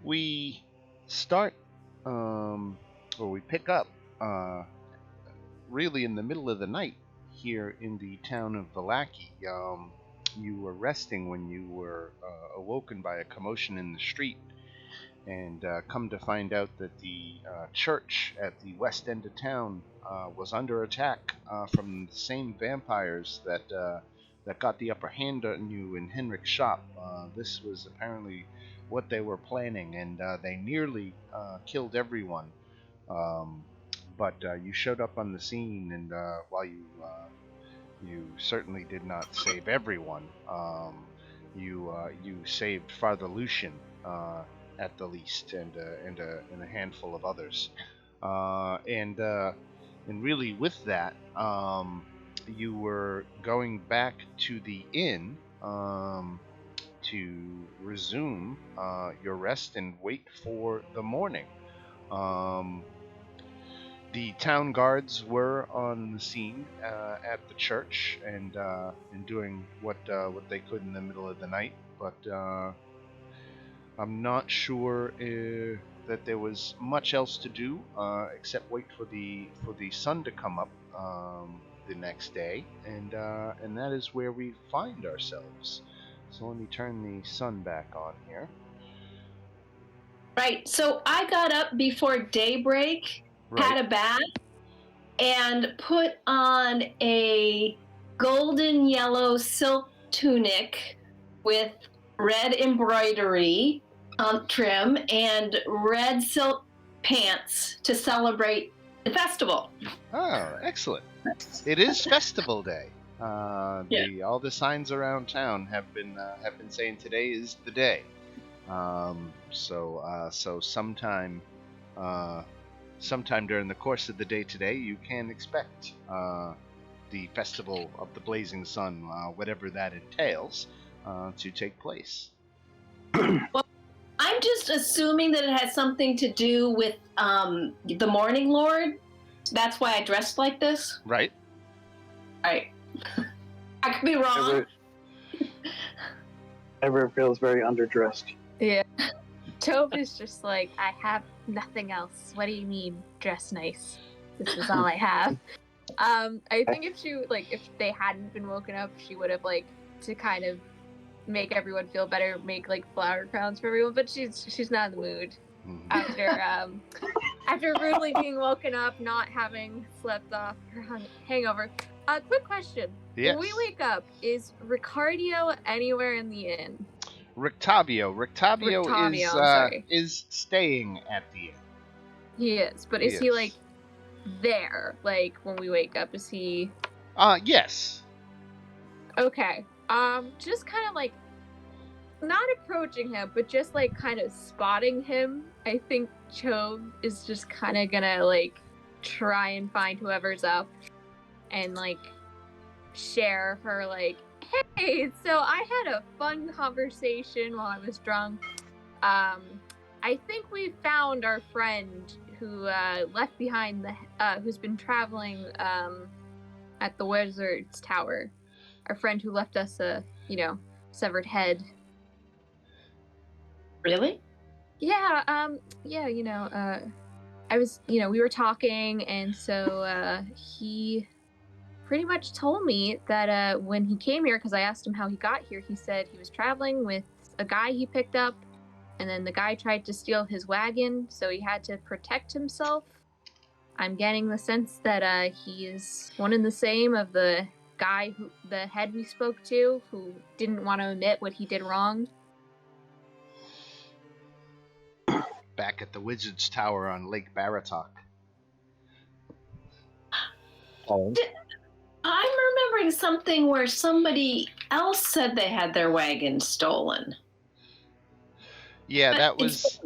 We start, or we pick up, really in the middle of the night here in the town of Valaki. You were resting when you were awoken by a commotion in the street, and come to find out that the church at the west end of town was under attack from the same vampires that got the upper hand on you in Henrik's shop. This was apparently what they were planning, and they nearly killed everyone. Um, but you showed up on the scene, and while you certainly did not save everyone, you saved Father Lucian at the least, and a handful of others, and really with that, you were going back to the inn to resume your rest and wait for the morning. Um, the town guards were on the scene at the church and doing what they could in the middle of the night, but I'm not sure that there was much else to do except wait for the sun to come up the next day, and that is where we find ourselves. So let me turn the sun back on here. Right. So I got up before daybreak, had a bath, and put on a golden yellow silk tunic with red embroidery trim and red silk pants to celebrate the festival. Oh, excellent. It is festival day. All the signs around town have been saying today is the day. So sometime during the course of the day today, you can expect the festival of the blazing sun, whatever that entails, to take place. Well, I'm just assuming that it has something to do with the Morning Lord. That's why I dressed like this. Right. Right. I could be wrong. Ever feels very underdressed. Yeah. Tove is just like, I have nothing else. What do you mean, dress nice? This is all I have. I think if they hadn't been woken up, she would have to kind of make everyone feel better, make flower crowns for everyone. But she's not in the mood after rudely being woken up, not having slept off her hangover. Quick question. Yes. When we wake up, is Ricardio anywhere in the inn? Rictavio is staying at the inn. He is, but is he there? When we wake up, is he? Yes. Okay. Just kind of not approaching him, but just kind of spotting him. I think Chove is just kind of gonna try and find whoever's up and share her hey, so I had a fun conversation while I was drunk. I think we found our friend who left behind who's been traveling at the Wizard's Tower. Our friend who left us a severed head. Really? Yeah, I was, we were talking, and so he pretty much told me that when he came here, because I asked him how he got here, he said he was traveling with a guy he picked up, and then the guy tried to steal his wagon, so he had to protect himself. I'm getting the sense that he is one and the same of the guy the head we spoke to, who didn't want to admit what he did wrong. Back at the Wizard's Tower on Lake Baratok. I'm remembering something where somebody else said they had their wagon stolen. Yeah, that was.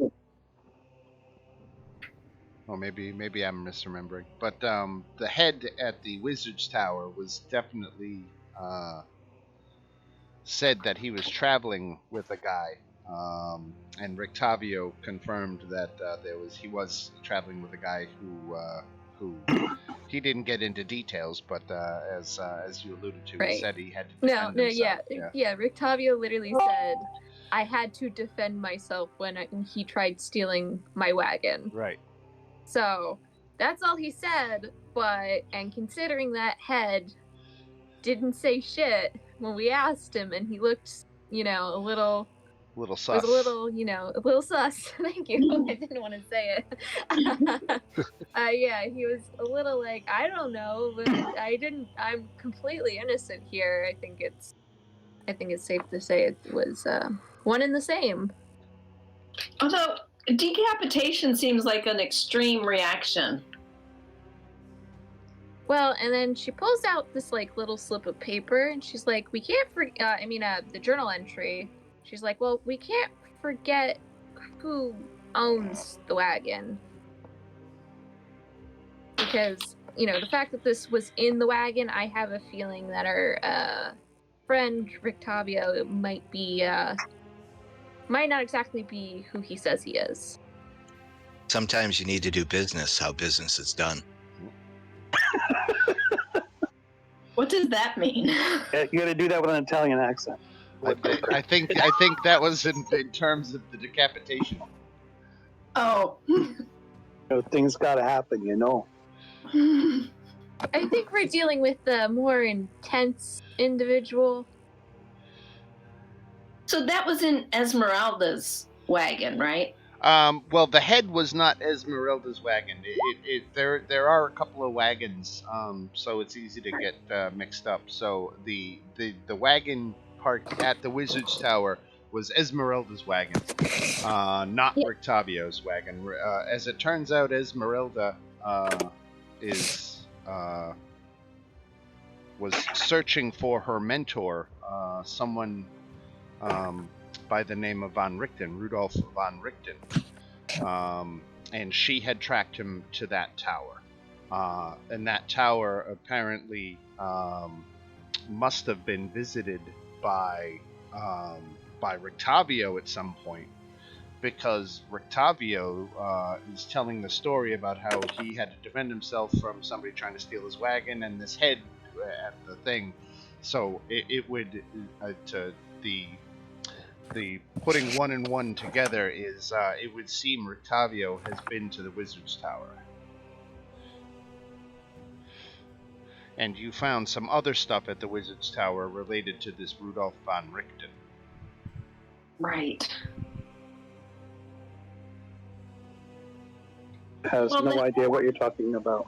Or maybe I'm misremembering. But the head at the Wizard's Tower was definitely said that he was traveling with a guy, and Rictavio confirmed that he was traveling with a guy who he didn't get into details, but as you alluded to, right. He said he had to defend himself. Yeah. Rictavio literally said I had to defend myself when he tried stealing my wagon. Right. So that's all he said. And considering that head didn't say shit when we asked him, and he looked, a little sus. Was a little, a little sus. Thank you. I didn't want to say it. Yeah, he was a little like, I don't know, but I'm completely innocent here. I think it's safe to say it was one and the same. Although decapitation seems like an extreme reaction. Well, and then she pulls out this like little slip of paper, and she's like, "We can't forget." The journal entry. She's like, "Well, we can't forget who owns the wagon, because the fact that this was in the wagon, I have a feeling that our friend Rictavio might not exactly be who he says he is." Sometimes you need to do business how business is done. What does that mean? Yeah, you got to do that with an Italian accent. I think that was in terms of the decapitation. Oh. Things got to happen, I think we're dealing with a more intense individual. So that was in Esmeralda's wagon, right? Well, the head was not Esmeralda's wagon. There are a couple of wagons, so it's easy to get mixed up. So the wagon parked at the Wizard's Tower was Esmeralda's wagon, not Rictavio's wagon. As it turns out, Esmeralda was searching for her mentor, someone by the name of von Richten, Rudolf von Richten. And she had tracked him to that tower. And that tower apparently must have been visited by Rictavio at some point, because Rictavio is telling the story about how he had to defend himself from somebody trying to steal his wagon, and this head at the thing. So it would to the putting one and one together is it would seem Rictavio has been to the Wizard's Tower. And you found some other stuff at the Wizard's Tower related to this Rudolf von Richten. Right. Has no idea what you're talking about.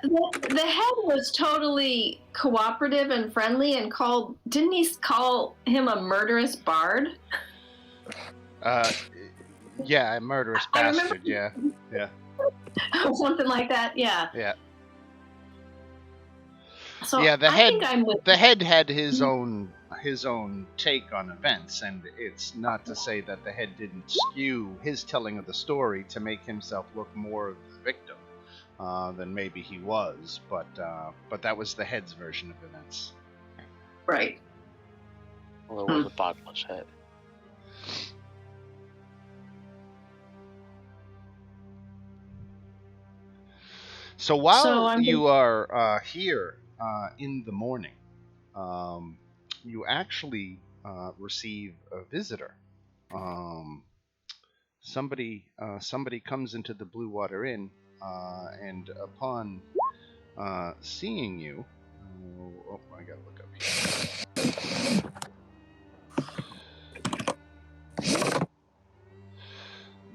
The head was totally cooperative and friendly, and didn't he call him a murderous bard? Yeah, a murderous bastard. Yeah. Something like that. Yeah. Yeah. So yeah, the head had his own take on events, and it's not to say that the head didn't skew his telling of the story to make himself look more of the victim than maybe he was, but that was the head's version of events. Right. Well, it was a bottomless head. So while you are here in the morning, you actually receive a visitor. Somebody comes into the Blue Water Inn, and upon seeing you, I gotta look up here.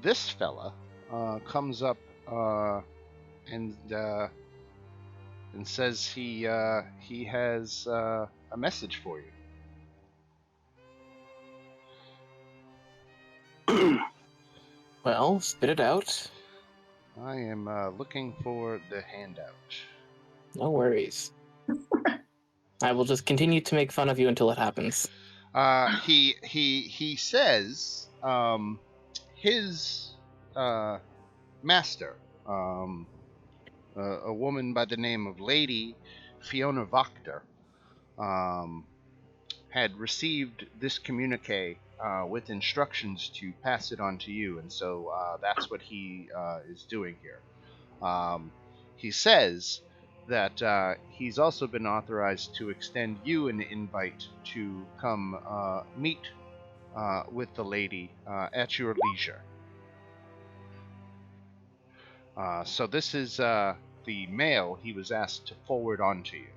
This fella comes up and says he has a message for you. Well, spit it out. I am looking for the handout. No worries. I will just continue to make fun of you until it happens. He says his master, a woman by the name of Lady Fiona Wachter, had received this communique with instructions to pass it on to you, and so that's what he is doing here. He says that he's also been authorized to extend you an invite to come meet with the lady at your leisure. So this is the mail he was asked to forward on to you.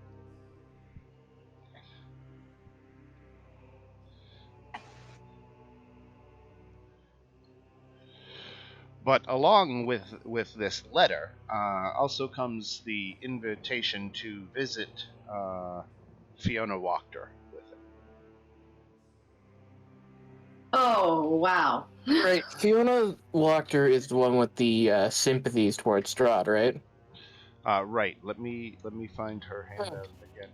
But along with this letter also comes the invitation to visit Fiona Wachter with it. Oh, wow. Right. Fiona Wachter is the one with the sympathies towards Strahd, right? Right. Let me find her handout again.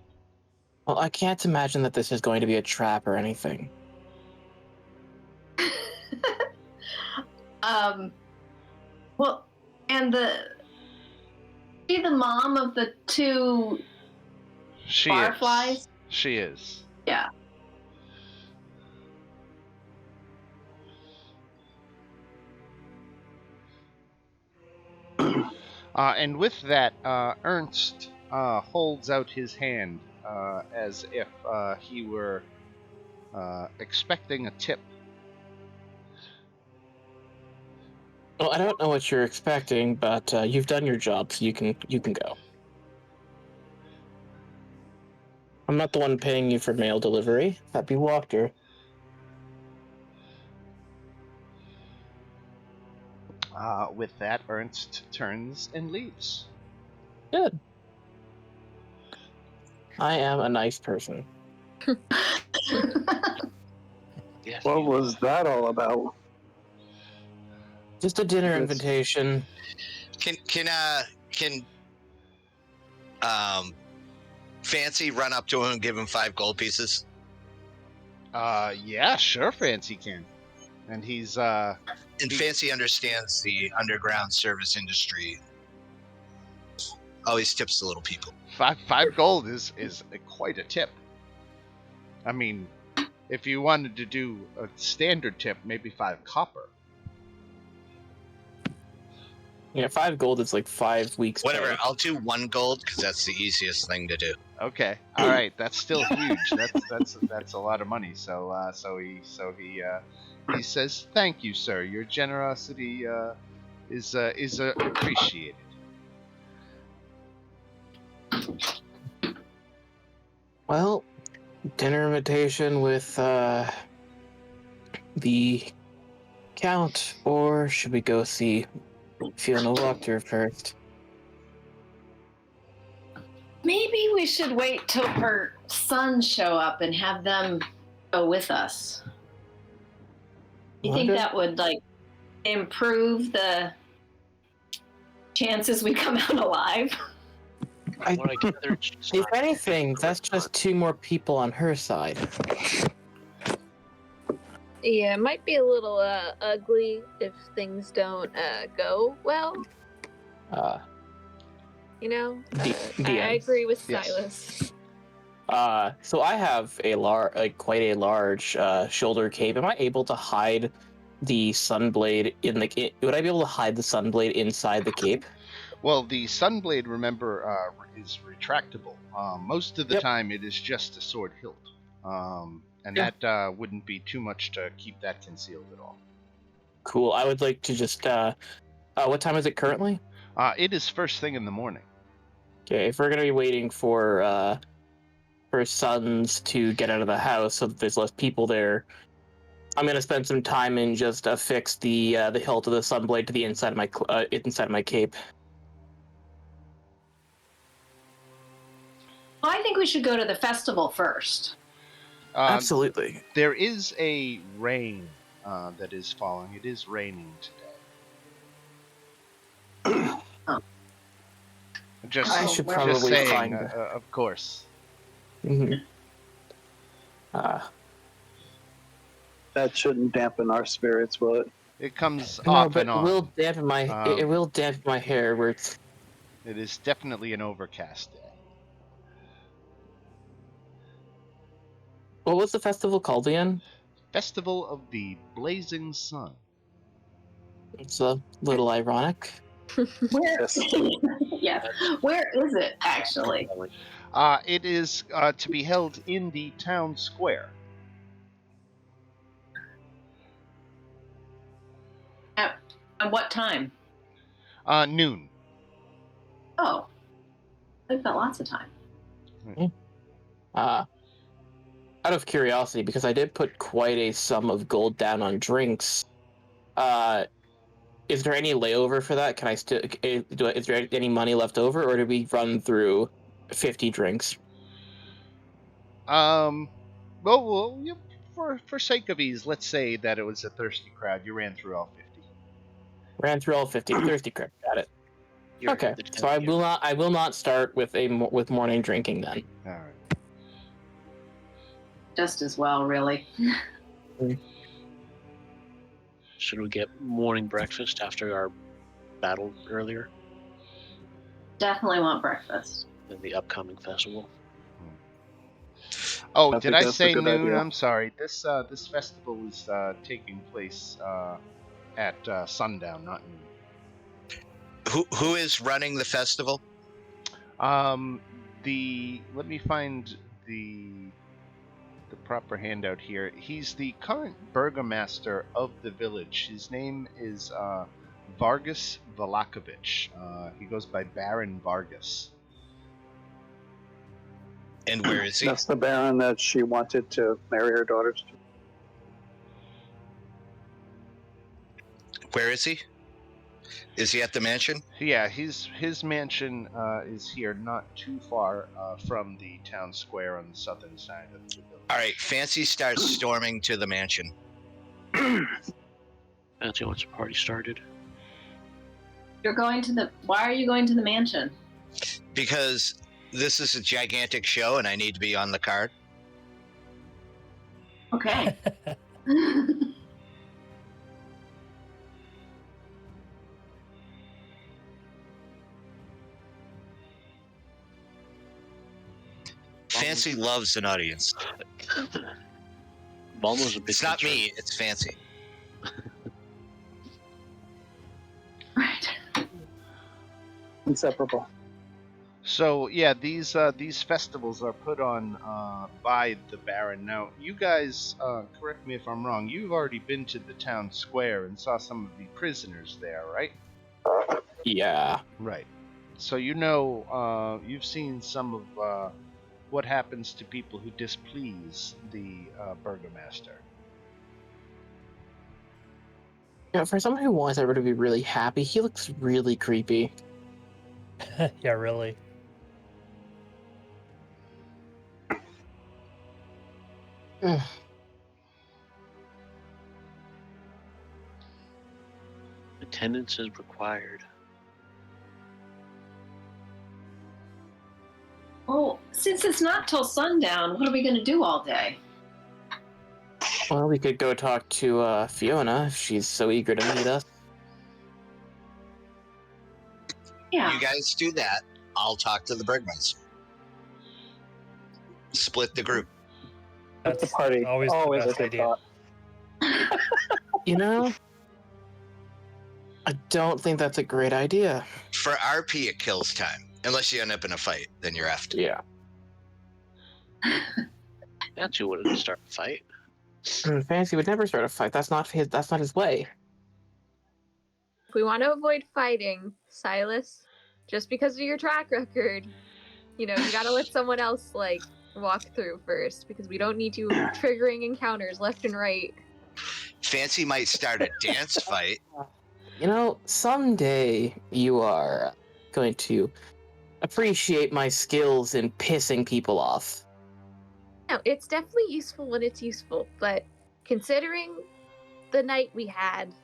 Well, I can't imagine that this is going to be a trap or anything. Well, and she the mom of the two barflies? She is. Yeah. And with that, Ernst holds out his hand as if he were expecting a tip. Well, I don't know what you're expecting, but you've done your job, so you can go. I'm not the one paying you for mail delivery. That'd be Wachter. With that, Ernst turns and leaves. Good. I am a nice person. Yes. What was that all about? Just a dinner invitation. Can Fancy run up to him and give him 5 gold pieces? Yeah, sure, Fancy can. And he's And Fancy understands the underground service industry. Always tips the little people. 5 gold is quite a tip. I mean, if you wanted to do a standard tip, maybe 5 copper. Yeah, 5 gold is like 5 weeks. Whatever, pay. I'll do 1 gold because that's the easiest thing to do. Okay, all right, that's still huge. That's a lot of money. So he says, "Thank you, sir. Your generosity is appreciated." Well, dinner invitation with the Count, or should we go see Fiona Wachter first? Maybe we should wait till her sons show up and have them go with us. You think that would improve the chances we come out alive? If anything, that's just 2 more people on her side. Yeah, it might be a little ugly if things don't go well. You know, I agree with Silas. So I have quite a large shoulder cape. Am I able to hide the sunblade would I be able to hide the sunblade inside the cape? Well, the sunblade, remember, is retractable. Most of the time, it is just a sword hilt, and that wouldn't be too much to keep that concealed at all. Cool. I would like to just. What time is it currently? It is first thing in the morning. Okay, if we're gonna be waiting for sons to get out of the house so that there's less people there, I'm gonna spend some time and just affix the hilt of the sunblade to the inside of my cape. Well, I think we should go to the festival first. Absolutely. There is a rain that is falling. It is raining today. I should probably saying, find. Of course. Mm-hmm. That shouldn't dampen our spirits, will it? It comes off and on. It will dampen my. It will dampen my hair. Where it's. It is definitely an overcast day. What was the festival called again? Festival of the Blazing Sun. It's a little ironic. Where? Yes. Where is it actually? It is to be held in the town square. At what time? Noon. Oh, I've got lots of time. Out of curiosity, because I did put quite a sum of gold down on drinks, is there any layover for that? Can I still? Is there any money left over, or did we run through 50 drinks? Well, for sake of ease, let's say that it was a thirsty crowd. You ran through all 50. Ran through all 50. Thirsty crowd. Got it. You're Okay, so I will not start with morning drinking then. All right. Just as well, really. Should we get morning breakfast after our battle earlier Definitely want breakfast. in the upcoming festival? Oh, I did think I that's a say good noon? idea. I'm sorry. This festival is taking place at sundown, not noon. Who is running the festival? Let me find the proper handout here. He's the current burgomaster of the village. His name is Vargas Valakovich. He goes by Baron Vargas. And where is he? That's the Baron that she wanted to marry her daughters to. Where is he? Is he at the mansion? Yeah, his mansion is here, not too far from the town square on the southern side of the village. All right, Fancy starts storming to the mansion. Fancy wants a party started. Why are you going to the mansion? Because this is a gigantic show and I need to be on the card. Okay. Fancy loves an audience. Bulma's a big It's not concern. me, it's Fancy. Right. Inseparable. So yeah, these festivals are put on by the Baron. Now, you guys, correct me if I'm wrong. You've already been to the town square and saw some of the prisoners there, right? Yeah. Right. So you know, you've seen some of what happens to people who displease the burgomaster. Yeah, for someone who wants everyone to be really happy, he looks really creepy. Yeah, really. Attendance is required. Well, since it's not till sundown, what are we going to do all day? Well, we could go talk to Fiona if she's so eager to meet us. Yeah. You guys do that. I'll talk to the Bergmans. Split the group. At the That's party. always the a best good idea. thought. You know, I don't think that's a great idea. For RP, it kills time. Unless you end up in a fight, then you're effed. Yeah. Fancy wouldn't start a fight. Fancy would never start a fight. That's not his way. If we want to avoid fighting, Silas, just because of your track record, you gotta let someone else walk through first, because we don't need you triggering encounters left and right. Fancy might start a dance fight. You know, someday you are going to appreciate my skills in pissing people off. No, it's definitely useful when it's useful, but considering the night we had,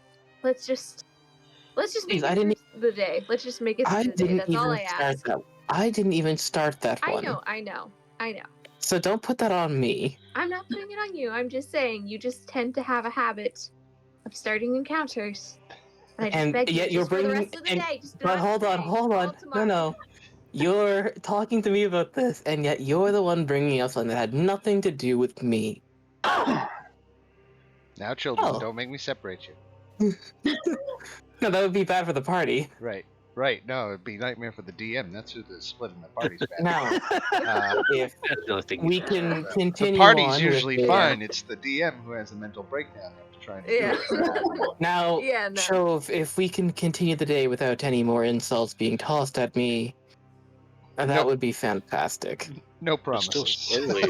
let's just make it through the day. Let's just make it through the day. That's all I ask. I didn't even start that one. I know. So don't put that on me. I'm not putting it on you. I'm just saying you just tend to have a habit of starting encounters. And I just beg you, yet you're just for the bringing. rest of the day. Just But hold on. No. You're talking to me about this, and yet you're the one bringing up something that had nothing to do with me. Now, children, Oh. don't make me separate you. No, that would be bad for the party. Right. Right. No, it'd be nightmare for the DM. That's who the split in the party's bad. Now, if That's the other thing. we can The continue party's on usually with fine. It's the DM who has a mental breakdown after trying to do Yeah. it for half an hour. Now, Yeah, no. Shove, if we can continue the day without any more insults being tossed at me, that Nope. would be fantastic. No It's still promises. slowly.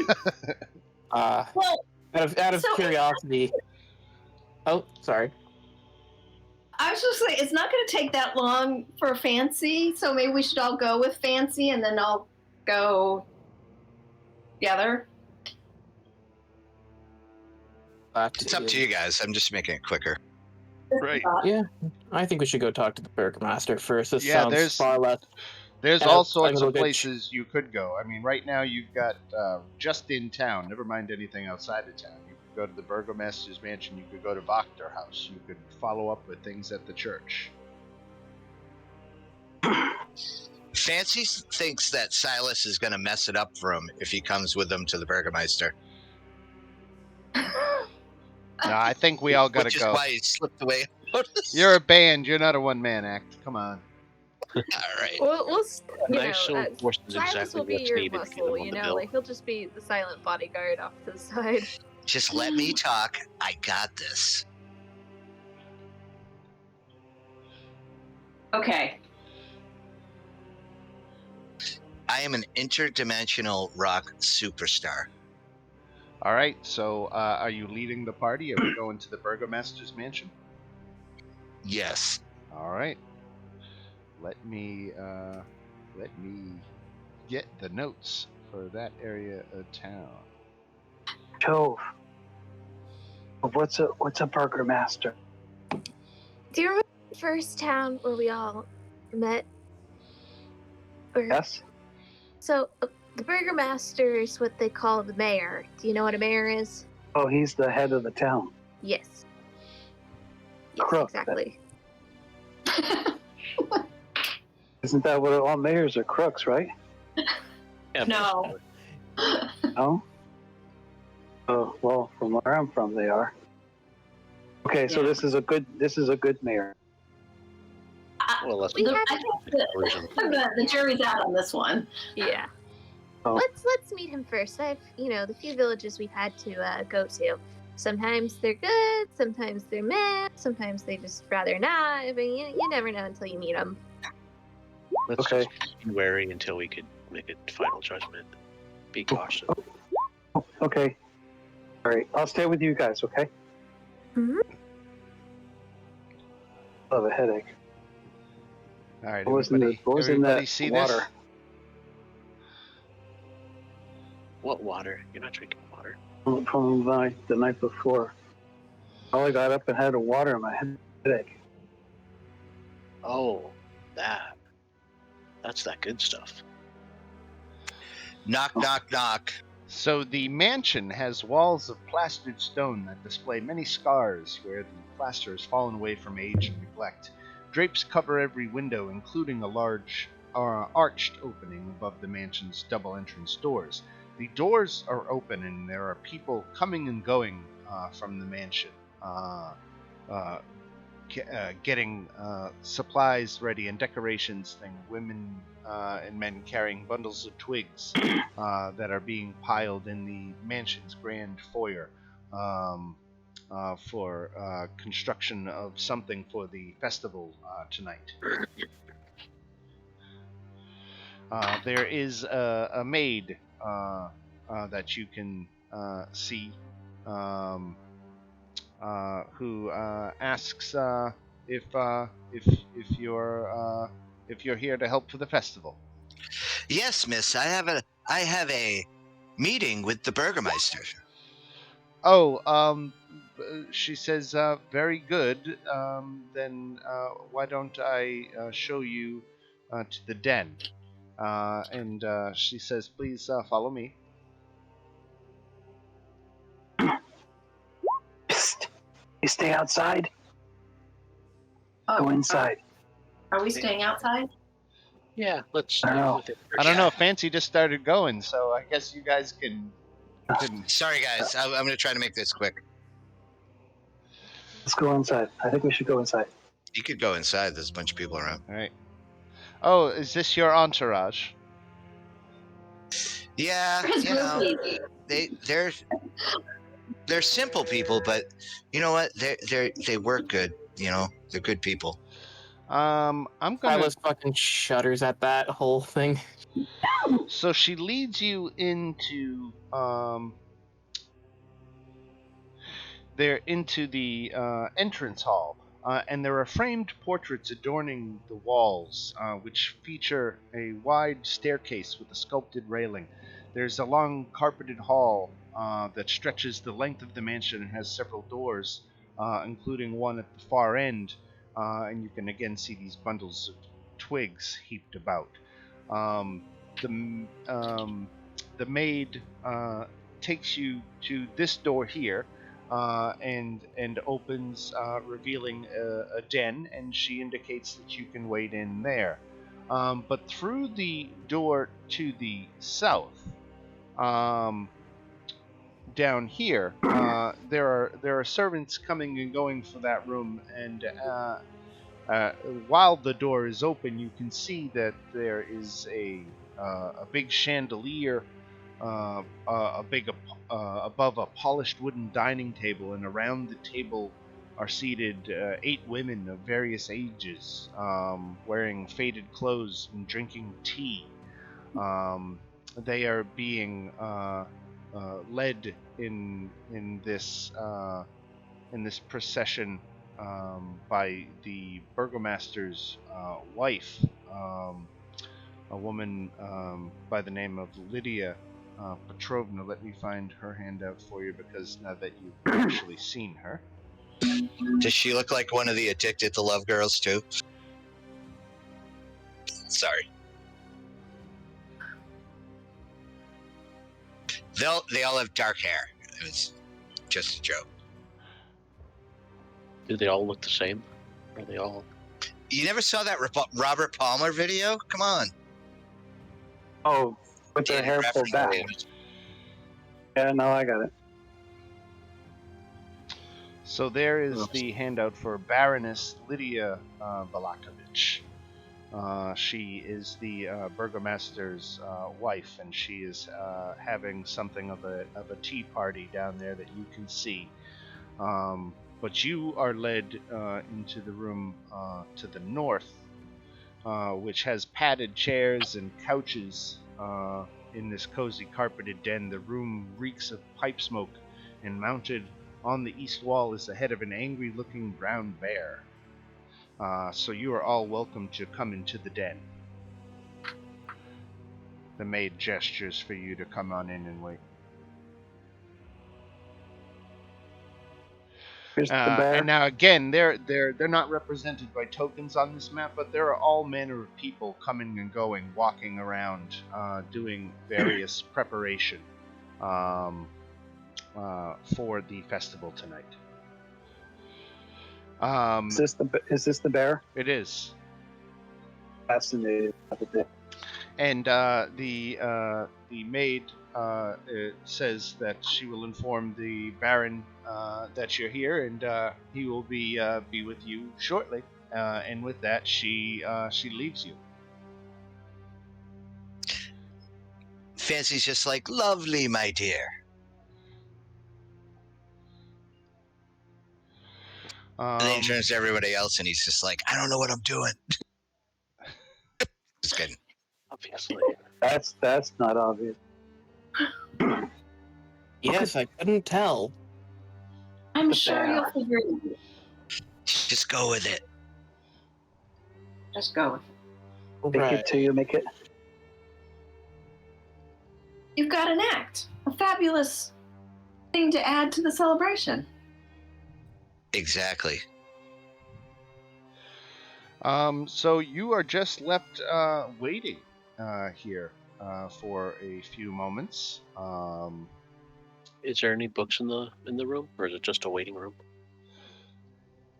Well, Out of So- curiosity. Oh, sorry. I was just saying, it's not going to take that long for Fancy, so maybe we should all go with Fancy and then I'll go together. It's up to you guys. I'm just making it quicker. Right. Yeah, I think we should go talk to the Burgomaster first. This Yeah, sounds there's- far less. There's And all I'm sorts gonna of go get places you could go. I mean, right now you've got just in town. Never mind anything outside of town. You could go to the Burgomaster's mansion. You could go to Wachter House. You could follow up with things at the church. Fancy thinks that Silas is going to mess it up for him if he comes with them to the Burgermeister. No, I think we all got to Which is go. why he slipped away. You're a band. You're not a one-man act. Come on. All right. We'll you Nice show know, of force is Silas exactly will be what's your needed to get muscle, him on you the know, bill. like he'll just be the silent bodyguard off to the side. Just let me talk. I got this. Okay. I am an interdimensional rock superstar. All right. So, are you leading the party? Are we going to the Burgomaster's mansion? Yes. All right. Let me get the notes for that area of town. Jove. What's a Burgermaster? Do you remember the first town where we all met? Or, Yes? So, the Burgermaster is what they call the mayor. Do you know what a mayor is? Oh, he's the head of the town. Yes. Yes, Crook. exactly. Isn't that what all mayors are? Crooks, right? Yeah, No. No? Oh, well, from where I'm from, they are. Okay, so Yeah. this is a good mayor. Well, let's We have- I think the jury's out on this one. Yeah. Oh. Let's meet him first. The few villages we've had to go to. Sometimes they're good, sometimes they're meh, sometimes they just rather not. But you never know until you meet them. Let's Okay. just be wary until we could make a final judgment. Be cautious. Okay. All right, I'll stay with you guys, okay? Mhm. I have a headache. All right. What was in Everybody that see water? this? What water? You're not drinking water. From the night before. Oh, I got up and had a water in my headache. Oh, that. That's that good stuff. Knock, knock, knock. So the mansion has walls of plastered stone that display many scars where the plaster has fallen away from age and neglect. Drapes cover every window, including a large arched opening above the mansion's double entrance doors. The doors are open and there are people coming and going from the mansion, getting supplies ready and decorations thing. Women and men carrying bundles of twigs that are being piled in the mansion's grand foyer for construction of something for the festival tonight. There is a maid that you can see who asks if you're here to help for the festival. Yes, miss. I have a meeting with the Burgermeister. Oh, she says, very good. Then why don't I show you to the den? And she says, please follow me. Psst. You stay outside. Go inside. Are we staying outside? Yeah, let's. I don't know. with it I don't first. know. Fancy just started going, so I guess you guys can. Sorry, guys. I'm going to try to make this quick. Let's go inside. I think we should go inside. You could go inside. There's a bunch of people around. All right. Oh, is this your entourage? Yeah, His you know, groupies. they're simple people, but you know what? They work good. You know, they're good people. I'm gonna. Silas fucking shudders at that whole thing. So she leads you into the entrance hall, and there are framed portraits adorning the walls, which feature a wide staircase with a sculpted railing. There's a long carpeted hall that stretches the length of the mansion and has several doors, including one at the far end, and you can again see these bundles of twigs heaped about. Um, the maid takes you to this door here, and opens, revealing a den, and she indicates that you can wait in there. But through the door to the south, um, down here, there are servants coming and going for that room, and while the door is open, you can see that there is a big chandelier above a polished wooden dining table, and around the table are seated 8 women of various ages, wearing faded clothes and drinking tea. Um, they are being led in this procession by the burgomaster's wife, a woman by the name of Lydia Petrovna. Let me find her handout for you, because now that you've actually seen her. Does she look like one of the Addicted to Love girls too? Sorry. They all have dark hair. It was just a joke. Do they all look the same? Are they all? You never saw that Robert Palmer video? Come on. Oh, with their hair pulled back. Yeah, no, I got it. So there is the handout for Baroness Lydia Valakovich. She is the burgomaster's wife, and she is having something of a tea party down there that you can see. But you are led into the room to the north, which has padded chairs and couches in this cozy carpeted den. The room reeks of pipe smoke, and mounted on the east wall is the head of an angry-looking brown bear. So you are all welcome to come into the den. The maid gestures for you to come on in and wait. And now again, they're not represented by tokens on this map, but there are all manner of people coming and going, walking around, doing various preparation for the festival tonight. Is this the bear? It is. Fascinated. And the maid says that she will inform the Baron that you're here, and he will be with you shortly. And with that, she leaves you. Fancy's just like, lovely, my dear. And then he turns to everybody else, and he's just like, I don't know what I'm doing. Just kidding. Obviously. That's not obvious. Yes, I couldn't tell. I'm sure you'll figure it out. Just go with it. Just go with it. Make it till you make it. You've got an act, a fabulous thing to add to the celebration. Exactly. So you are just left waiting here for a few moments. Is there any books in the room, or is it just a waiting room?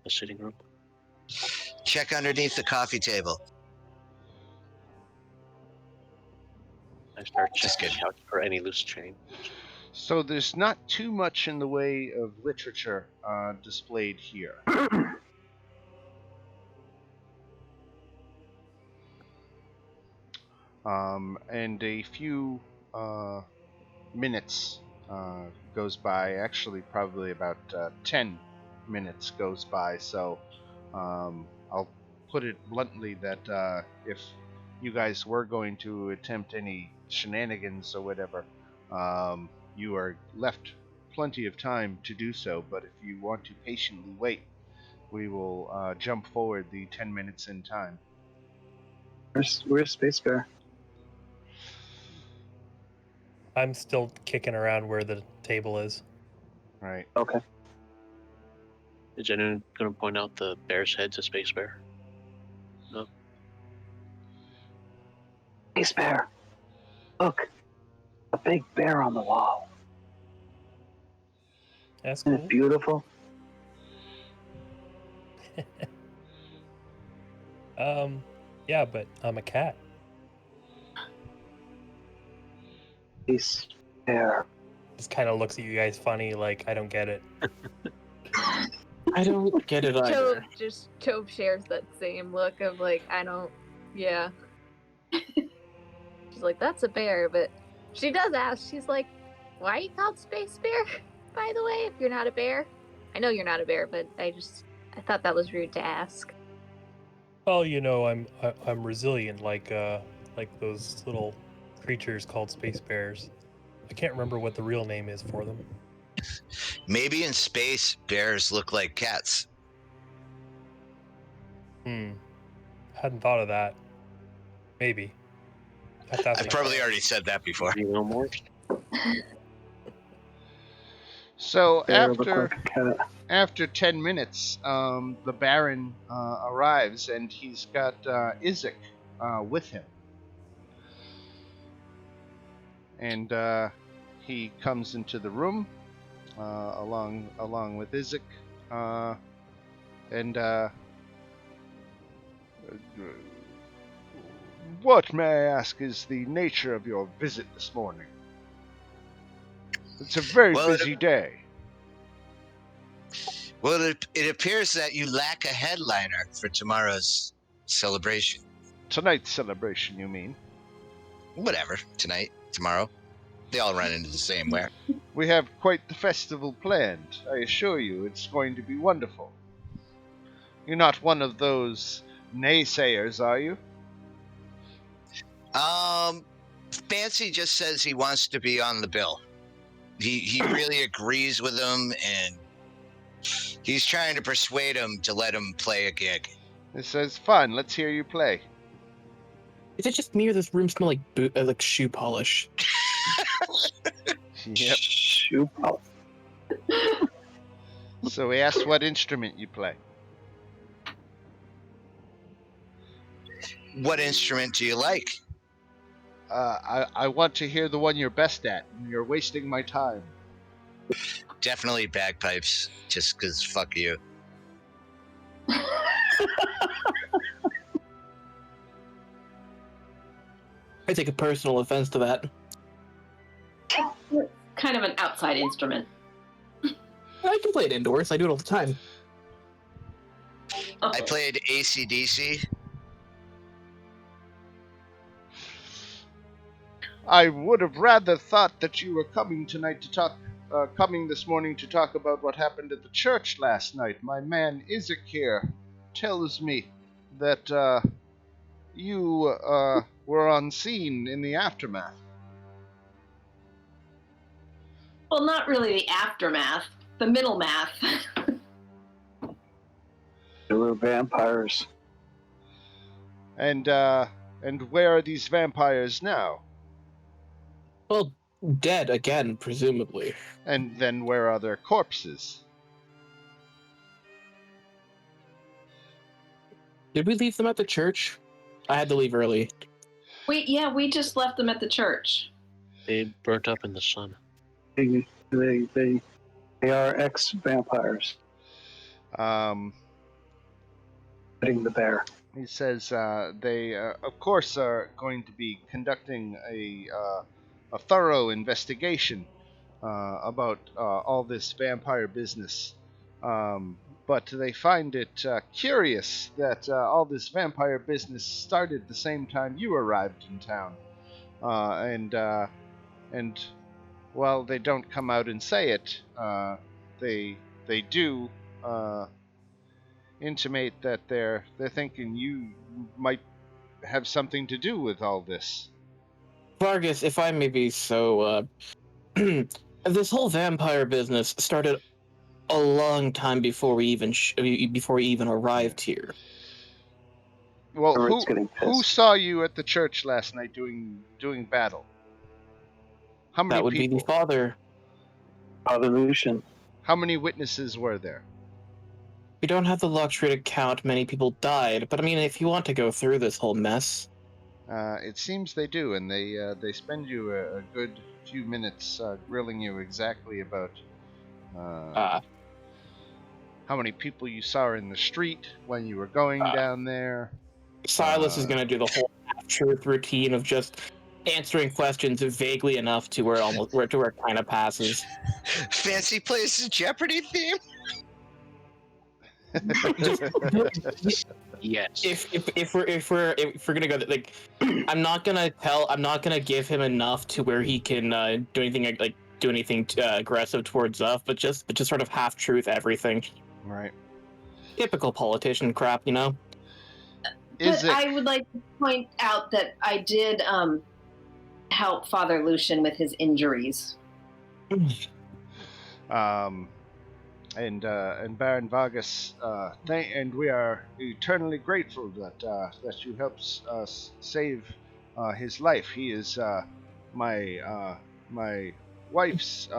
A sitting room? Check underneath the coffee table. I start checking out for any loose change. So there's not too much in the way of literature displayed here. And a few minutes goes by. Actually, probably about 10 minutes goes by. So I'll put it bluntly that if you guys were going to attempt any shenanigans or whatever, you are left plenty of time to do so. But if you want to patiently wait, we will jump forward the 10 minutes in time. Where's Space Bear? I'm still kicking around where the table is. Right. Okay. Is anyone going to point out the bear's head to Space Bear? No. Space Bear. Look, a big bear on the wall. That's Isn't cool. it beautiful? Yeah, but I'm a cat. Space Bear. Just kind of looks at you guys funny, like I don't get it. I don't get it either. Chove shares that same look of like, I don't, yeah. She's like, that's a bear, but she does ask, she's like, why are you called Space Bear, by the way, if you're not a bear? I know you're not a bear, but I thought that was rude to ask. Well, I'm resilient, like those little creatures called space bears. I can't remember what the real name is for them. Maybe in space, bears look like cats. Hadn't thought of that. Maybe. I've probably already said that before. You know more? So Bear look like a cat. after 10 minutes, the Baron arrives, and he's got Isaac with him. And he comes into the room along with Isaac, and what, may I ask, is the nature of your visit this morning? It's a very busy day. Well, it appears that you lack a headliner for tomorrow's celebration. Tonight's celebration, you mean? Whatever. Tonight, tomorrow. They all run into the same where. We have quite the festival planned. I assure you, it's going to be wonderful. You're not one of those naysayers, are you? Fancy just says he wants to be on the bill. He really agrees with him, and he's trying to persuade him to let him play a gig. He says, fine, let's hear you play. Is it just me or this room smell like shoe polish? Yep. Shoe polish. So he asks what instrument you play. What instrument do you like? I want to hear the one you're best at, and you're wasting my time. Definitely bagpipes, just because fuck you. I take a personal offense to that. Kind of an outside instrument. I can play it indoors. I do it all the time. Oh. I played AC/DC. I would have rather thought that you were coming tonight to talk, coming this morning to talk about what happened at the church last night. My man Isaac here tells me that you were on scene in the aftermath. Well, not really the aftermath, the middle math. There were vampires. And where are these vampires now? Well, dead again, presumably. And then where are their corpses? Did we leave them at the church? I had to leave early. We just left them at the church. They burnt up in the sun. They are ex-vampires. Um, Hitting the bear. He says they, of course, are going to be conducting a thorough investigation about all this vampire business. But but they find it curious that all this vampire business started the same time you arrived in town. And while they don't come out and say it, they do intimate that they're thinking you might have something to do with all this. Vargas, if I may be so, this whole vampire business started a long time before we even arrived here. Well, Everyone's getting who pissed. saw you at the church last night doing battle? How many That would people? be the father. Father Lucian. How many witnesses were there? We don't have the luxury to count many people died, but I mean, if you want to go through this whole mess, It seems they do, and they spend you a good few minutes grilling you exactly about how many people you saw in the street when you were going down there. Silas is going to do the whole half-truth routine of just answering questions vaguely enough to where it kind of passes. Fancy plays the Jeopardy theme. Yes. If we're gonna go like, I'm not gonna give him enough to where he can do anything aggressive towards us, but just sort of half truth everything. Right. Typical politician crap, you know. But I would like to point out that I did help Father Lucian with his injuries. And Baron Vargas, and we are eternally grateful that you helped us save his life. He is my wife's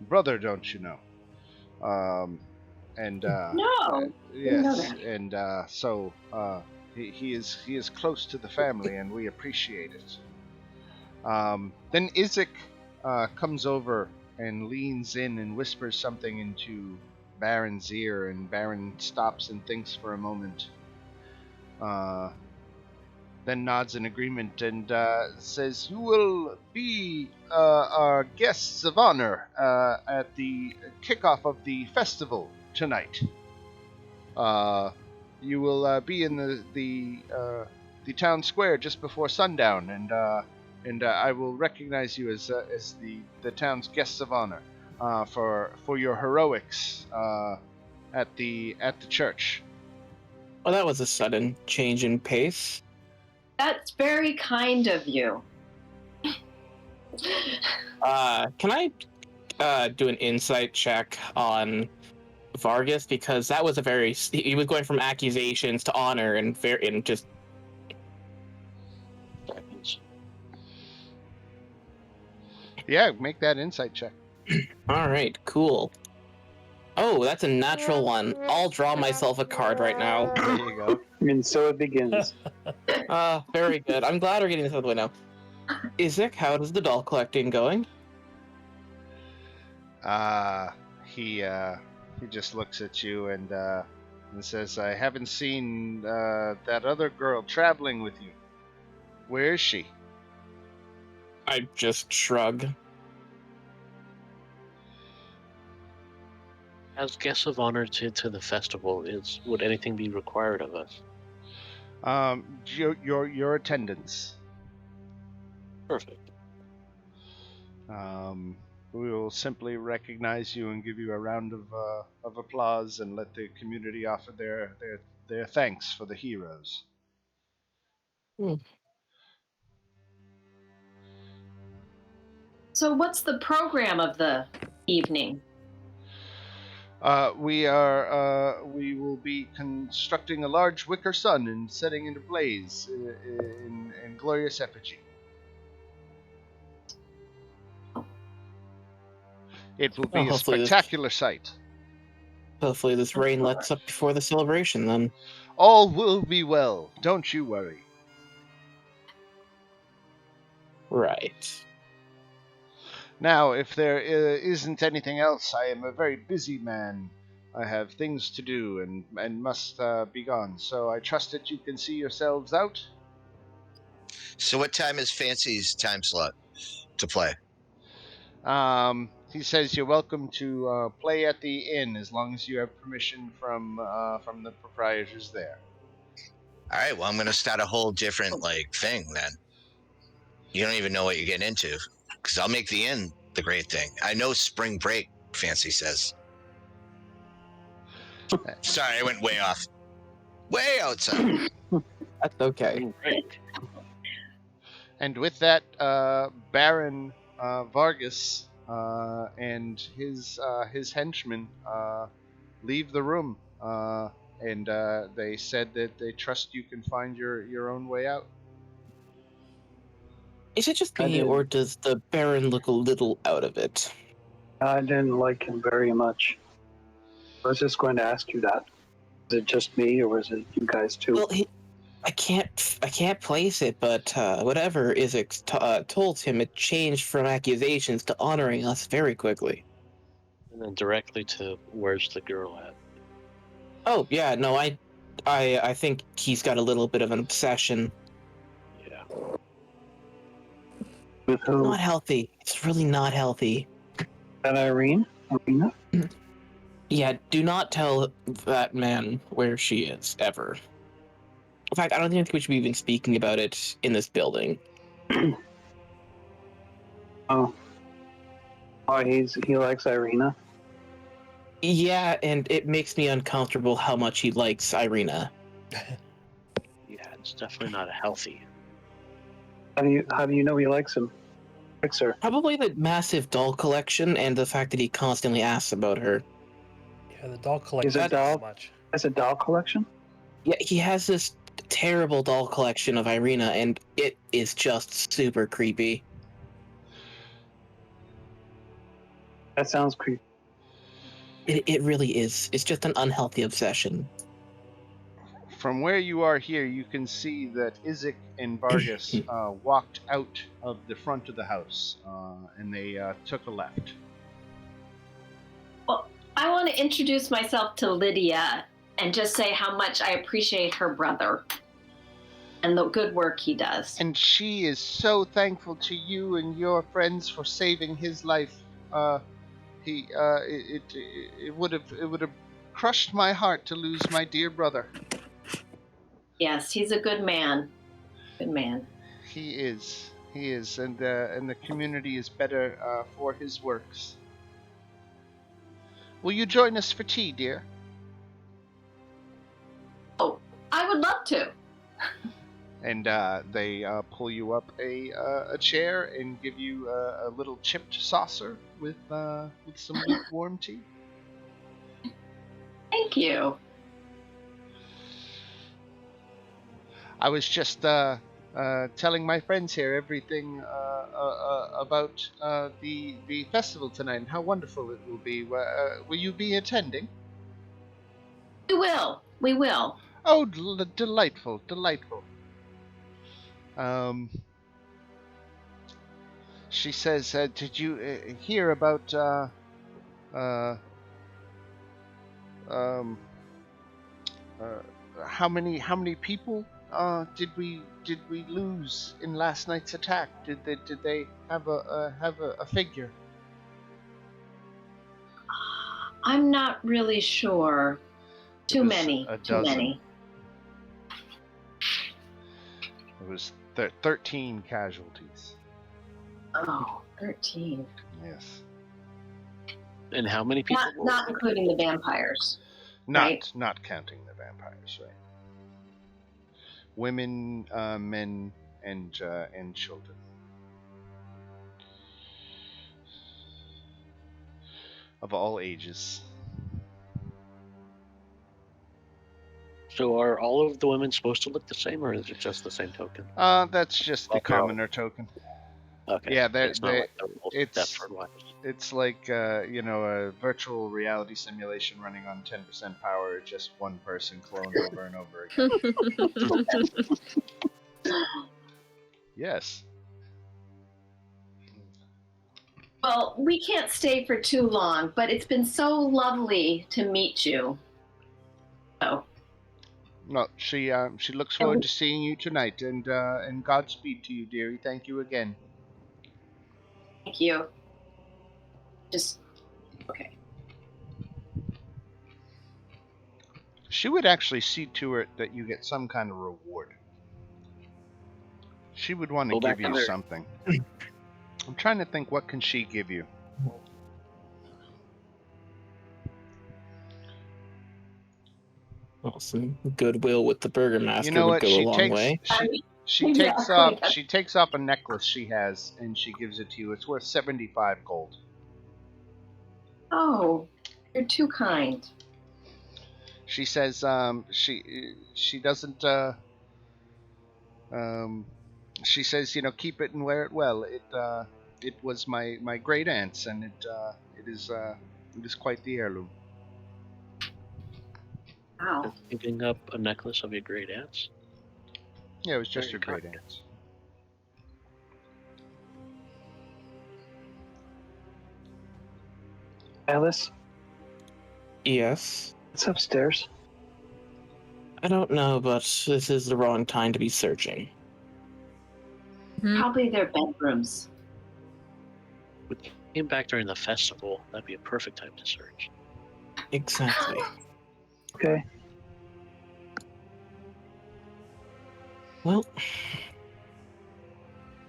brother, don't you know? No. Yes, and so he is close to the family, and we appreciate it. Then Isaac comes over and leans in and whispers something into Baron's ear, and Baron stops and thinks for a moment. Then nods in agreement and says, "You will be our guests of honor at the kickoff of the festival tonight. You will be in the town square just before sundown, and I will recognize you as the town's guests of honor for your heroics at the church." Well, that was a sudden change in pace. That's very kind of you. Can I do an insight check on Vargas, because that was he was going from accusations to honor and just. Yeah, make that insight check. All right, cool. Oh, that's a natural one. I'll draw myself a card right now. There you go. And so it begins. Very good. I'm glad we're getting this out of the way now. Isaac, how is the doll collecting going? He just looks at you and says, "I haven't seen that other girl traveling with you. Where is she?" I just shrug. As guests of honor to the festival, would anything be required of us? Your attendance. Perfect. We will simply recognize you and give you a round of applause and let the community offer their thanks for the heroes. So what's the program of the evening? We will be constructing a large wicker sun and setting it ablaze in glorious effigy. It will be a spectacular sight. Hopefully this rain lets up before the celebration, then. All will be well. Don't you worry. Right. Now, if there isn't anything else, I am a very busy man. I have things to do and must be gone. So I trust that you can see yourselves out. So what time is Fancy's time slot to play? He says you're welcome to play at the inn as long as you have permission from the proprietors there. All right, well, I'm gonna start a whole different thing then. You don't even know what you're getting into, because I'll make the inn the great thing. I know spring break, Fancy says. Sorry, I went way off. Way outside. That's okay. Right. And with that, Baron Vargas and his henchmen leave the room, and they said that they trust you can find your own way out. Is it just me, or does the Baron look a little out of it? I didn't like him very much. I was just going to ask you that. Is it just me, or was it you guys too? Well, I can't place it, but whatever Isaac told him, it changed from accusations to honoring us very quickly. And then directly to where's the girl at? Oh yeah, no, I think he's got a little bit of an obsession. Yeah. With who? Not healthy. It's really not healthy. That Irene? Irina? Yeah, do not tell that man where she is, ever. In fact, I don't think we should be even speaking about it in this building. Oh, he likes Irina? Yeah, and it makes me uncomfortable how much he likes Irina. Yeah, it's definitely not a healthy. How do you know he likes him? Likes her? Probably the massive doll collection and the fact that he constantly asks about her. Yeah, the doll collection. Is it doll? Much. It's a doll collection? Yeah, he has this terrible doll collection of Irina, and it is just super creepy. That sounds creepy. It really is. It's just an unhealthy obsession. From where you are here, you can see that Isaac and Vargas walked out of the front of the house, and they took a left. Well, I want to introduce myself to Lydia and just say how much I appreciate her brother and the good work he does. And she is so thankful to you and your friends for saving his life. It would have crushed my heart to lose my dear brother. Yes, he's a good man. Good man. He is, and the community is better for his works. Will you join us for tea, dear? Oh, I would love to. And they pull you up a chair and give you a little chipped saucer with some lukewarm tea. Thank you. I was just telling my friends here everything about the festival tonight and how wonderful it will be. Will you be attending? We will. Oh, delightful. She says, did you hear about how many people did we lose in last night's attack? Did they have a figure? I'm not really sure. Too many. Too many. It was 13 casualties. Oh, 13. Yes. And how many people? Not including the vampires. Not counting the vampires, right? Women, men, and children. Of all ages. So are all of the women supposed to look the same, or is it just the same token? That's just the commoner token. Okay. Yeah, it's not like the rules it's Deptford-wise. it's like a virtual reality simulation running on 10% power, just one person cloned over and over again. Yes. Well, we can't stay for too long, but it's been so lovely to meet you. Oh. No, she looks forward to seeing you tonight, and Godspeed to you, dearie. Thank you again. Thank you. Just okay. She would actually see to it that you get some kind of reward. She would want to Go back give you in there. something. I'm trying to think, what can she give you? Well, some goodwill with the burgomaster You know would what? go a long way. She takes Exactly. up she takes up a necklace she has and she gives it to you. It's worth 75 gold. Oh, you're too kind. She says she doesn't she says, keep it and wear it well. It was my great aunt's, and it is quite the heirloom. Wow. Picking up a necklace of your great aunt's. Yeah, it was just Very her great kind. aunt's. Alice, Yes. it's upstairs. I don't know, but this is the wrong time to be searching. Probably their bedrooms. We came back during the festival. That'd be a perfect time to search. Exactly. Okay. Well,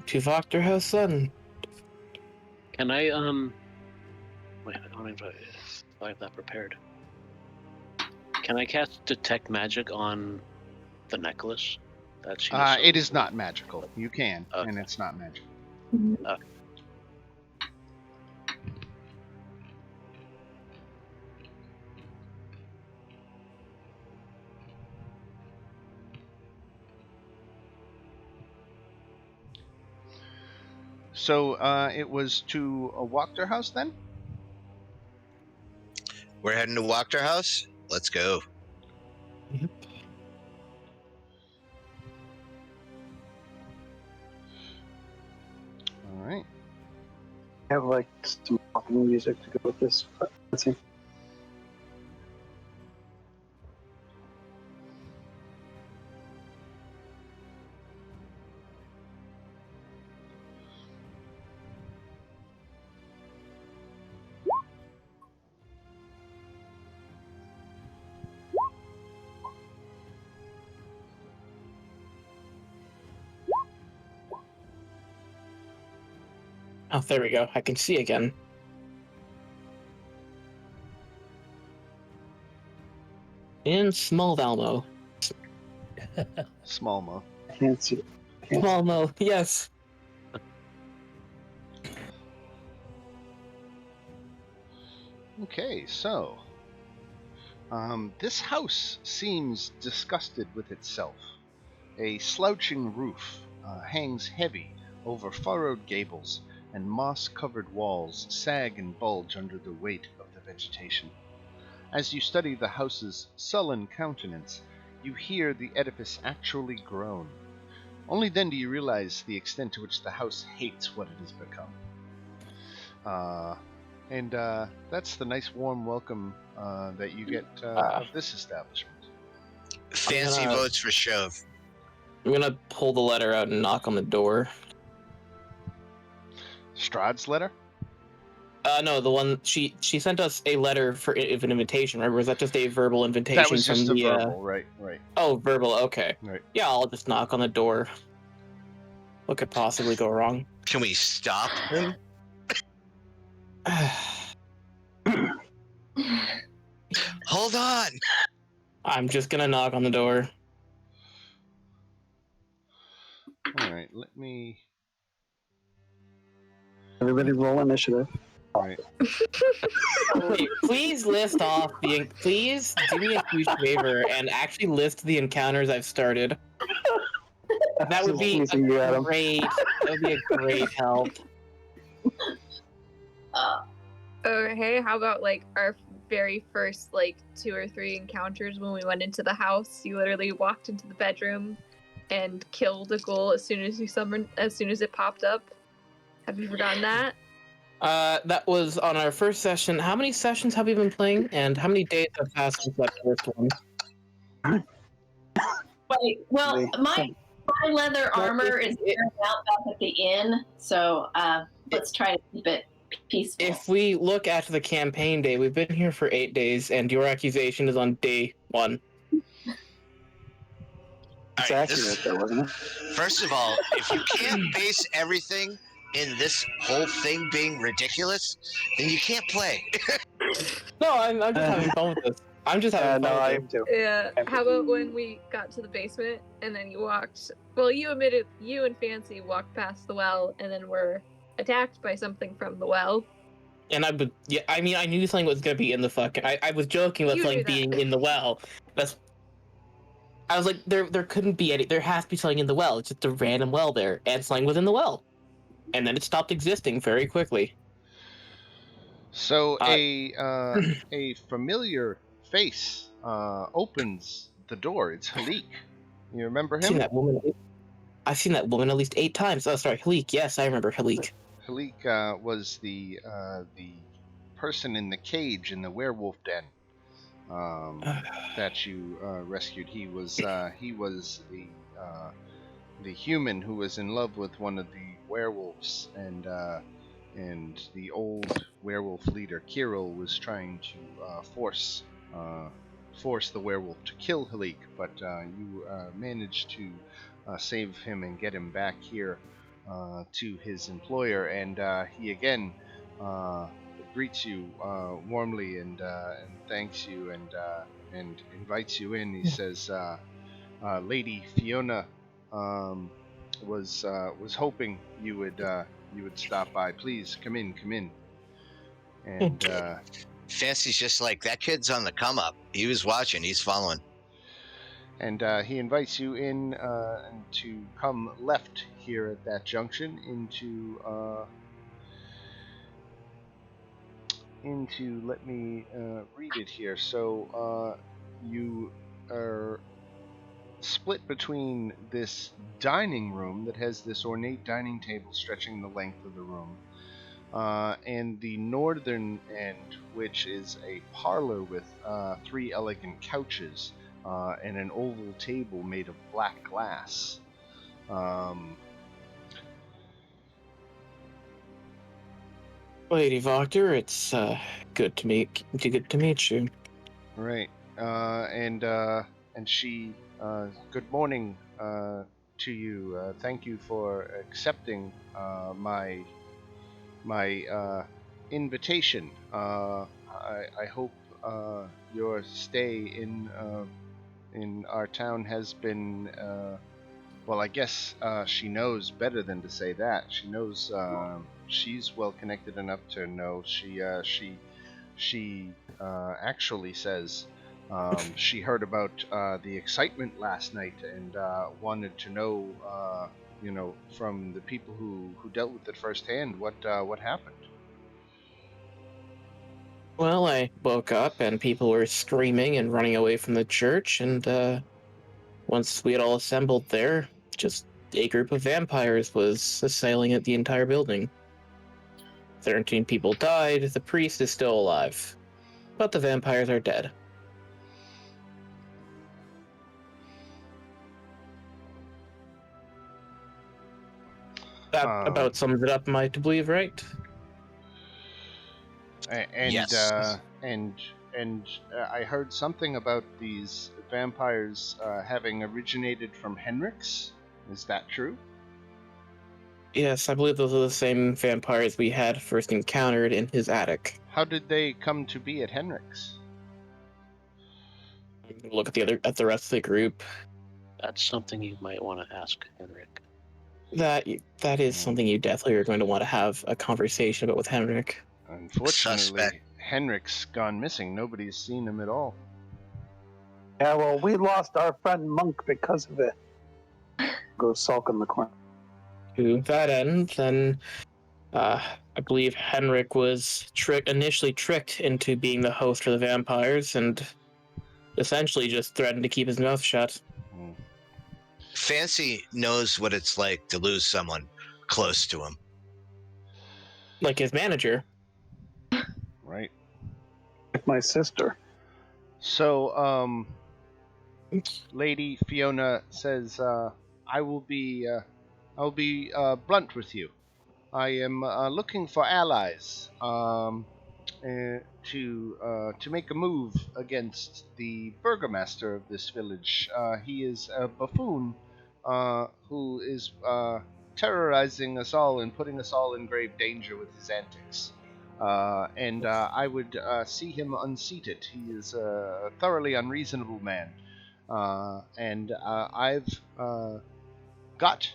to Wachthaus then. Can I wait, I don't even if I have that prepared. Can I cast detect magic on the necklace? That's It is not magical. You can, Okay. and it's not magical. Okay. So it was to a Wachthaus then? We're heading to Wachthaus. Let's go. Yep. All right. I have like some walking music to go with this. Let's see. Oh, there we go. I can see again. In Small Valmo. Small mo. I can't see it. Small Mo, yes. Okay, so this house seems disgusted with itself. A slouching roof hangs heavy over furrowed gables, and moss-covered walls sag and bulge under the weight of the vegetation. As you study the house's sullen countenance, you hear the edifice actually groan. Only then do you realize the extent to which the house hates what it has become. And that's the nice warm welcome that you get of this establishment. Fancy votes for shove. I'm gonna pull the letter out and knock on the door. Strahd's letter? No, the one she sent us a letter for an invitation. Remember, was that just a verbal invitation? That was just from a the, verbal, right. Oh, verbal. Okay. Right. Yeah, I'll just knock on the door. What could possibly go wrong? Can we stop him? Hold on. I'm just gonna knock on the door. All right, let me. Everybody roll initiative. All right. Wait, please list off the. Please do me a huge favor and actually list the encounters I've started. That would be great. That would be a great help. Okay, how about like our very first like 2 or 3 encounters when we went into the house? You literally walked into the bedroom and killed a ghoul as soon as it popped up. Have you forgotten that? That was on our first session. How many sessions have we been playing, and how many days have passed since that first one? Wait, well, my leather armor is aired out back at the inn, so let's try to keep it peaceful. If we look at the campaign day, we've been here for 8 days, and your accusation is on day 1. It's All right, accurate, though, wasn't it? First of all, if you can't base everything in this whole thing being ridiculous, then you can't play. No, I'm just having fun with this. I'm just having fun No, with I it. am too. Yeah. How about when we got to the basement and then you walked? Well, you admitted you and Fancy walked past the well and then were attacked by something from the well. And I would, yeah, I mean, I knew something was gonna be in the fucking. I was joking about You something knew that. being in the well. I was like, there couldn't be any. There has to be something in the well. It's just a random well there, and something was in the well, and then it stopped existing very quickly. So a familiar face opens the door. It's Halik. You remember I've seen him? that woman. I've seen that woman at least 8 times. Oh, sorry, Halik. Yes, I remember Halik. Halik was the person in the cage in the werewolf den that you rescued. He was the human who was in love with one of the werewolves, and the old werewolf leader Kirill was trying to force the werewolf to kill Halik, but you managed to save him and get him back here to his employer, and he again greets you warmly and thanks you and invites you in. He says, "Lady Fiona was hoping you would stop by. Please come in." And Fancy's just like, that kid's on the come up. He was watching. He's following. and he invites you in and to come left here at that junction into let me read it here. So you are split between this dining room that has this ornate dining table stretching the length of the room, and the northern end, which is a parlor with 3 elegant couches and an oval table made of black glass. Lady Voctor, it's good to meet you. Right, and she, good morning to you. Thank you for accepting my invitation. I hope your stay in our town has been well. I guess she knows better than to say that. She knows she's well connected enough to know. She actually says she heard about the excitement last night and wanted to know, from the people who dealt with it firsthand, what happened. Well, I woke up and people were screaming and running away from the church, and once we had all assembled there, just a group of vampires was assailing at the entire building. 13 people died. The priest is still alive, but the vampires are dead. That about sums it up, am I to believe, right? And Yes. And I heard something about these vampires having originated from Henrik's. Is that true? Yes, I believe those are the same vampires we had first encountered in his attic. How did they come to be at Henrik's? Look at the rest of the group. That's something you might want to ask Henrik. That is something you definitely are going to want to have a conversation about with Henrik. Unfortunately, Suspect. Henrik's gone missing. Nobody's seen him at all. Yeah, well, we lost our friend Monk because of it. Go sulk in the corner. To that end, then I believe Henrik was initially tricked into being the host for the vampires and essentially just threatened to keep his mouth shut. Fancy knows what it's like to lose someone close to him. Like his manager. Right. Like my sister. So, Lady Fiona says, "I will be blunt with you. I am looking for allies to make a move against the burgomaster of this village. He is a buffoon who is terrorizing us all and putting us all in grave danger with his antics. And I would see him unseated. He is a thoroughly unreasonable man. And I've got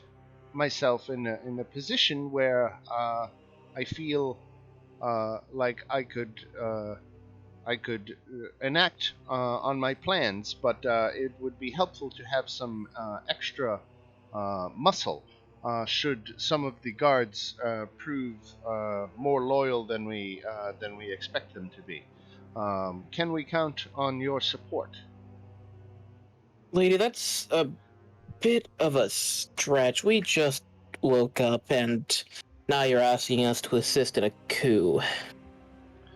myself in a position where I feel like I could enact on my plans, but it would be helpful to have some extra muscle. Should some of the guards prove more loyal than we expect them to be, can we count on your support? Lady, that's a bit of a stretch. We just woke up, and now you're asking us to assist in a coup.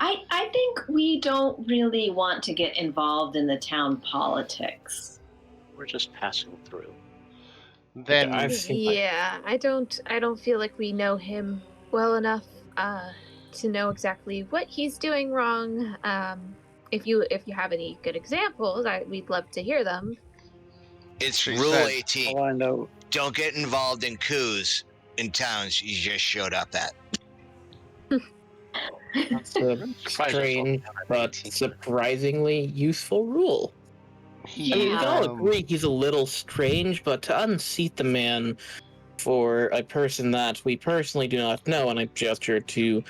I think we don't really want to get involved in the town politics. We're just passing through. Then Yeah, I don't feel like we know him well enough to know exactly what he's doing wrong. If you have any good examples, we'd love to hear them. It's She Rule said, 18. All I know, Don't get involved in coups in towns you just showed up at. That's a strange but surprisingly useful rule. he, I mean, we can all Yeah. agree he's a little strange, but to unseat the man for a person that we personally do not know, and I gesture to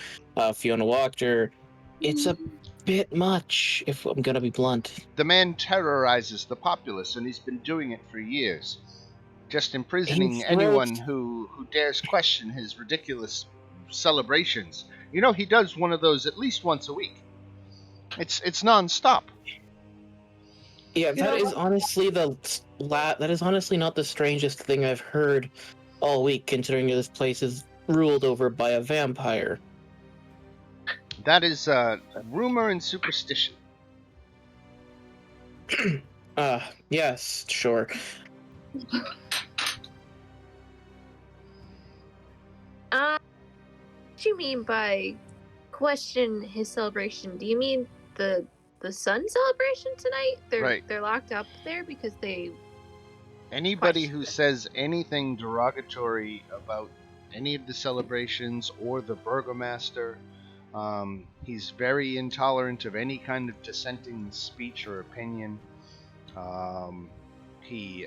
Fiona Wachter, it's a bit much, if I'm gonna be blunt. The man terrorizes the populace, and he's been doing it for years, just imprisoning anyone who dares question his ridiculous celebrations. You know, he does one of those at least once a week. It's non-stop. Yeah, that is honestly that is honestly not the strangest thing I've heard all week, considering this place is ruled over by a vampire. That is rumor and superstition. Yes, sure. What do you mean by question his celebration? Do you mean the sun celebration tonight? They're locked up there because they. Anybody who says anything derogatory about any of the celebrations or the burgomaster, he's very intolerant of any kind of dissenting speech or opinion. He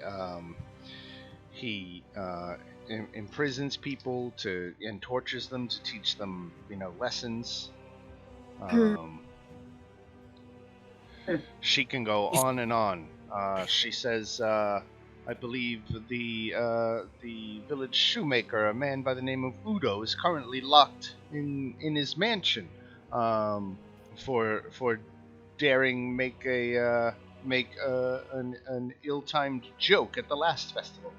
imprisons people and tortures them to teach them, lessons. She can go on and on. She says, I believe the village shoemaker, a man by the name of Udo, is currently locked in his mansion for daring make an ill-timed joke at the last festival.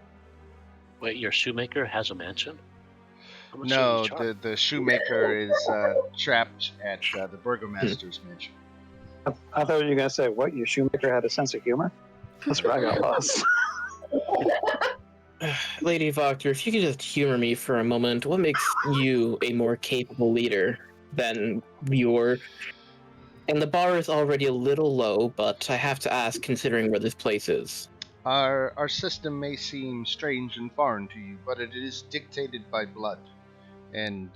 Wait, your shoemaker has a mansion? No, the shoemaker is trapped at the burgomaster's mansion. I thought you were going to say, what, your shoemaker had a sense of humor? That's where I got lost. Lady Wachter, if you could just humor me for a moment, what makes you a more capable leader than your... And the bar is already a little low, but I have to ask, considering where this place is. Our system may seem strange and foreign to you, but it is dictated by blood. And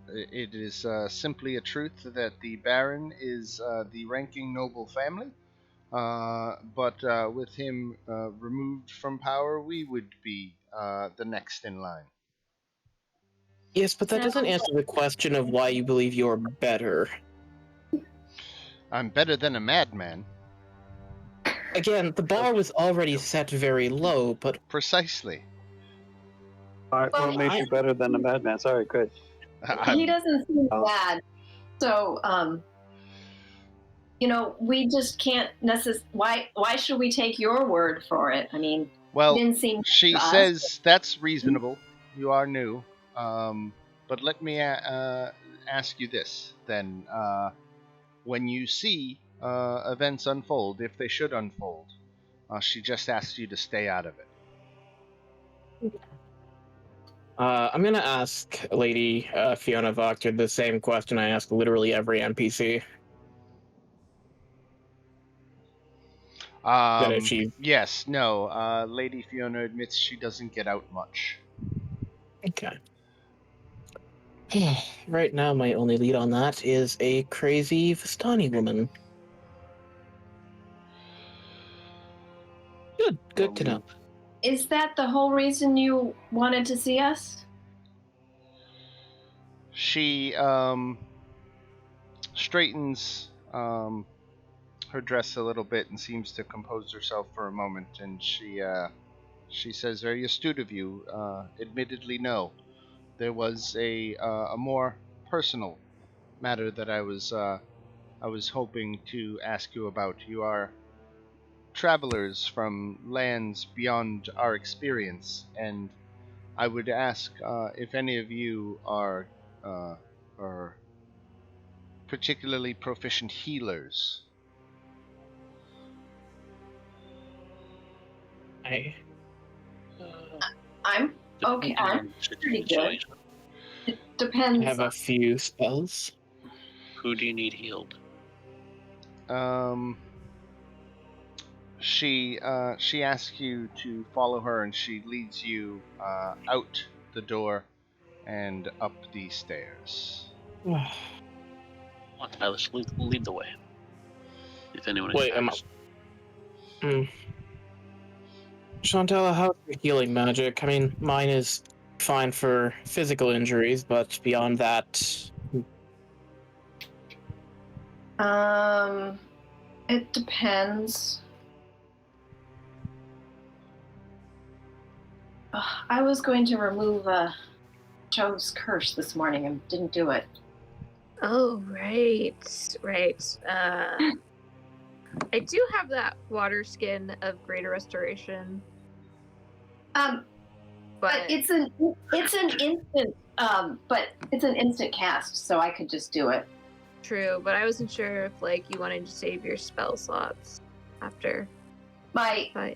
it is simply a truth that the Baron is the ranking noble family, but with him removed from power, we would be the next in line. Yes, but that doesn't answer the question of why you believe you're better. I'm better than a madman. Again, the bar was already set very low, but... Precisely. All right, what makes you better than the madman? Sorry, good. He doesn't seem bad. So, we just can't necessarily... Why should we take your word for it? I mean, well, didn't seem she says that's reasonable. You are new. But let me ask you this, then. When you see events unfold, if they should unfold, she just asks you to stay out of it. I'm gonna ask Lady Fiona Voctor the same question I ask literally every NPC. That if she... Yes, no. Lady Fiona admits she doesn't get out much. Okay. Right now, my only lead on that is a crazy Vistani woman. Good to know. Is that the whole reason you wanted to see us? She straightens her dress a little bit and seems to compose herself for a moment, and she says, "Very astute of you. Admittedly, no. There was a more personal matter that I was hoping to ask you about. You are travelers from lands beyond our experience, and I would ask if any of you are particularly proficient healers." I'm okay. I'm pretty good. It depends. I have a few spells. Who do you need healed? She asks you to follow her, and she leads you out the door and up the stairs. Let's lead the way. If anyone Wait, expects. Chantella, how's your healing magic? I mean, mine is fine for physical injuries, but beyond that... It depends. I was going to remove Joe's curse this morning and didn't do it. Oh, right. I do have that water skin of greater restoration. But it's an instant cast, so I could just do it. True, but I wasn't sure if you wanted to save your spell slots after my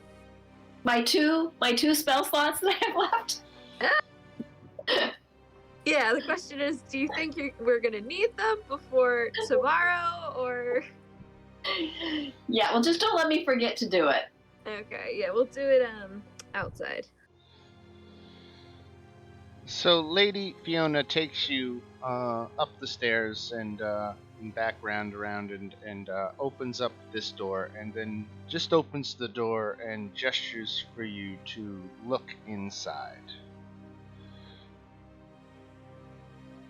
two spell slots that I have left. Yeah, the question is, do you think we're gonna need them before tomorrow, or? Yeah, well, just don't let me forget to do it. Okay, yeah, we'll do it outside. So Lady Fiona takes you up the stairs and back around and opens up this door, and then just opens the door and gestures for you to look inside.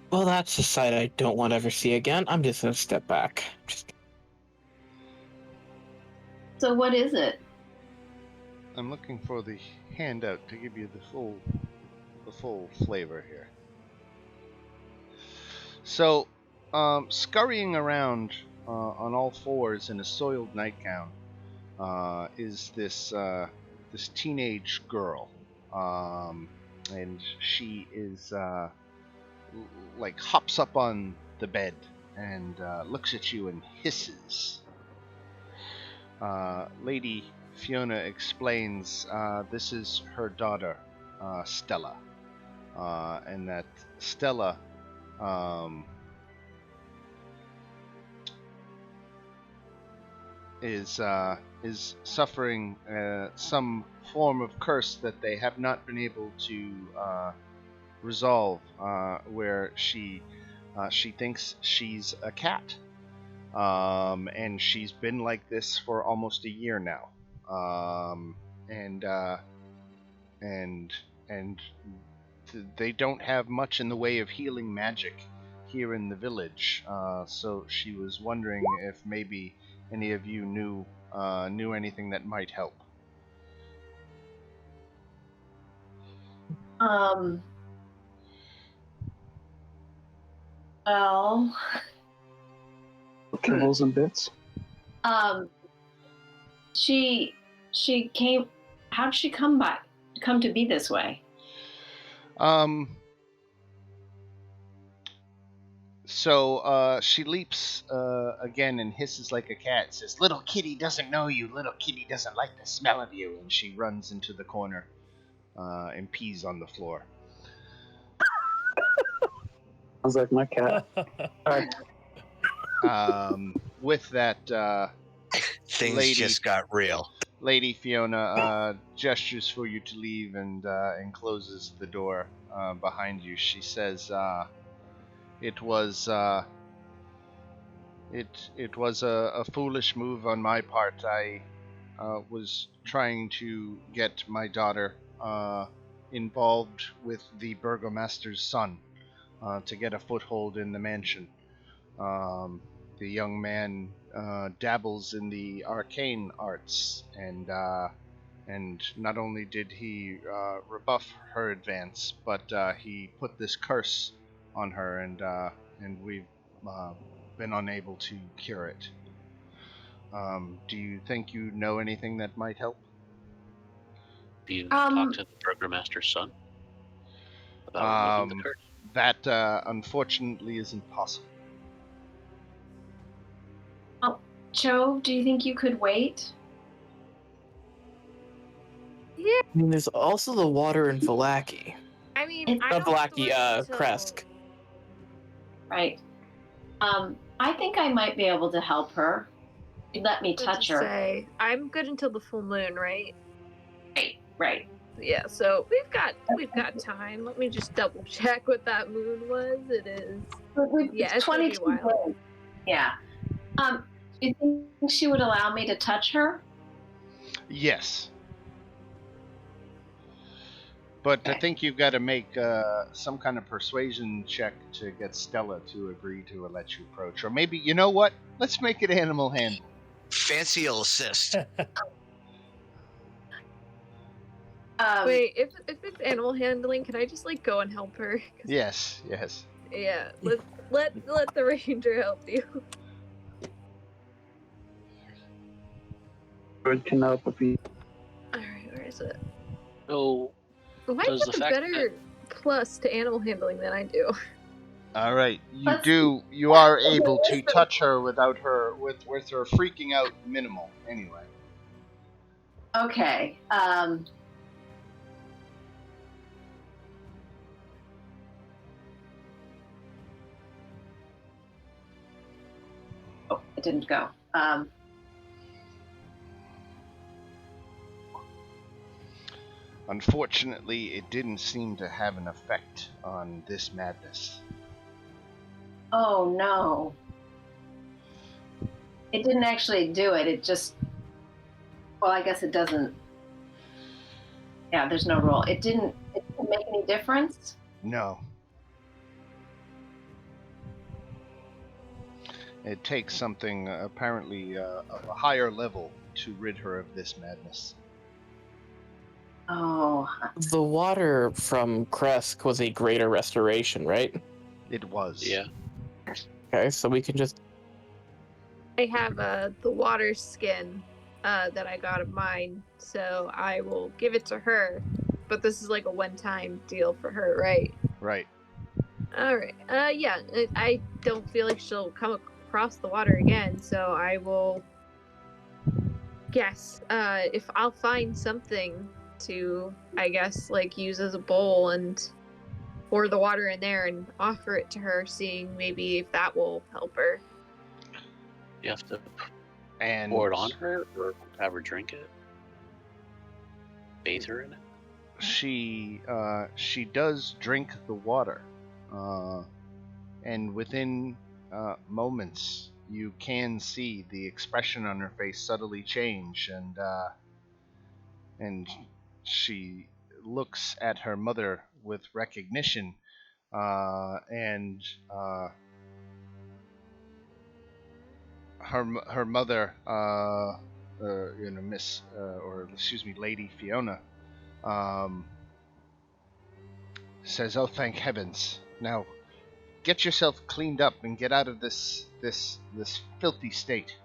Well, that's a sight I don't want to ever see again. I'm just gonna step back. So what is it? I'm looking for the handout to give you the full flavor here. So, scurrying around on all fours in a soiled nightgown is this teenage girl, and she is hops up on the bed and looks at you and hisses. Lady Fiona explains this is her daughter, Stella, and that Stella is suffering some form of curse that they have not been able to resolve, where she thinks she's a cat, and she's been like this for almost a year now, and they don't have much in the way of healing magic here in the village, so she was wondering if maybe any of you knew anything that might help. Well, kibbles and bits. She came. How'd she come to be this way? So she leaps again and hisses like a cat, says, "Little kitty doesn't know you, little kitty doesn't like the smell of you," and she runs into the corner and pees on the floor. Sounds like my cat. Alright. With that, Things Lady- just got real. Lady Fiona gestures for you to leave and closes the door behind you. She says, "It was it was a foolish move on my part. I was trying to get my daughter involved with the burgomaster's son to get a foothold in the mansion. The young man dabbles in the arcane arts, and not only did he rebuff her advance, but he put this curse on her, and we've been unable to cure it. Do you think you know anything that might help?" Do you talk to the burgomaster's son about removing the curse? That unfortunately isn't possible. Joe, do you think you could wait? I mean, there's also the water in Valaki. I mean, It's I Not don't have to Valaki, wait until- Kresk. Right. I think I might be able to help her. You let me touch her. Say, I'm good until the full moon, right? Right. Yeah, so we've got time. Let me just double check what that moon was. It is. Yeah, it's gonna be a 22 while. days. Yeah. Do you think she would allow me to touch her? Yes. But I think you've got to make some kind of persuasion check to get Stella to agree to let you approach. Or maybe, you know what? Let's make it animal handling. Fancy will assist. Wait, if it's animal handling, can I just like go and help her? 'Cause- Yes. Yeah, let the ranger help you. Good can help if you. All right, where is it? Oh, Well, I Does have the a fact better plus to animal handling than I do. All right. You Let's- do. You are able to touch her without her with her freaking out minimal. Anyway. Okay. Oh, it didn't go. Unfortunately, it didn't seem to have an effect on this madness. Oh no. It didn't actually do it. It just. Well, I guess it doesn't. Yeah, there's no rule. It didn't make any difference. No. It takes something apparently of a higher level to rid her of this madness. Oh. The water from Kresk was a greater restoration, right? It was. yeah. Okay, so we can just. I have the water skin that I got of mine, so I will give it to her. But this is like a one-time deal for her, right? Right. All right. Yeah. I don't feel like she'll come across the water again, so I will. Guess. If I'll find something to, I guess, like use as a bowl and pour the water in there and offer it to her, seeing maybe if that will help her. You have to And pour it on her or have her drink it? Bathe her in it? she does drink the water, and within moments you can see the expression on her face subtly change, and she looks at her mother with recognition, and her mother, Miss, or excuse me, Lady Fiona, says, "Oh, thank heavens! Now, get yourself cleaned up and get out of this filthy state."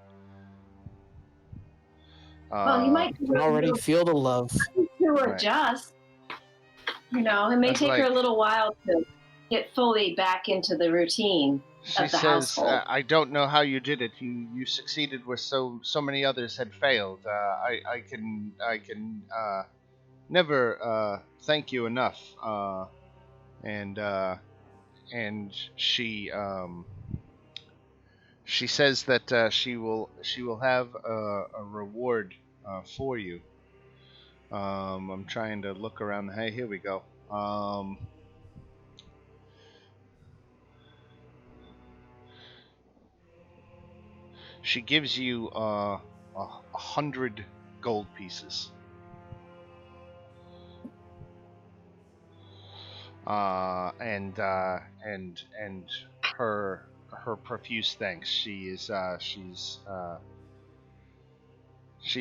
Well, you might I can already feel the love. to adjust. You know, it may That's take her a like- little while to get fully back into the routine. She Of the says, household. "I don't know how you did it. You succeeded where so many others had failed. I can never thank you enough." And she says that she will have a reward for you. I'm trying to look around. Hey, here we go. She gives you 100 gold pieces. And her profuse thanks. She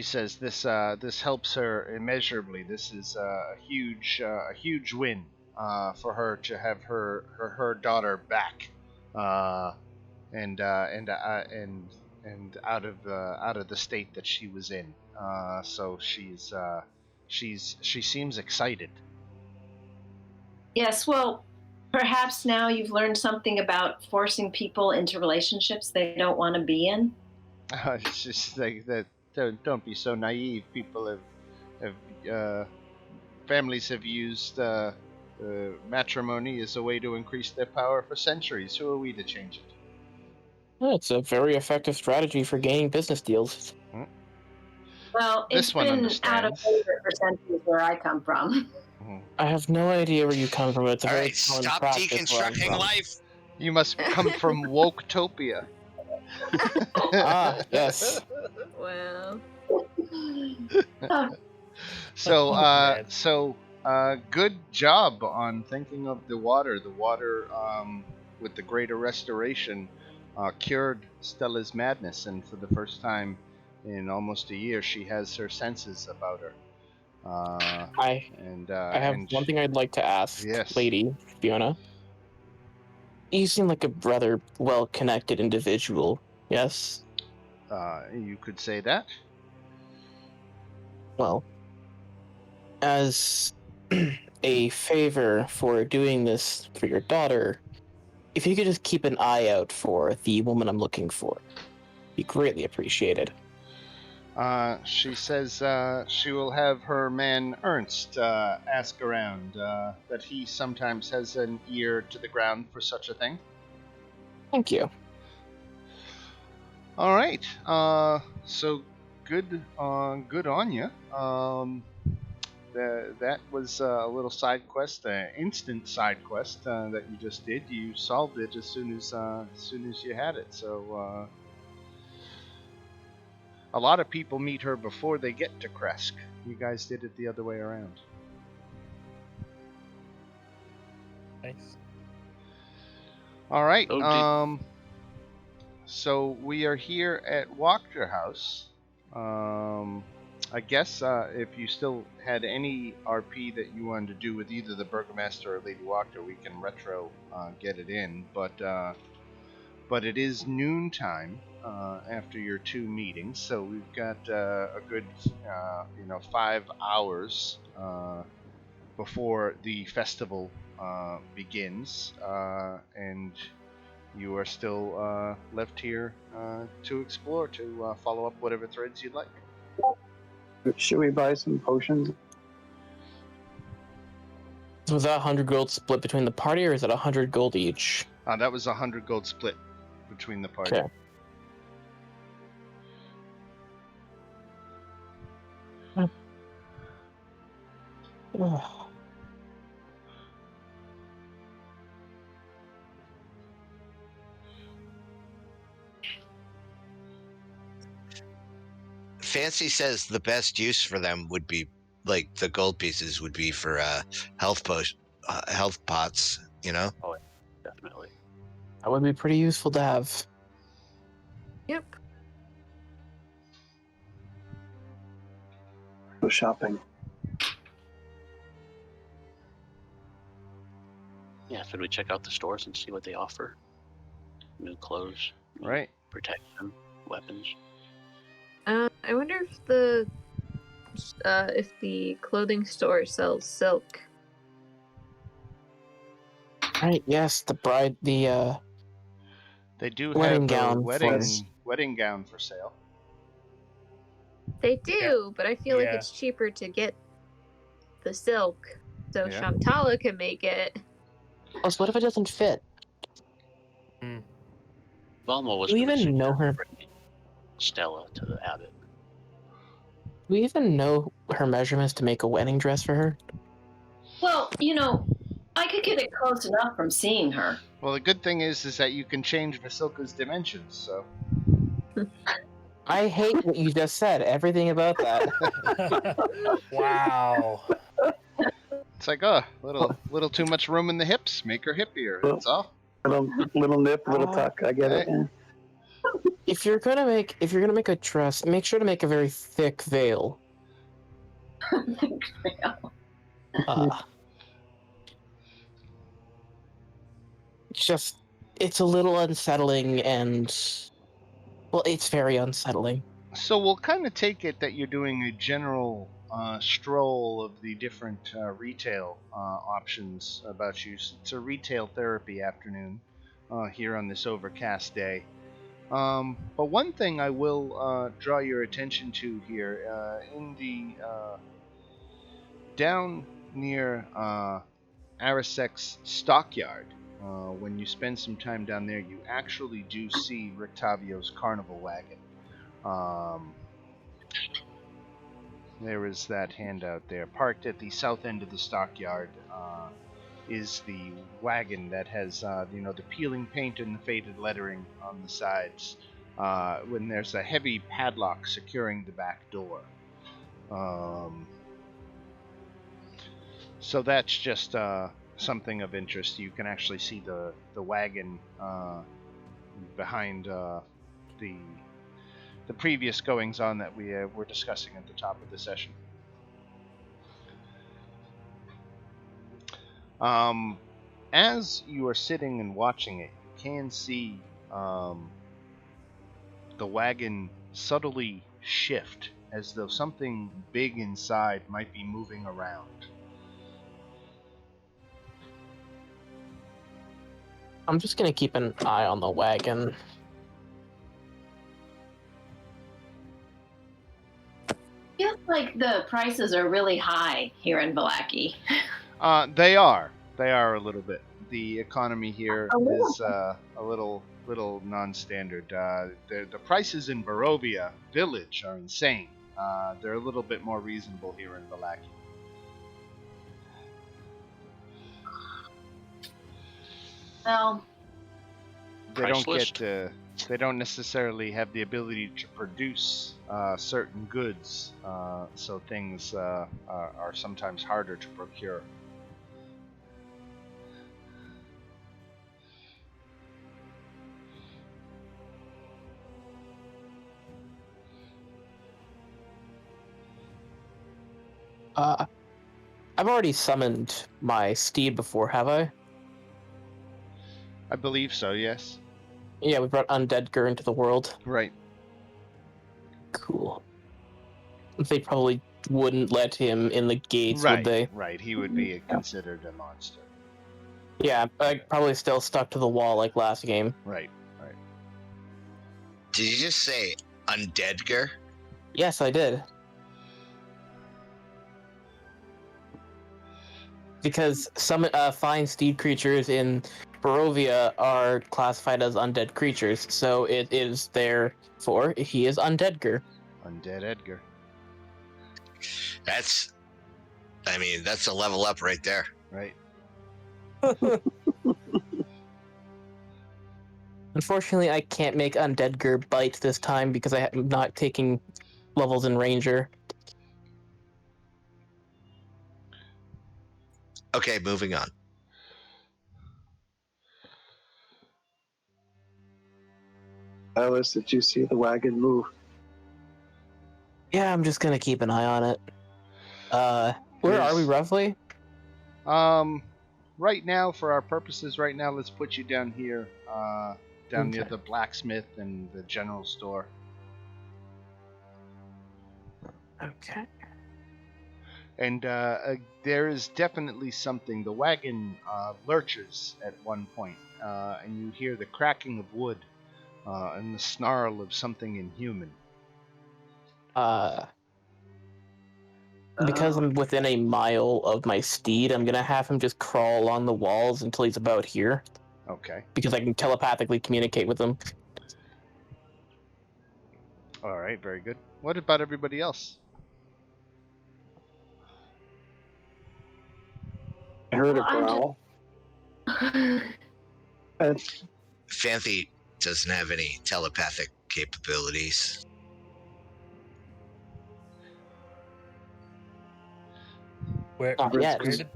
says this helps her immeasurably. This is a huge win for her to have her daughter back, and out of the state that she was in. So she seems excited. Yes, well, perhaps now you've learned something about forcing people into relationships they don't want to be in. It's just like that. Don't be so naive. People have families have used matrimony as a way to increase their power for centuries. Who are we to change it? Well, it's a very effective strategy for gaining business deals. Well, it's been out of favor for centuries where I come from. I have no idea where you come from. It's a All very right, common stop practice where I'm deconstructing from. life. You must come from Woketopia. Ah, yes. Well. So, good job on thinking of the water. The water, with the greater restoration, cured Stella's madness, and for the first time in almost a year, she has her senses about her. I have one thing I'd like to ask, yes. Lady Fiona. You seem like a rather well-connected individual, yes? You could say that. Well, as a favor for doing this for your daughter, if you could just keep an eye out for the woman I'm looking for, be greatly appreciated. She says she will have her man Ernst ask around, that he sometimes has an ear to the ground for such a thing. Thank you. All right. So good on you. That was a little side quest, instant side quest that you just did. You solved it as soon as you had it. So a lot of people meet her before they get to Kresk. You guys did it the other way around. Nice. All right. Oh, So we are here at Wachter House. I guess if you still had any RP that you wanted to do with either the Burgomaster or Lady Wachter, we can retro get it in. But it is noontime after your two meetings, so we've got a good 5 hours before the festival begins, and you are still left here to explore, to follow up whatever threads you'd like. Should we buy some potions? So was that 100 gold split between the party, or is it 100 gold each? That was 100 gold split between the party. Okay. Fancy says the best use for them would be, like, the gold pieces would be for health pots, you know? Oh, definitely. That would be pretty useful to have. Yep. Go shopping. Yeah, should we check out the stores and see what they offer? New clothes, Right. protection, weapons. I wonder if the clothing store sells silk. Right, yes, the bride, They do wedding have gown a wedding gown for sale. They do, but I feel like Yeah. it's cheaper to get the silk so Yeah. Shamtala can make it. Plus, what if it doesn't fit? Velma was Do we going to even know her? bring Stella to the abbot. Do we even know her measurements to make a wedding dress for her? Well, I could get it close enough from seeing her. Well, the good thing is that you can change Vasilka's dimensions, so. I hate what you just said. Everything about that. Wow. It's like, little too much room in the hips. Make her hippier. That's all. Little nip, little tuck. I get it. Yeah. If you're gonna make a dress, make sure to make a very thick veil. It's a little unsettling, and well, it's very unsettling. So we'll kind of take it that you're doing a general stroll of the different retail options about you. It's a retail therapy afternoon here on this overcast day. But one thing I will draw your attention to here in the down near Arisek's stockyard. When you spend some time down there, you actually do see Rictavio's carnival wagon. There is that handout there. Parked at the south end of the stockyard is the wagon that has, the peeling paint and the faded lettering on the sides. When there's a heavy padlock securing the back door. So that's just something of interest. You can actually see the wagon behind the previous goings on that we were discussing at the top of the session. As you are sitting and watching it, you can see the wagon subtly shift as though something big inside might be moving around. I'm just gonna keep an eye on the wagon. Feels like the prices are really high here in Vallaki. They are a little bit. The economy here is a little non-standard. The prices in Barovia village are insane. They're a little bit more reasonable here in Vallaki. Well, they don't necessarily have the ability to produce certain goods, so things are sometimes harder to procure. I've already summoned my steed before, have I? I believe so, yes. Yeah, we brought Undead Gur into the world. Right. Cool. They probably wouldn't let him in the gates, would they? Right, he would be considered a monster. Yeah, probably still stuck to the wall like last game. Right. Did you just say Undeadger? Yes, I did. Because some fine steed creatures in Barovia are classified as undead creatures, so it is therefore he is Undeadger. Undead Edgar. That's a level up right there. Right. Unfortunately, I can't make Undeadger bite this time because I'm not taking levels in Ranger. Okay, moving on. Alice, did you see the wagon move? Yeah, I'm just gonna keep an eye on it. Where are we roughly? Right now, for our purposes, let's put you down here, near the blacksmith and the general store. Okay. And there is definitely something. The wagon lurches at one point, and you hear the cracking of wood and the snarl of something inhuman. Because I'm within a mile of my steed, I'm gonna have him just crawl along the walls until he's about here. Okay. Because I can telepathically communicate with him. All right, very good. What about everybody else? I heard a Well, I'm growl. It's Fanthy doesn't have any telepathic capabilities. Where, Not Bruce yet. where did?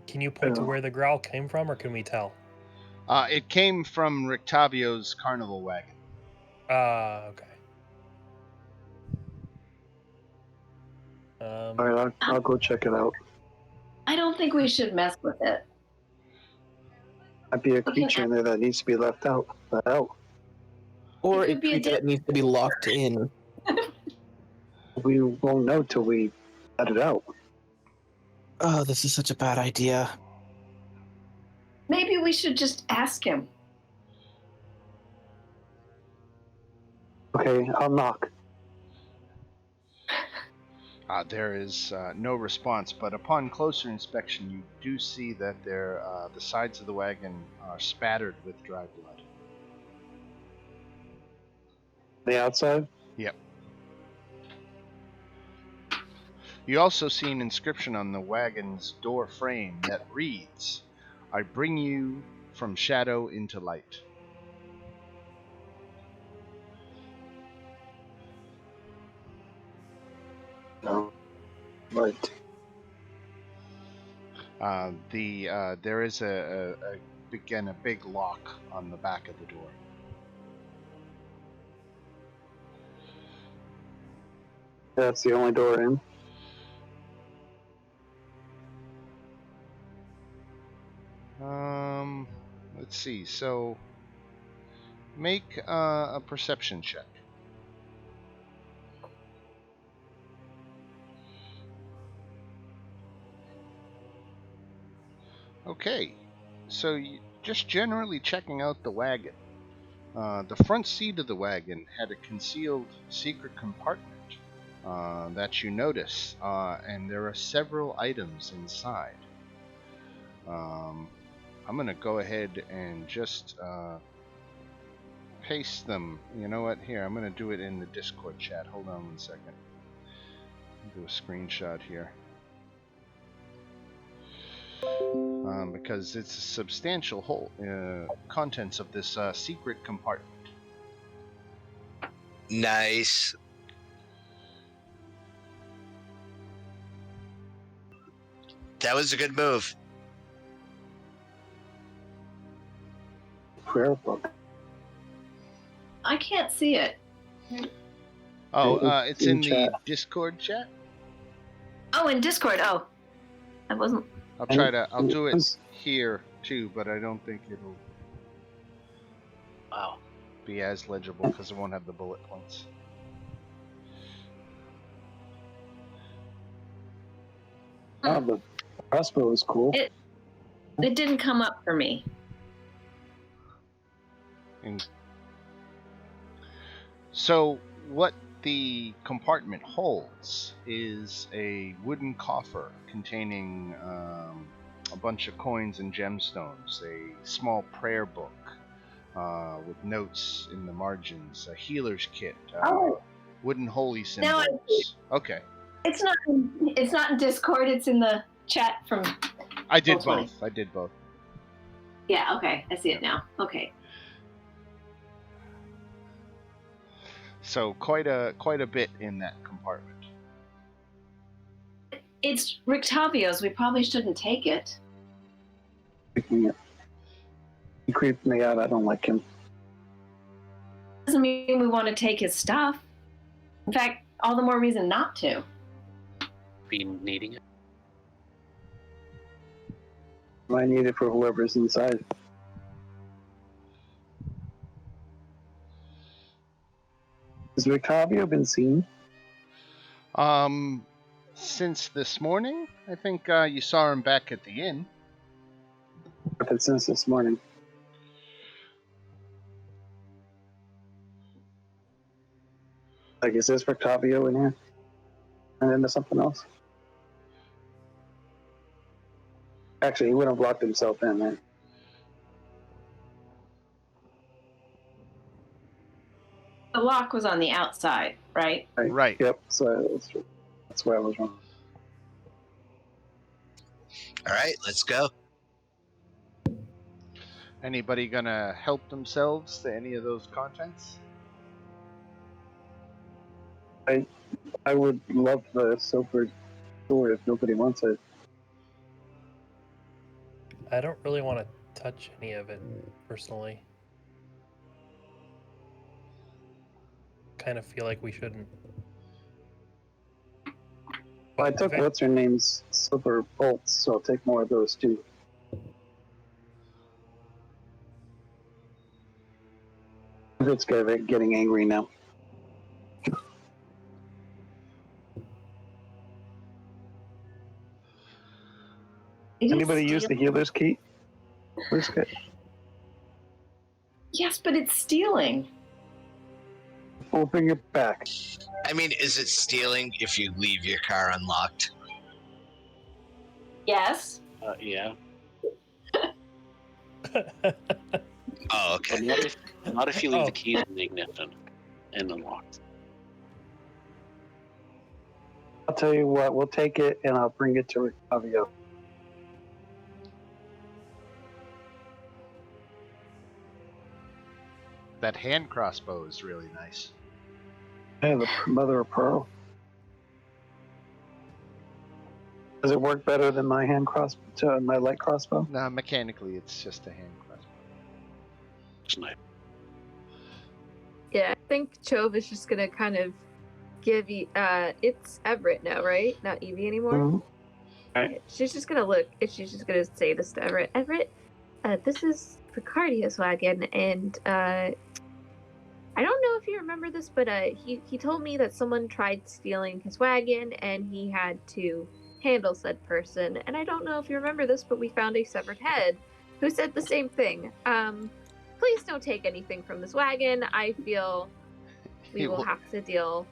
Can you point to where the growl came from, or can we tell? It came from Rictavio's carnival wagon. Okay. all right. I'll go check it out. I don't think we should mess with it. Might be a creature in there that needs to be left out. Let out. Or It a could be a creature that needs to be locked in. We won't know till we let it out. Oh, this is such a bad idea. Maybe we should just ask him. Okay, I'll knock. There is no response, but upon closer inspection, you do see that the sides of the wagon are spattered with dry blood. The outside? Yep. You also see an inscription on the wagon's door frame that reads, "I bring you from shadow into light." No. Right. There is a big lock on the back of the door. That's the only door in. Let's see. So, make a perception check. Okay, so just generally checking out the wagon. The front seat of the wagon had a concealed secret compartment that you notice, and there are several items inside. I'm going to go ahead and just paste them. You know what? Here, I'm going to do it in the Discord chat. Hold on 1 second. Do a screenshot here. Because it's a substantial whole contents of this secret compartment. Nice. That was a good move. Prayer book. I can't see it. Oh, it's in the chat. Discord chat. Oh, in Discord. Oh, I wasn't. I'll do it here too, but I don't think it'll Wow. be as legible because it won't have the bullet points. Oh, the crossbow is cool. It didn't come up for me. So what the compartment holds is a wooden coffer containing a bunch of coins and gemstones, a small prayer book with notes in the margins, a healer's kit, wooden holy symbols. Now I see. Okay. It's not in Discord. It's in the chat from. I did Roll20. both. I did both. Yeah. Okay. I see it now. Okay. So quite a bit in that compartment. It's Rictavio's. We probably shouldn't take it. He creeped me out. I don't like him. Doesn't mean we want to take his stuff. In fact, all the more reason not to. Be needing it. I need it for whoever's inside. Has Rictavio been seen? Since this morning, I think you saw him back at the inn. But since this morning. Like, is this Rictavio in here? And then there's something else? Actually, he wouldn't have locked himself in, man. The lock was on the outside, right? Right. Yep. So that's where I was wrong. All right, let's go. Anybody gonna help themselves to any of those contents? I would love the silver sword if nobody wants it. I don't really want to touch any of it personally. Kind of feel like we shouldn't. Well, I took what's her name's silver bolts, so I'll take more of those too. It's getting angry now. Anybody use the healer's key? Yes, but it's stealing. We'll bring it back. I mean, is it stealing if you leave your car unlocked? Yes. Yeah. Oh, okay. But not if you leave the keys in the ignition and unlocked. I'll tell you what, we'll take it and I'll bring it to Ricavio. That hand crossbow is really nice. Yeah, the mother of pearl. Does it work better than my hand crossbow, my light crossbow? No, mechanically, it's just a hand crossbow. It's nice. Yeah, I think Chove is just gonna kind of give you. It's Everett now, right? Not Evie anymore. Mm-hmm. Right. She's just gonna look. She's just gonna say this to Everett. Everett, this is Ricardio's wagon, and I don't know if you remember this, but he told me that someone tried stealing his wagon, and he had to handle said person. And I don't know if you remember this, but we found a severed head who said the same thing. Please don't take anything from this wagon. I feel we will have to deal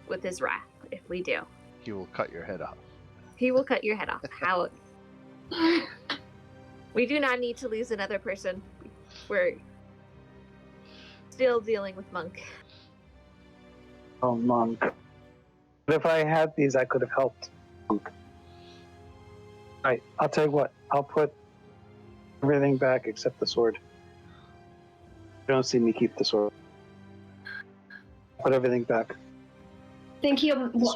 with his wrath if we do. He will cut your head off. He will cut your head off. How? We do not need to lose another person. We're still dealing with Monk. Oh, Monk. But if I had these, I could have helped Monk. Alright, I'll tell you what. I'll put everything back except the sword. You don't see me keep the sword. Put everything back. Think he won't miss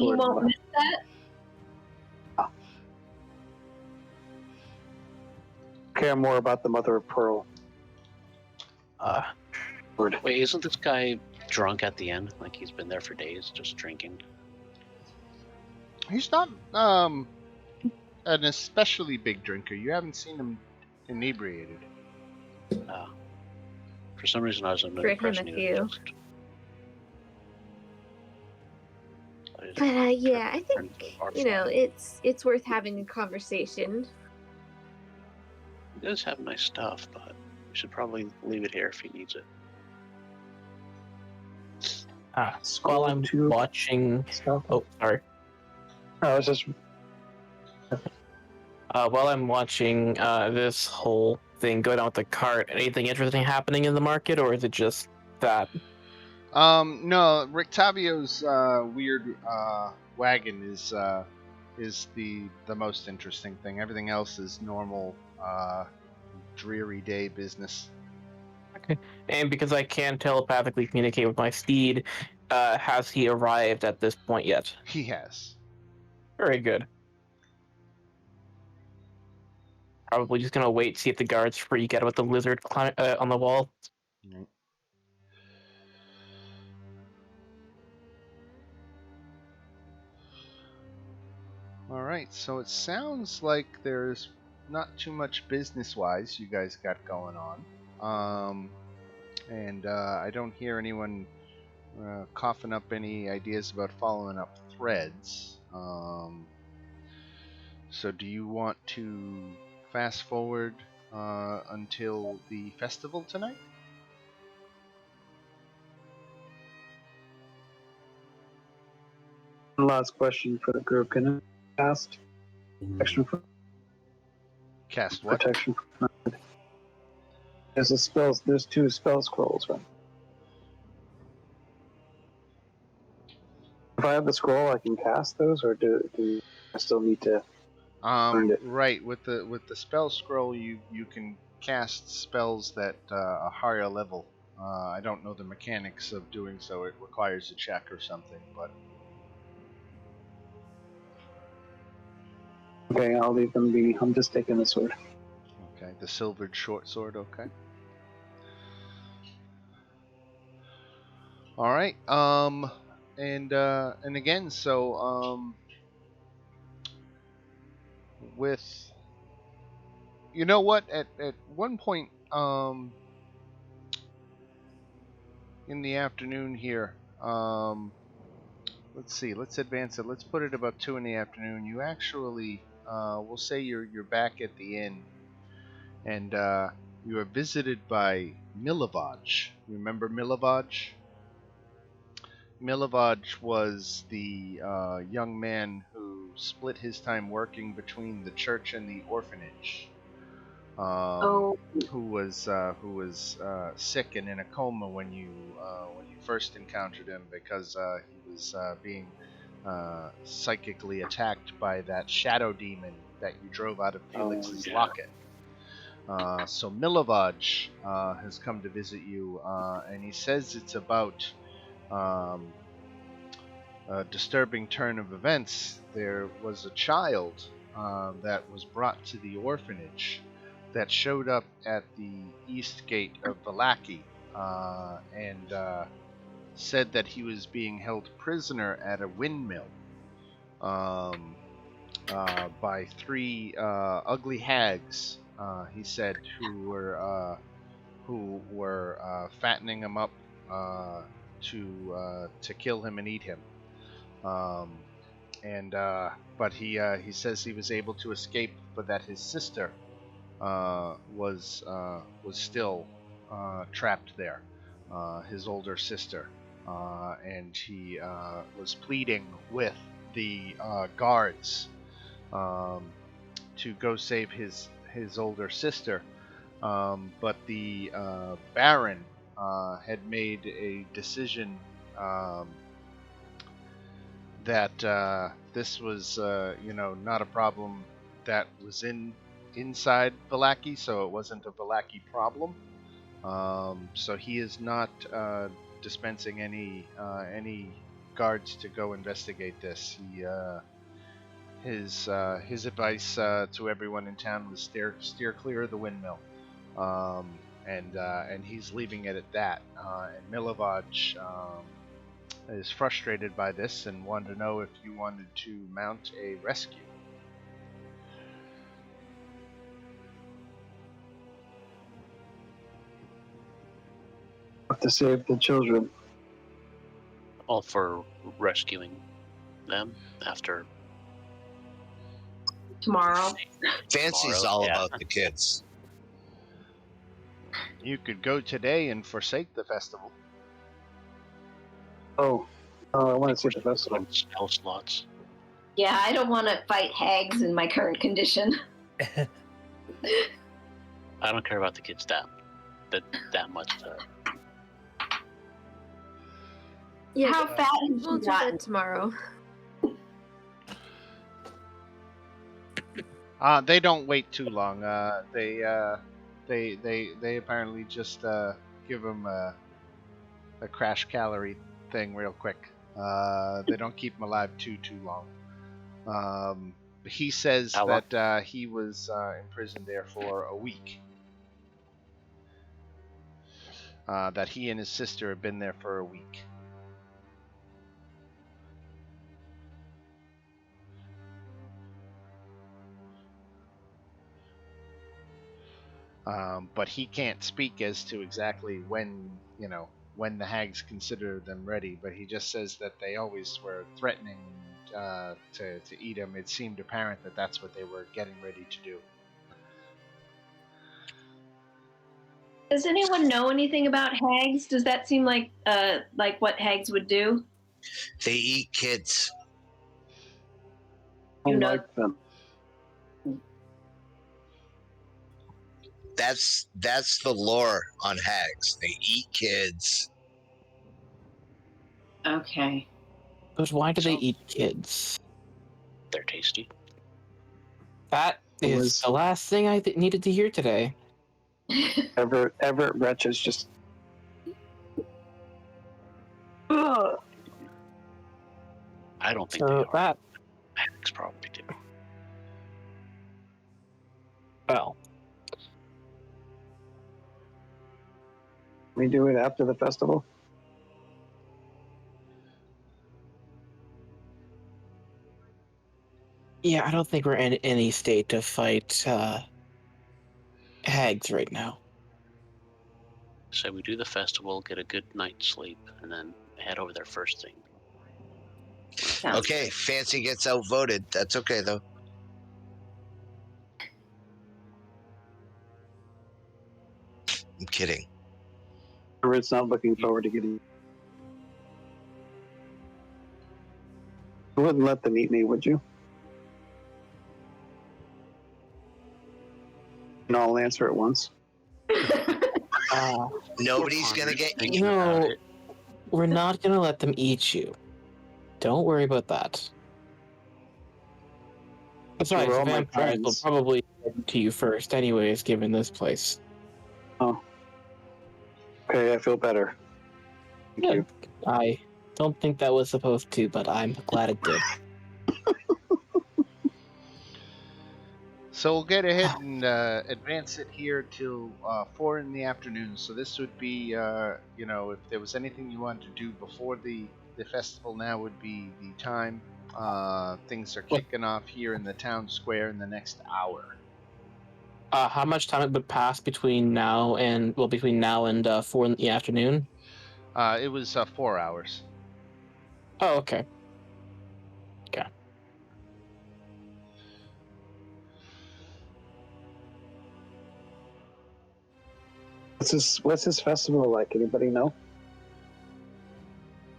that? Care more about the mother of pearl. Wait, isn't this guy drunk at the end? Like he's been there for days, just drinking. He's not an especially big drinker. You haven't seen him inebriated. For some reason, I was under the Drink him impression a he was few. just. But yeah, I think it's worth having a conversation. He does have nice stuff, but we should probably leave it here if he needs it. While I'm watching. Oh, sorry. I was just. While I'm watching this whole thing go down with the cart, anything interesting happening in the market, or is it just that? No, Rictavio's weird wagon is the most interesting thing. Everything else is normal, dreary day business. Okay. And because I can telepathically communicate with my steed, has he arrived at this point yet? He has. Very good. Probably just gonna wait, see if the guards freak out with the lizard on the wall. Right. All right, so it sounds like there's not too much business-wise you guys got going on, and I don't hear anyone coughing up any ideas about following up threads. So do you want to fast forward until the festival tonight? Last question for the group. Can I cast protection for Cast what? protection for There's two spell scrolls, right? If I have the scroll, I can cast those, or do I still need to learn it? Right. With the spell scroll, you can cast spells that a higher level. I don't know the mechanics of doing so. It requires a check or something, but Okay, I'll leave them be. I'm just taking the sword. okay. The silvered short sword. Okay. All right. And again, so with you know what, at one point in the afternoon here, let's see, let's advance it. Let's put it about 2 in the afternoon. You actually, we'll say you're back at the inn, and you are visited by Milivaj. Remember Milivaj? Milivaj was the young man who split his time working between the church and the orphanage. Who was sick and in a coma when you first encountered him, because he was being psychically attacked by that shadow demon that you drove out of Felix's locket. So Milivaj has come to visit you, and he says it's about a disturbing turn of events. There was a child that was brought to the orphanage that showed up at the east gate of Vallaki, and said that he was being held prisoner at a windmill by 3 ugly hags. He said, who were fattening him up to kill him and eat him. But he says he was able to escape, but that his sister was still trapped there, his older sister, and he was pleading with the guards to go save his older sister, but the Baron had made a decision that this was not a problem that was inside Vallaki, so it wasn't a Vallaki problem. So he is not dispensing any guards to go investigate this. His advice to everyone in town was steer clear of the windmill, and he's leaving it at that. And Milivaj is frustrated by this and wanted to know if you wanted to mount a rescue. To save the children. All for rescuing them after tomorrow. Fancy's all about the kids. You could go today and forsake the festival. Oh, I want to see the festival. Spell slots. Yeah, I don't want to fight hags in my current condition. I don't care about the kids that much. Yeah, How fat has we'll she do gotten? that tomorrow. They don't wait too long. They apparently just give them a crash calorie thing real quick. They don't keep them alive too long. He says that he was imprisoned there for a week. That he and his sister have been there for a week. But he can't speak as to exactly when the hags consider them ready. But he just says that they always were threatening to eat him. It seemed apparent that that's what they were getting ready to do. Does anyone know anything about hags? Does that seem like what hags would do? They eat kids. I like them. That's the lore on hags. They eat kids. Okay. But why do they eat kids? They're tasty. That is the last thing I needed to hear today. Everett Wretch is just. Ugh. I don't think So they are. that. Max probably do. Well, We do it after the festival. yeah, I don't think we're in any state to fight hags right now. So we do the festival, get a good night's sleep, and then head over there first thing. Okay, Fancy gets outvoted. That's okay, though. I'm kidding. Everett's not looking forward to getting. You wouldn't let them eat me, would you? And I'll answer at once. Nobody's going to get eaten. No, we're not going to let them eat you. Don't worry about that. Besides, We're the all my vampires will friends. probably get to you first anyways, given this place. Oh. Okay, I feel better. Thank you. I don't think that was supposed to, but I'm glad it did. So we'll get ahead and advance it here till 4 in the afternoon. So this would be, if there was anything you wanted to do before the festival, now would be the time. Things are kicking off here in the town square in the next hour. How much time would pass between now and 4 in the afternoon? It was 4 hours. Oh, okay. Okay. What's this festival like? Anybody know?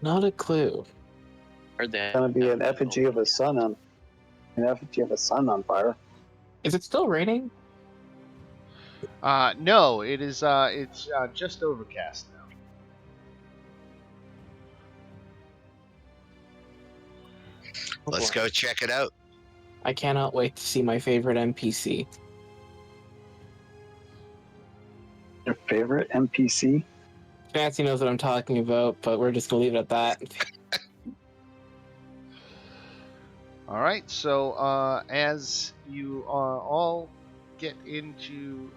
Not a clue. Heard that. It's gonna be an effigy of a sun on fire. Is it still raining? No, it is. It's just overcast now. Let's go check it out. I cannot wait to see my favorite NPC. Your favorite NPC? Fancy knows what I'm talking about, but we're just gonna leave it at that. All right. So as you all get into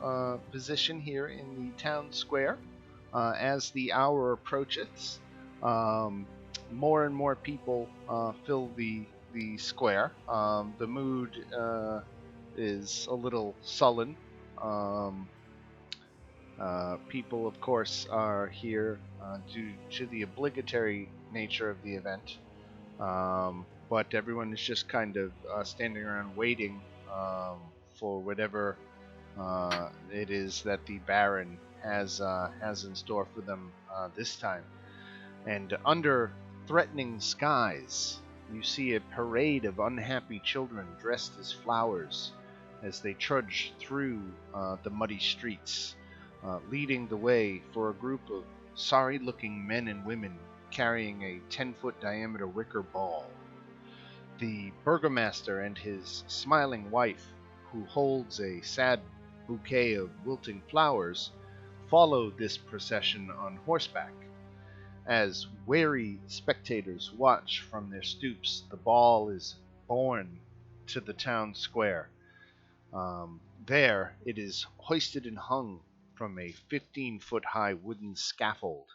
position here in the town square, as the hour approaches, more and more people fill the square. The mood is a little sullen. People, of course, are here due to the obligatory nature of the event. But everyone is just kind of standing around waiting for whatever it is that the Baron has in store for them this time. And under threatening skies, you see a parade of unhappy children dressed as flowers as they trudge through the muddy streets, leading the way for a group of sorry-looking men and women carrying a 10-foot diameter wicker ball. The burgomaster and his smiling wife, who holds a sad bouquet of wilting flowers, follow this procession on horseback. As wary spectators watch from their stoops, the ball is borne to the town square. There it is hoisted and hung from a 15-foot-high wooden scaffold,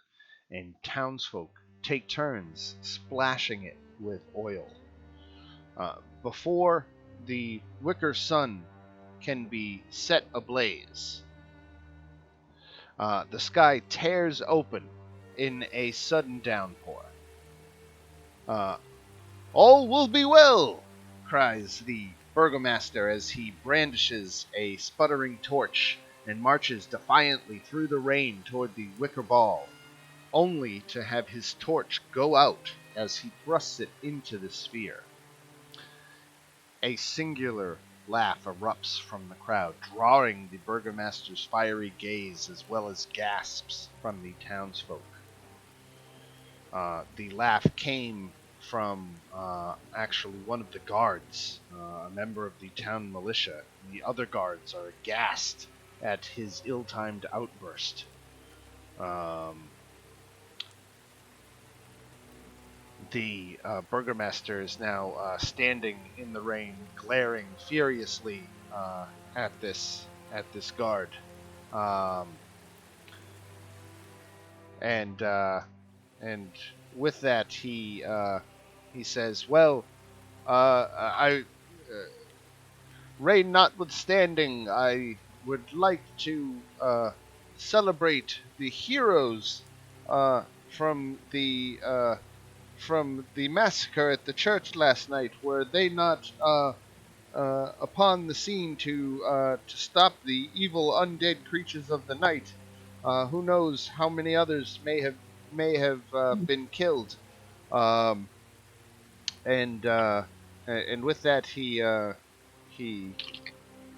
and townsfolk take turns splashing it with oil. Before the wicker sun can be set ablaze, the sky tears open in a sudden downpour. All will be well, cries the burgomaster as he brandishes a sputtering torch and marches defiantly through the rain toward the wicker ball, only to have his torch go out as he thrusts it into the sphere. A singular laugh erupts from the crowd, drawing the burgomaster's fiery gaze as well as gasps from the townsfolk. The laugh came from actually one of the guards, a member of the town militia. The other guards are aghast at his ill-timed outburst. The burgomaster is now standing in the rain, glaring furiously at this guard, um, and with that he says, "Well, rain notwithstanding, I would like to celebrate the heroes from the massacre at the church last night. Were they not upon the scene to stop the evil undead creatures of the night? Who knows how many others may have been killed?" Um, and with that he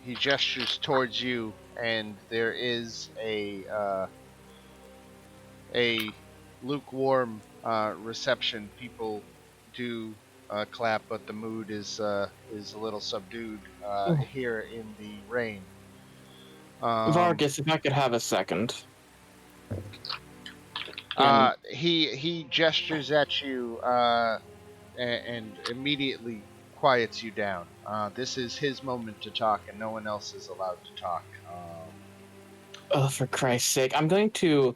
he gestures towards you, and there is a lukewarm reception. People do clap, but the mood is a little subdued here in the rain. Vargas, if I could have a second. He gestures at you and immediately quiets you down. This is his moment to talk, and no one else is allowed to talk. Oh, for Christ's sake. I'm going to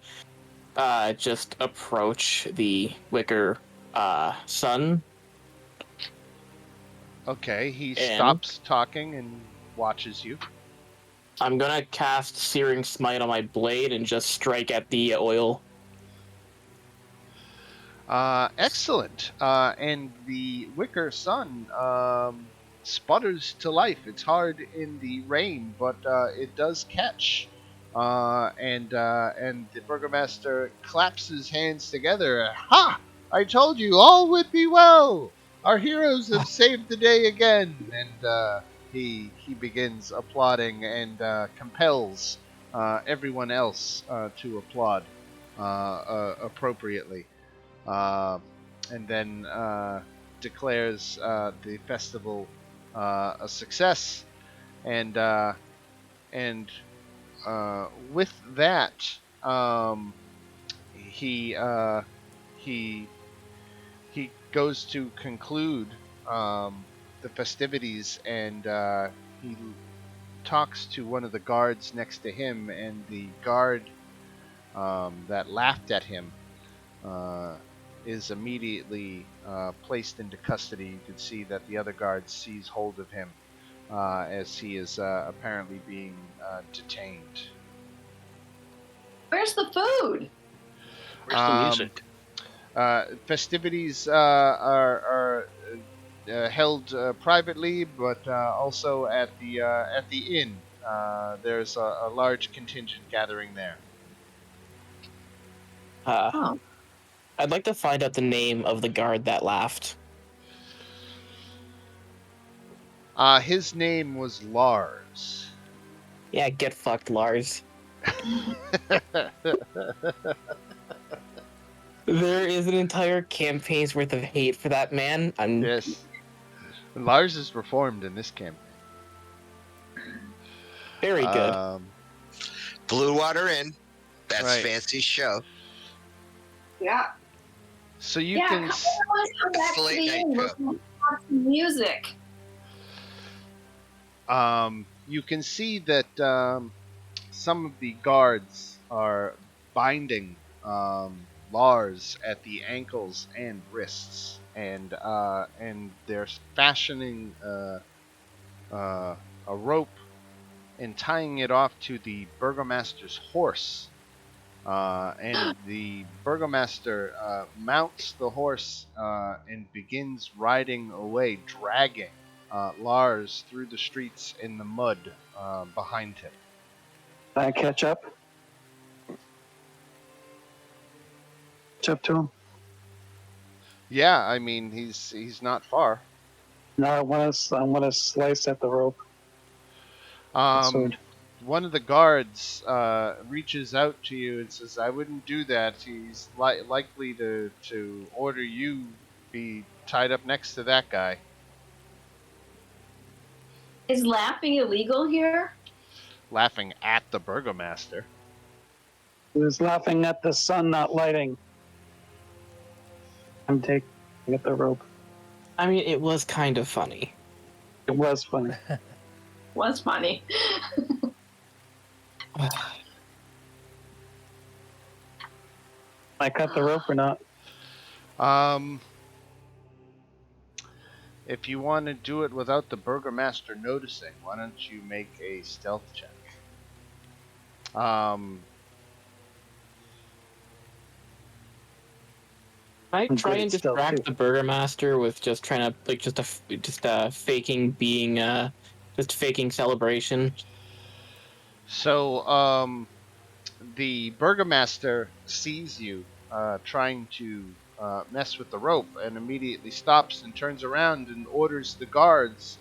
just approach the wicker sun. Okay, he And stops talking and watches you. I'm going to cast Searing Smite on my blade and just strike at the oil. Excellent. And the wicker sun sputters to life. It's hard in the rain, but it does catch. And the burgomaster claps his hands together. Ha! I told you all would be well. Our heroes have saved the day again. And he begins applauding and compels everyone else to applaud appropriately. And then declares the festival a success, and with that, he goes to conclude the festivities, and he talks to one of the guards next to him, and the guard that laughed at him is immediately placed into custody. You can see that the other guard seize hold of him as he is apparently being detained. Where's the food? Where's the music? Festivities are held privately, but also at the inn. There's a large contingent gathering there. I'd like to find out the name of the guard that laughed. His name was Lars. Yeah, get fucked, Lars. There is an entire campaign's worth of hate for that man. Yes. Lars is reformed in this campaign. Very good. Blue Water Inn. That's right. Fancy show. Yeah. So you can. Come back to the inn. We'll watch some music. You can see that some of the guards are binding Lars at the ankles and wrists, and they're fashioning a rope and tying it off to the burgomaster's horse. And the burgomaster mounts the horse and begins riding away, dragging Lars through the streets in the mud behind him. Can I catch up? Catch up to him? Yeah, I mean he's not far. No, I want to slice at the rope. One of the guards reaches out to you and says, "I wouldn't do that. He's likely to order you be tied up next to that guy. Is laughing illegal here? Laughing at the burgomaster. He was laughing at the sun not lighting. I'm taking at the rope. I mean, it was kind of funny. It was funny. Was funny. I cut the rope or not? If you want to do it without the burgomaster noticing, why don't you make a stealth check? I I'm try good and at stealth, distract too. the burgomaster with just trying to faking being just faking celebration. So, the burgomaster sees you trying to mess with the rope and immediately stops and turns around and orders the guards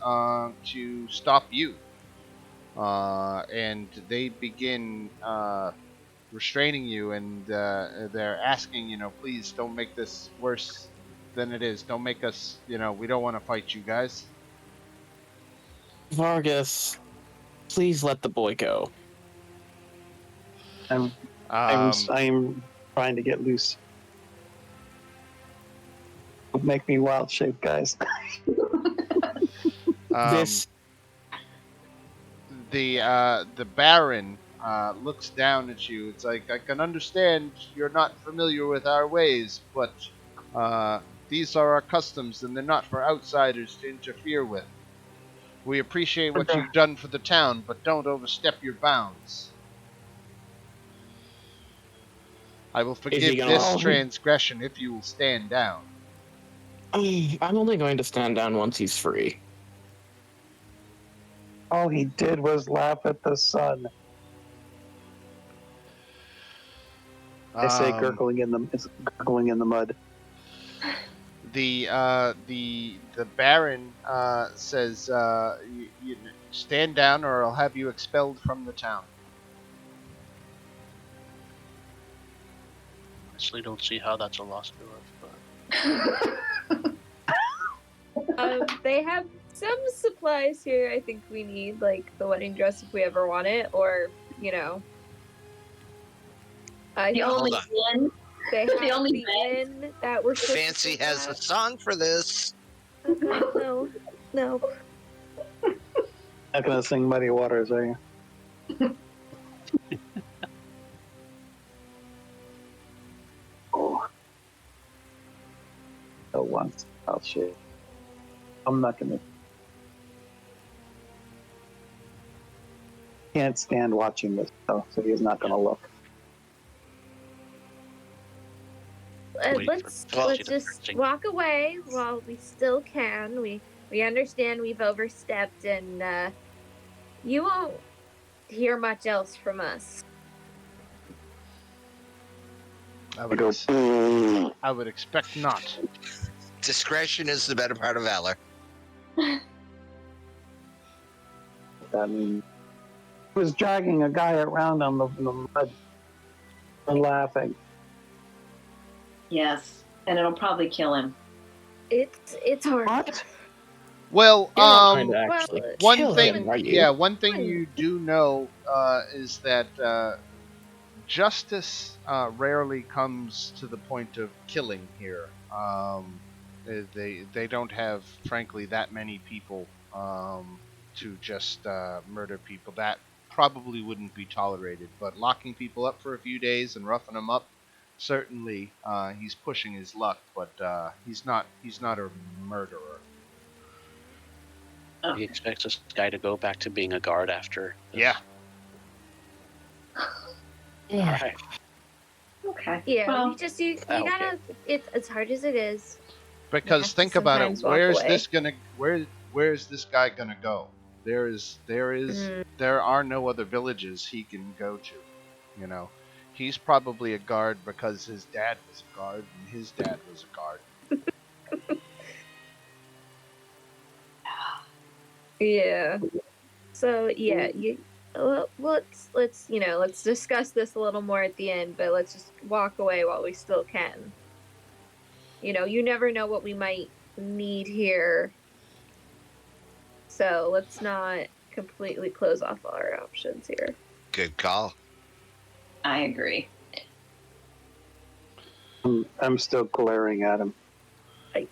to stop you. And they begin restraining you, and they're asking, please don't make this worse than it is. Don't make us, we don't want to fight you guys. Vargas, please let the boy go. I'm trying to get loose. Don't make me wild shape, guys. This the Baron looks down at you. It's like, I can understand you're not familiar with our ways, but these are our customs, and they're not for outsiders to interfere with. We appreciate what Okay. you've done for the town, but don't overstep your bounds. I will forgive gonna- this Oh, transgression if you will stand down. I'm only going to stand down once he's free. All he did was laugh at the sun. I say gurgling in the mud. The Baron says, you stand down or I'll have you expelled from the town. Honestly, don't see how that's a loss to us, but They have some supplies here. I think we need, like the wedding dress if we ever want it, or The only Hold inn. they have the only the bed. inn that we're supposed to Fancy sleep has a at. song for this. Okay, no. Not gonna sing Muddy Waters, are you? Oh. No once. I'll shit. I'm not gonna. Can't stand watching this though, so he's not gonna look. Wait for Let's Fancy to just sing. walk away while we still can. We understand we've overstepped, and you won't hear much else from us. I I go. would expect not. Discretion is the better part of valor. I mean, he was dragging a guy around on the mud and laughing. Yes, and it'll probably kill him. It's hard. What? Well, You're not trying to actually one kill thing, him, are you? yeah, one thing you do know is that justice rarely comes to the point of killing here. They don't have, frankly, that many people to just murder people. That probably wouldn't be tolerated. But locking people up for a few days and roughing them up, certainly he's pushing his luck. But he's not a murderer. He expects this guy to go back to being a guard after. This. Yeah. All right. Okay. Yeah, Well, you okay. gotta. It's as hard as it is. Because have to think about it, sometimes walk where's away. this gonna where's this guy gonna go? There are no other villages he can go to. You know, he's probably a guard because his dad was a guard and his dad was a guard. Yeah. So yeah, let's discuss this a little more at the end, but let's just walk away while we still can. You never know what we might need here. So let's not completely close off our options here. Good call. I agree. I'm still glaring at him.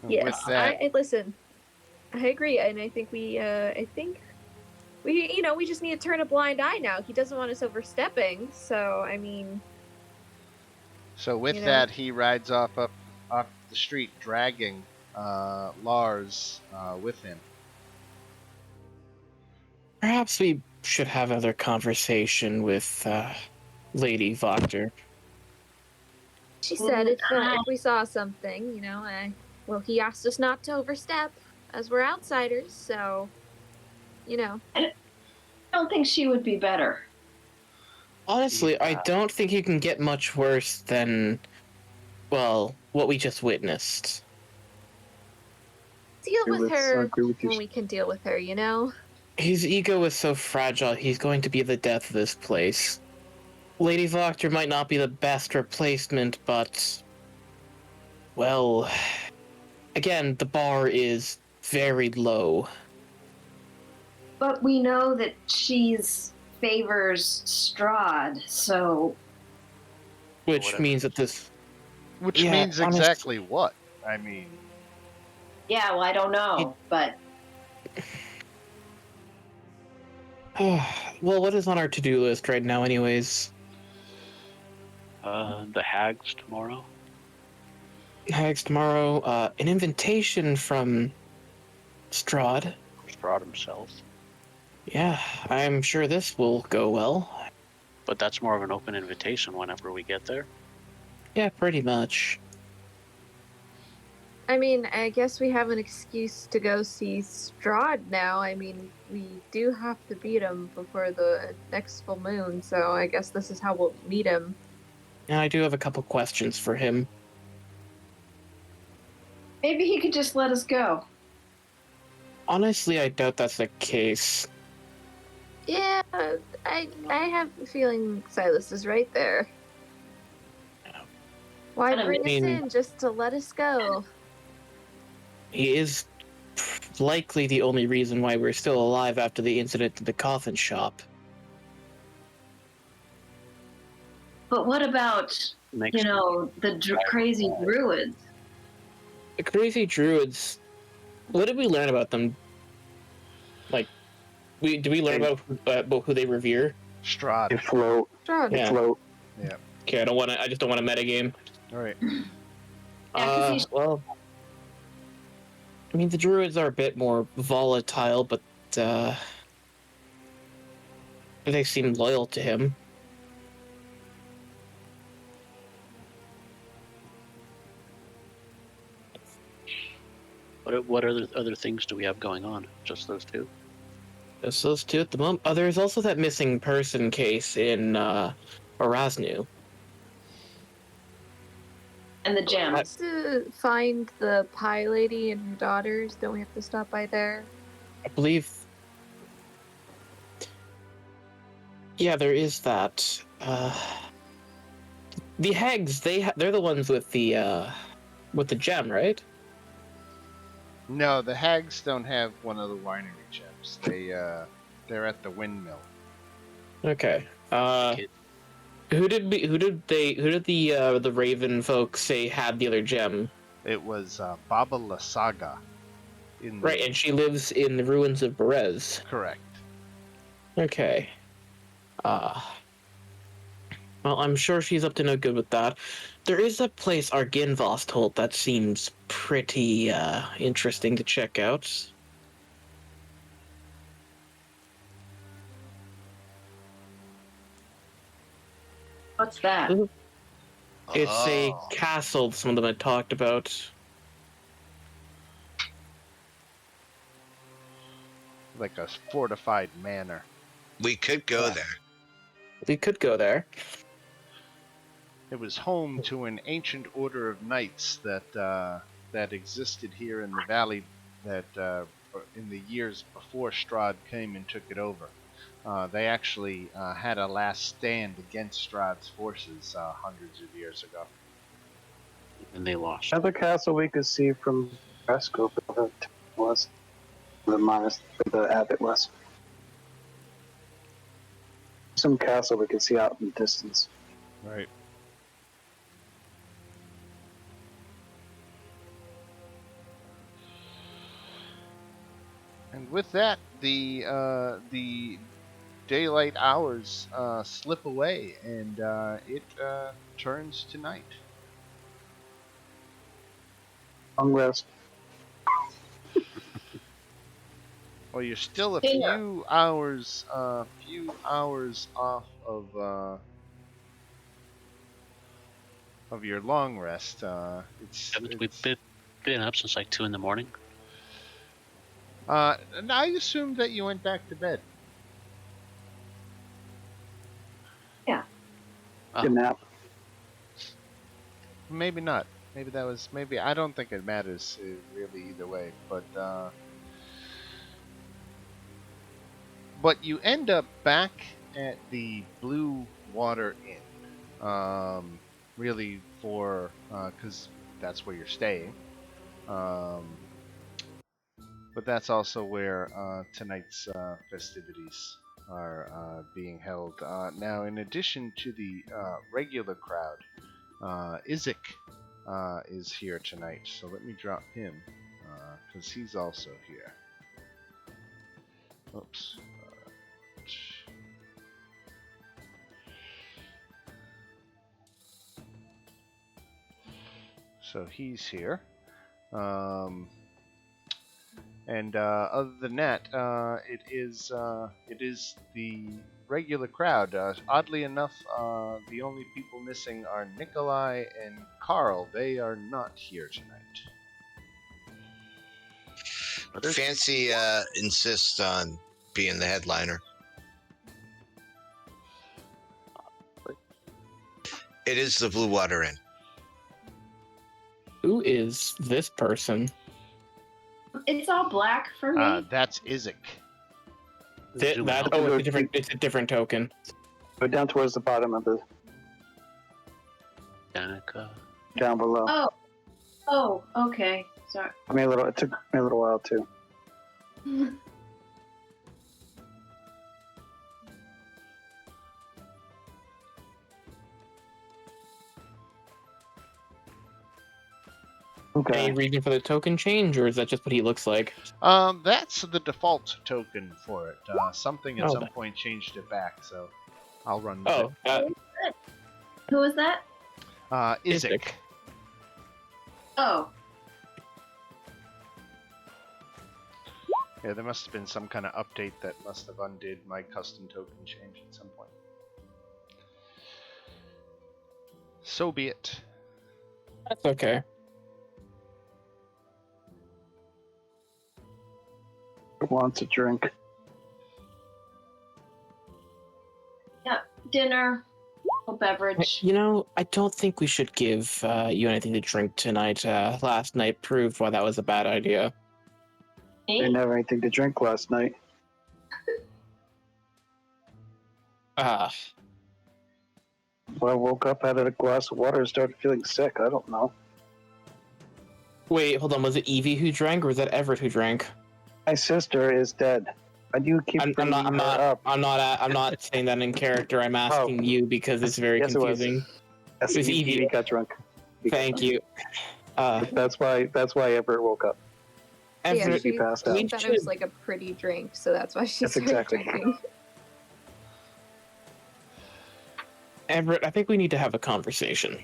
Yes, With that- I listen. I agree, and I think we we just need to turn a blind eye now. He doesn't want us overstepping, so I mean. So with You know? that, he rides off the street, dragging Lars with him. Perhaps we should have another conversation with Lady Voctor. She said if we saw something, well, he asked us not to overstep, as we're outsiders. So, I don't think she would be better. Honestly, I don't think you can get much worse than, well, what we just witnessed. deal Agree with with- I her agree with you. when we can deal with her. His ego is so fragile, he's going to be the death of this place. Lady Voctor might not be the best replacement, but... well... again, the bar is very low. But we know that she's favors Strahd, so Which Whatever. means that this... Which Yeah, means honest- exactly what? I mean, yeah, well, I don't know, but well, what is on our to-do list right now anyways? The hags tomorrow. Hags tomorrow, an invitation from Strahd. Strahd himself. Yeah, I'm sure this will go well. But that's more of an open invitation whenever we get there. Yeah, pretty much. I mean, I guess we have an excuse to go see Strahd now. I mean, we do have to beat him before the next full moon, so I guess this is how we'll meet him. And I do have a couple questions for him. maybe he could just let us go. Honestly, I doubt that's the case. Yeah, I have a feeling Silas is right there. Why I bring us mean- in just to let us go? He is likely the only reason why we're still alive after the incident at the coffin shop. But what about, Makes the crazy druids? The crazy druids, what did we learn about them? Like, did we learn about who they revere? Strahd. They float. Strahd. Yeah. Float. Okay, I just don't want to metagame. All right. Yeah, 'cause he's- Well, I mean, the druids are a bit more volatile, but they seem loyal to him. What other things do we have going on? Just those two? Just those two at the moment. Oh, there's also that missing person case in Erasnu. And the gems. To find the pie lady and her daughters, don't we have to stop by there? I believe. Yeah, there is that. The hags, they're the ones with the gem, right? No, the hags don't have one of the winery gems. They're at the windmill. Okay. Who did the Raven folks say had the other gem? It was Baba Lasaga. Right, and she lives in the ruins of Berez. Correct. Okay. Well, I'm sure she's up to no good with that. There is a place Arginvost told that seems pretty interesting to check out. What's that? It's a Oh. castle some of them had talked about. Like a fortified manor. We could go there. We could go there. It was home to an ancient order of knights that existed here in the valley that in the years before Strahd came and took it over. They actually had a last stand against Strahd's forces hundreds of years ago. And they lost. Another castle we could see from Fresco was the minus the abbot was. Some castle we could see out in the distance. Right. And with that, the daylight hours slip away, and it turns to night. Long rest. Well, you're still a Yeah. few hours off of your long rest. Haven't we been up since like 2 a.m? And I assumed that you went back to bed. Oh. Good nap. Maybe not. Maybe I don't think it matters really either way. But you end up back at the Blue Water Inn. Really for because that's where you're staying. But that's also where tonight's festivities are being held. Now, in addition to the regular crowd, Isaac is here tonight. So let me drop him because he's also here. Oops. So he's here. And other than that, it is the regular crowd. Oddly enough, the only people missing are Nikolai and Carl. They are not here tonight. But Fancy insists on being the headliner. It is the Blue Water Inn. Who is this person? It's all black for me. That's Isaac. It's a different token. Go down towards the bottom of the Danica. down below. Oh, okay. Sorry. It took me a little while too. Okay. Any reason for the token change, or is that just what he looks like? That's the default token for it. Something at some Okay. point changed it back, so I'll run with Oh, Who is that? it. Isaac. Isaac. Oh, Yeah, there must have been some kind of update that must have undid my custom token change at some point. So be it. that's okay. Wants a drink. dinner, a beverage. You know, I don't think we should give you anything to drink tonight. Last night proved why that was a bad idea. Didn't have anything to drink last night. Ah, Well, I woke up, had a glass of water, and started feeling sick. I don't know. wait, hold on. Was it Evie who drank, or was that Everett who drank? My sister is dead. Why do you keep I'm bringing not. her up? I'm not saying that in character. I'm asking you because it's very Yes, it was. confusing. Yes, It was Evie Evie. got drunk. Thank you. That's why Everett woke up. Yeah, Everett, she passed out. She thought it was like a pretty drink, so that's why she That's started exactly. drinking. Everett, I think we need to have a conversation.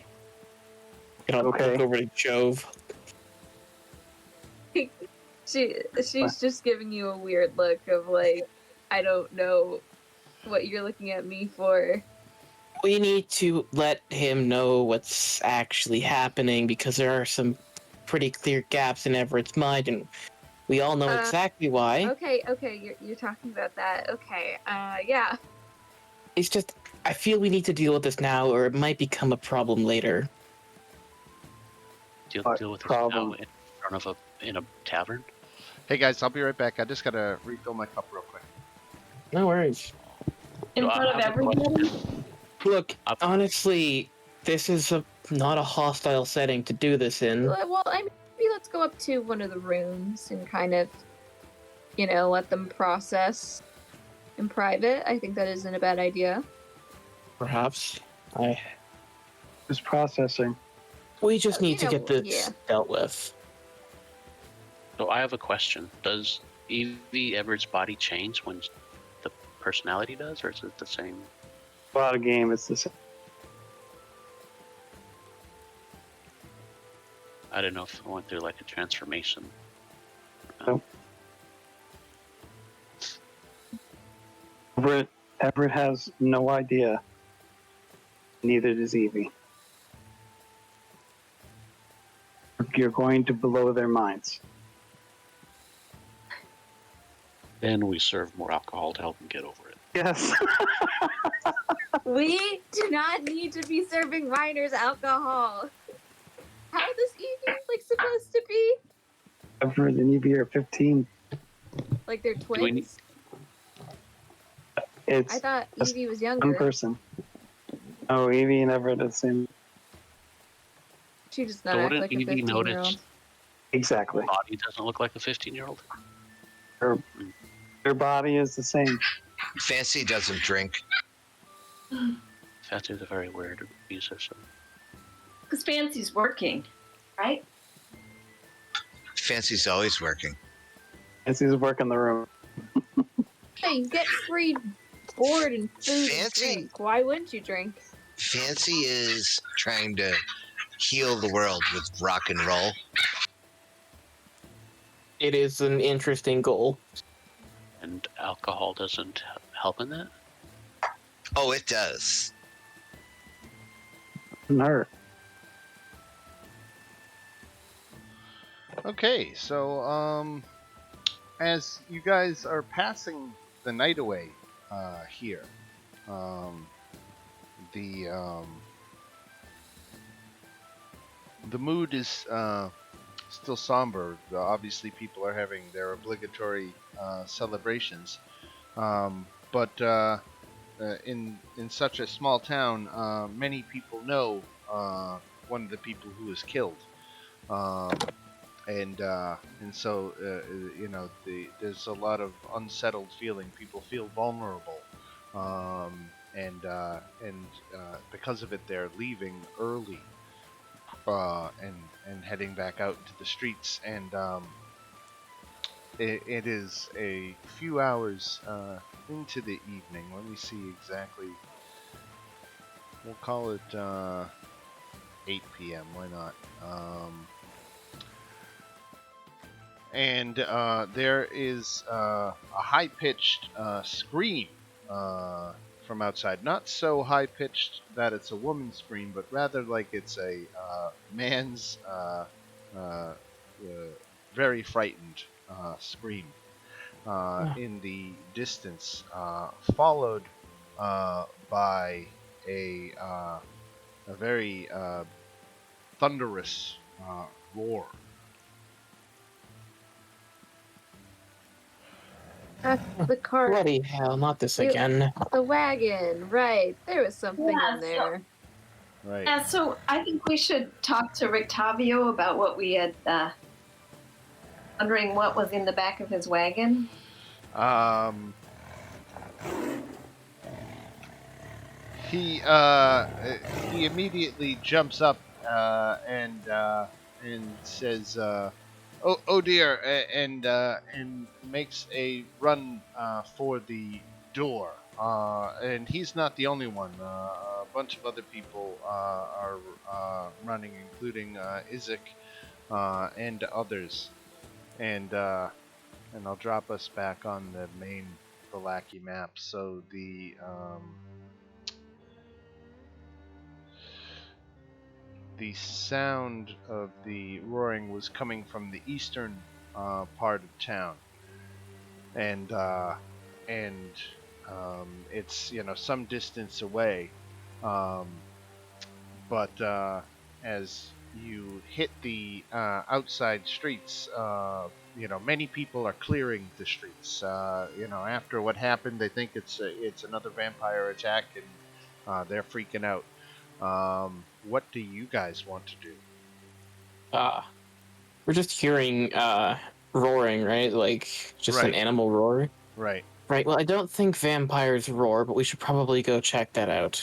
Okay. Look over to Jove. She's just giving you a weird look of like, I don't know what you're looking at me for. We need to let him know what's actually happening because there are some pretty clear gaps in Everett's mind, and we all know exactly why. Okay, you're talking about that. Okay, yeah. It's just, I feel we need to deal with this now, or it might become a problem later. Deal with this problem? now in front of in a tavern. Hey guys, I'll be right back. I just gotta refill my cup real quick. No worries. In No, front I of have a everybody? Look, honestly, this is not a hostile setting to do this in. Well, I mean, if let's go up to one of the rooms and kind of, let them process in private. I think that isn't a bad idea. Perhaps. Who's processing? We just need to get this dealt with. So I have a question. Does Evie Everett's body change when the personality does, or is it the same? A lot of game, it's the same. I don't know if I went through like a transformation. Nope. Everett has no idea. Neither does Evie. You're going to blow their minds. Then we serve more alcohol to help them get over it. Yes. We do not need to be serving minors alcohol. How old is Evie supposed to be? Everett and Evie are 15. Like they're twins? I thought Evie was younger. One person. Oh, Evie and Everett are the same. She does not act like a 15-year-old. Exactly. Her body doesn't look like a 15-year-old. Her body is the same. Fancy doesn't drink. Fancy's a very weird musician. Because Fancy's working, right? Fancy's always working. Fancy's working the room. Hey, you get free board and food and drink. Why wouldn't you drink? Fancy is trying to heal the world with rock and roll. It is an interesting goal. And alcohol doesn't help in that? Oh, it does. No. Okay, so as you guys are passing the night away here, the mood is still somber. Obviously, people are having their obligatory celebrations, but in such a small town, many people know one of the people who was killed. And so there's a lot of unsettled feeling. People feel vulnerable, and because of it, they're leaving early and heading back out into the streets. And it is a few hours into the evening. Let me see exactly. We'll call it 8 p.m. Why not? And there is a high-pitched scream from outside. Not so high-pitched that it's a woman's scream, but rather like it's a man's very frightened scream in the distance, followed by a very thunderous roar. That's the cart. Bloody hell, not this again. The wagon, right. There was something in there. Right. Yeah, so I think we should talk to Rictavio about what we had, wondering what was in the back of his wagon. He immediately jumps up and says, "Oh dear," and makes a run for the door. And he's not the only one. A bunch of other people are running, including Isaac and others. And I'll drop us back on the main Valaki map. So the sound of the roaring was coming from the eastern part of town, and it's some distance away, but as you hit the outside streets, many people are clearing the streets. After what happened, they think it's another vampire attack, and they're freaking out. What do you guys want to do? We're just hearing roaring, right? Like just an Right. animal roar. Right. Right. Well, I don't think vampires roar, but we should probably go check that out.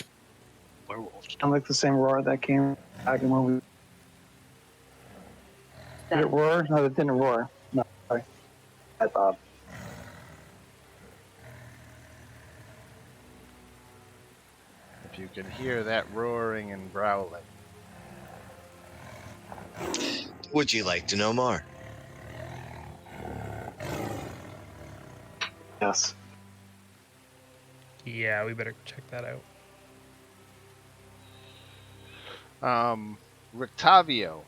Werewolves. I like the same roar that came back when we. Did it roar? No, it didn't roar. No, sorry. I thought. If you can hear that roaring and growling. Would you like to know more? Yes. Yeah, we better check that out. Rictavio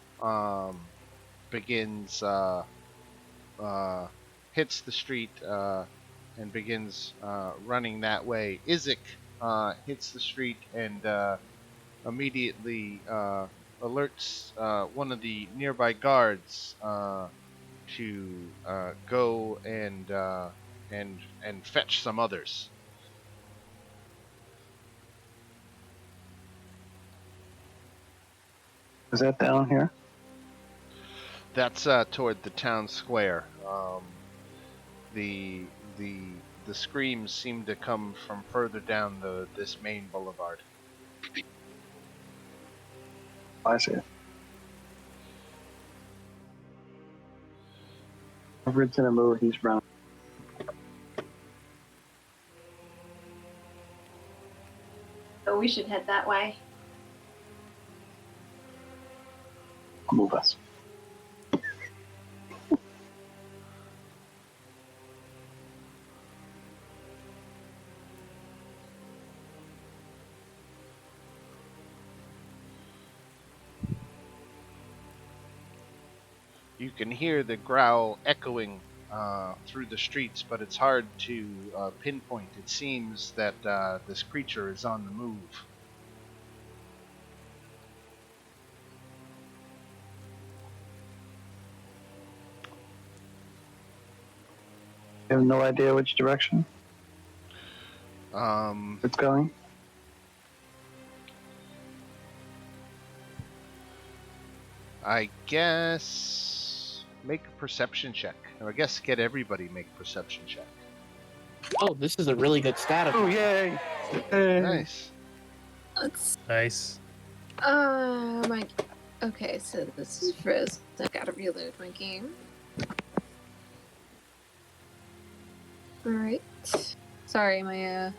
begins hits the street and begins running that way. Izik hits the street and immediately alerts one of the nearby guards to go and fetch some others. Is that down here? That's toward the town square. The the the screams seem to come from further down this main boulevard. I see it. If it's in a mood, he's running. So we should head that way. Move us. You can hear the growl echoing through the streets, but it's hard to pinpoint. It seems that this creature is on the move. You have no idea which direction Um, it's going? I guess make a perception check. Or I guess get everybody make a perception check. Oh, this is a really good stat. Oh, yay! Yay. Nice. Let's. Nice. My. Okay, so this is frozen. I gotta reload my game. Alright. Sorry, my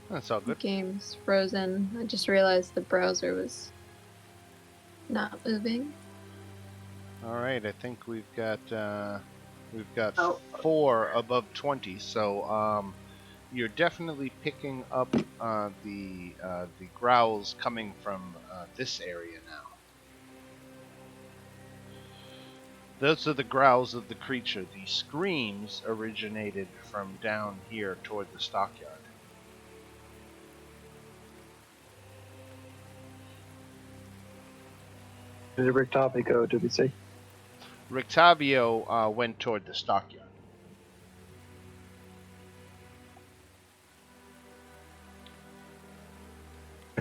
That's all good. game's frozen. I just realized the browser was not moving. All right, I think we've got Oh. 4 above 20. So you're definitely picking up the growls coming from this area now. Those are the growls of the creature. The screams originated from down here toward the stockyard. Where did Rick Toppy go? Did we see? Rictavio went toward the stockyard.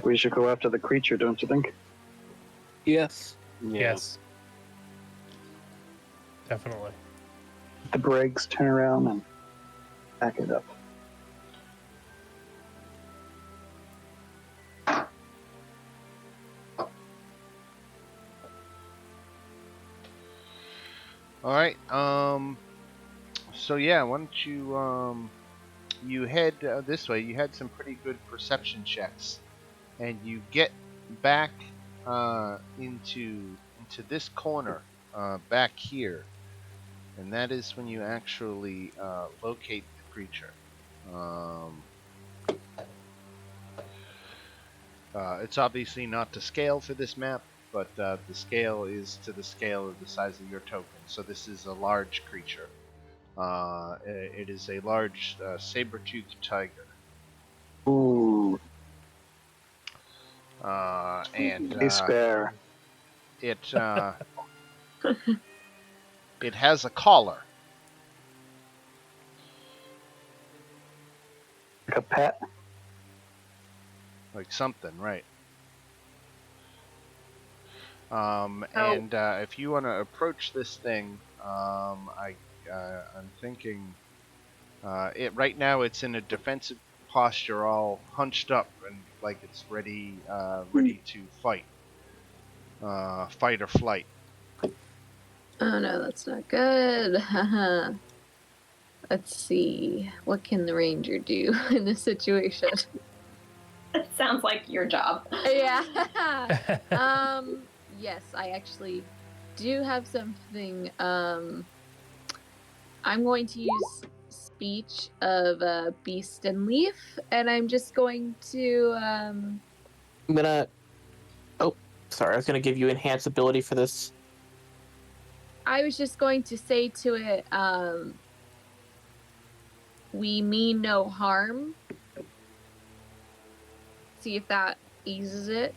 We should go after the creature, don't you think? Yes. Yeah. Yes. Definitely. The brakes, turn around, and back it up. All right. So yeah, why don't you you head this way? You had some pretty good perception checks, and you get back into this corner back here, and that is when you actually locate the creature. It's obviously not to scale for this map, but the scale is to the scale of the size of your token. So this is a large creature. It is a large saber-toothed tiger. Ooh, And a spare. it it has a collar. Like a pet. Like something, right? And if you want to approach this thing, I'm thinking it right now. It's in a defensive posture, all hunched up and like it's ready to fight, fight or flight. Oh no, that's not good. Let's see. What can the ranger do in this situation? It sounds like your job. Yeah. Yes, I actually do have something. I'm going to use speech of beast and leaf, and I'm just going to I'm gonna. Oh, sorry. I was gonna give you enhance ability for this. I was just going to say to it, we mean no harm. See if that eases it.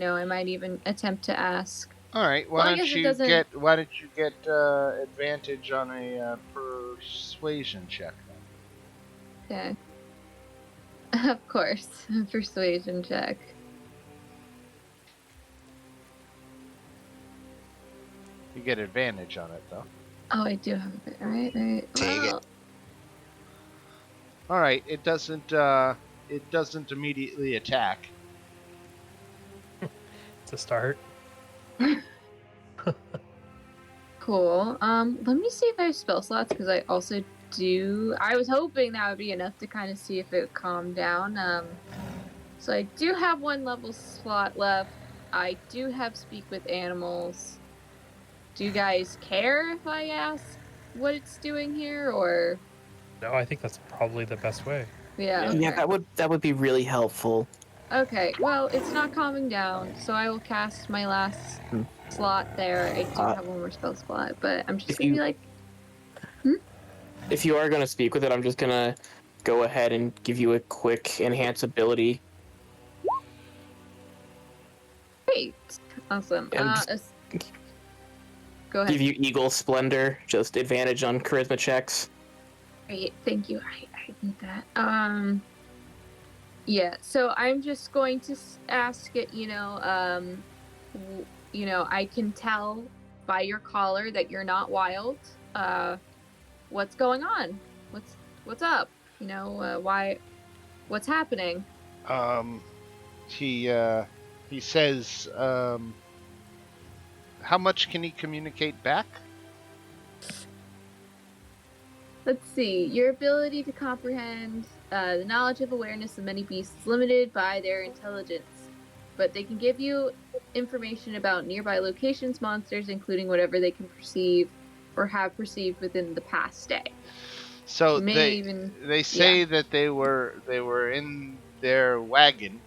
No, I might even attempt to ask. All right. Well, I Why guess don't it you doesn't- get advantage on a persuasion check? Okay. Of course, persuasion check. You get advantage on it though. Oh, I do have a bit. Right. Take it. Well, All right. It doesn't immediately attack. It's a start. cool. Let me see if I have spell slots because I also do. I was hoping that would be enough to kind of see if it would calm down. So I do have one level slot left. I do have speak with animals. Do you guys care if I ask what it's doing here, or? No, I think that's probably the best way. Yeah. Yeah, Okay. that would be really helpful. Okay, well, it's not calming down, so I will cast my last slot there. I do have one more spell slot, but I'm just gonna be like... If you are gonna speak with it, I'm just gonna go ahead and give you a quick enhance ability. Great. Awesome. And go ahead. give you Eagle Splendor, just advantage on charisma checks. Great, thank you. I need that. Yeah, so I'm just going to ask it, I can tell by your collar that you're not wild. What's going on? What's up? Why? What's happening? He says, how much can he communicate back? Let's see. Your ability to comprehend the knowledge of awareness of many beasts is limited by their intelligence, but they can give you information about nearby locations, monsters, including whatever they can perceive or have perceived within the past day. So they say that they were in their wagon,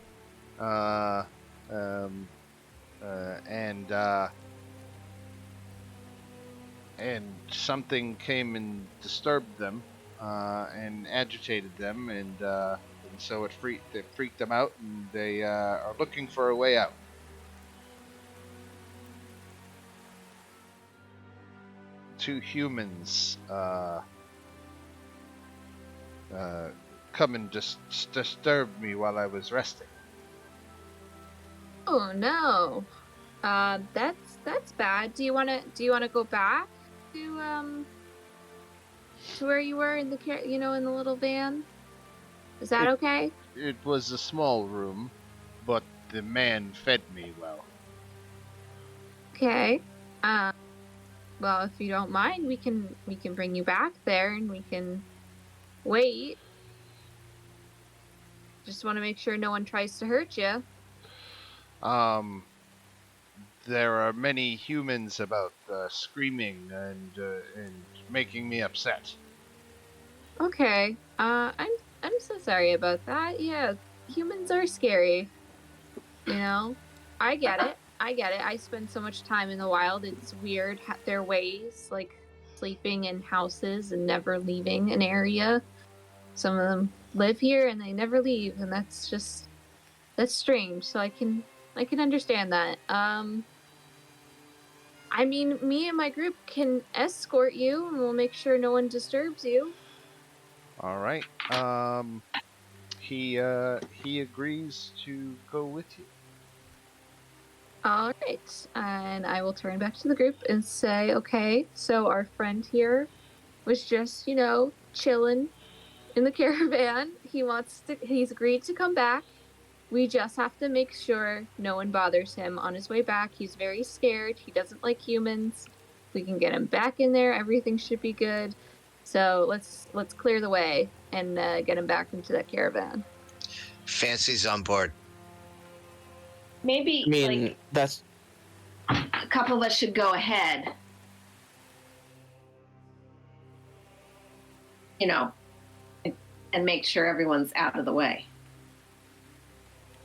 and something came and disturbed them, and agitated them, and so it freaked them out, and they are looking for a way out. Two humans come and just disturbed me while I was resting. Oh no, that's bad. Do you wanna go back to where you were in the in the little van? Is that okay? It was a small room, but the man fed me well. Okay. Well, if you don't mind, we can bring you back there and we can wait. Just want to make sure no one tries to hurt you. There are many humans about, screaming and making me upset. Okay. I'm so sorry about that. Yeah, humans are scary. I get it. I spend so much time in the wild. It's weird their ways, like sleeping in houses and never leaving an area. Some of them live here and they never leave, and that's strange. So I can understand that. I mean, me and my group can escort you, and we'll make sure no one disturbs you. All right. He agrees to go with you. All right, and I will turn back to the group and say, okay, so our friend here was just, chilling in the caravan. He's agreed to come back. We just have to make sure no one bothers him on his way back. He's very scared. He doesn't like humans. We can get him back in there. Everything should be good. So let's clear the way and get him back into that caravan. Fancy's on board. Maybe I mean, that's a couple of us should go ahead. And make sure everyone's out of the way.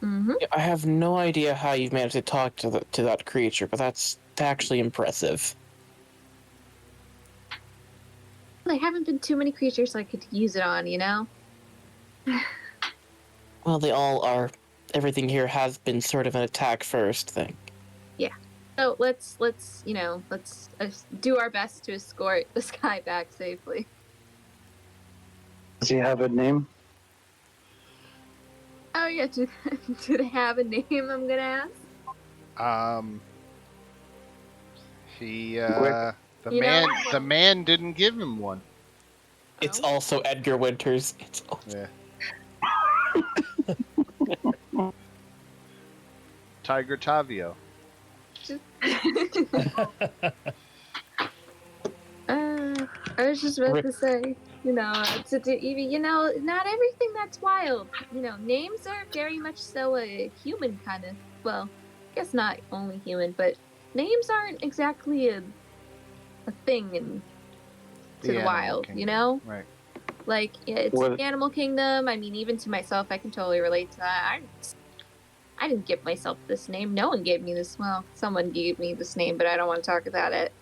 Mm-hmm. I have no idea how you've managed to talk to that creature, but that's actually impressive. There haven't been too many creatures I could use it on, Well, they all are. Everything here has been sort of an attack first thing. Yeah. So let's do our best to escort this guy back safely. Does he have a name? Oh yeah, do they have a name? I'm gonna ask. The man didn't give him one. It's also Edgar Winters. Yeah. Tiger Tavio. I was just about to say, not everything that's wild. Names are very much so a human kind of. Well, I guess not only human, but names aren't exactly a thing to the wild. Kingdom. Right. Like it's the animal kingdom. I mean, even to myself, I can totally relate to that. I didn't give myself this name. No one gave me this. Well, someone gave me this name, but I don't want to talk about it.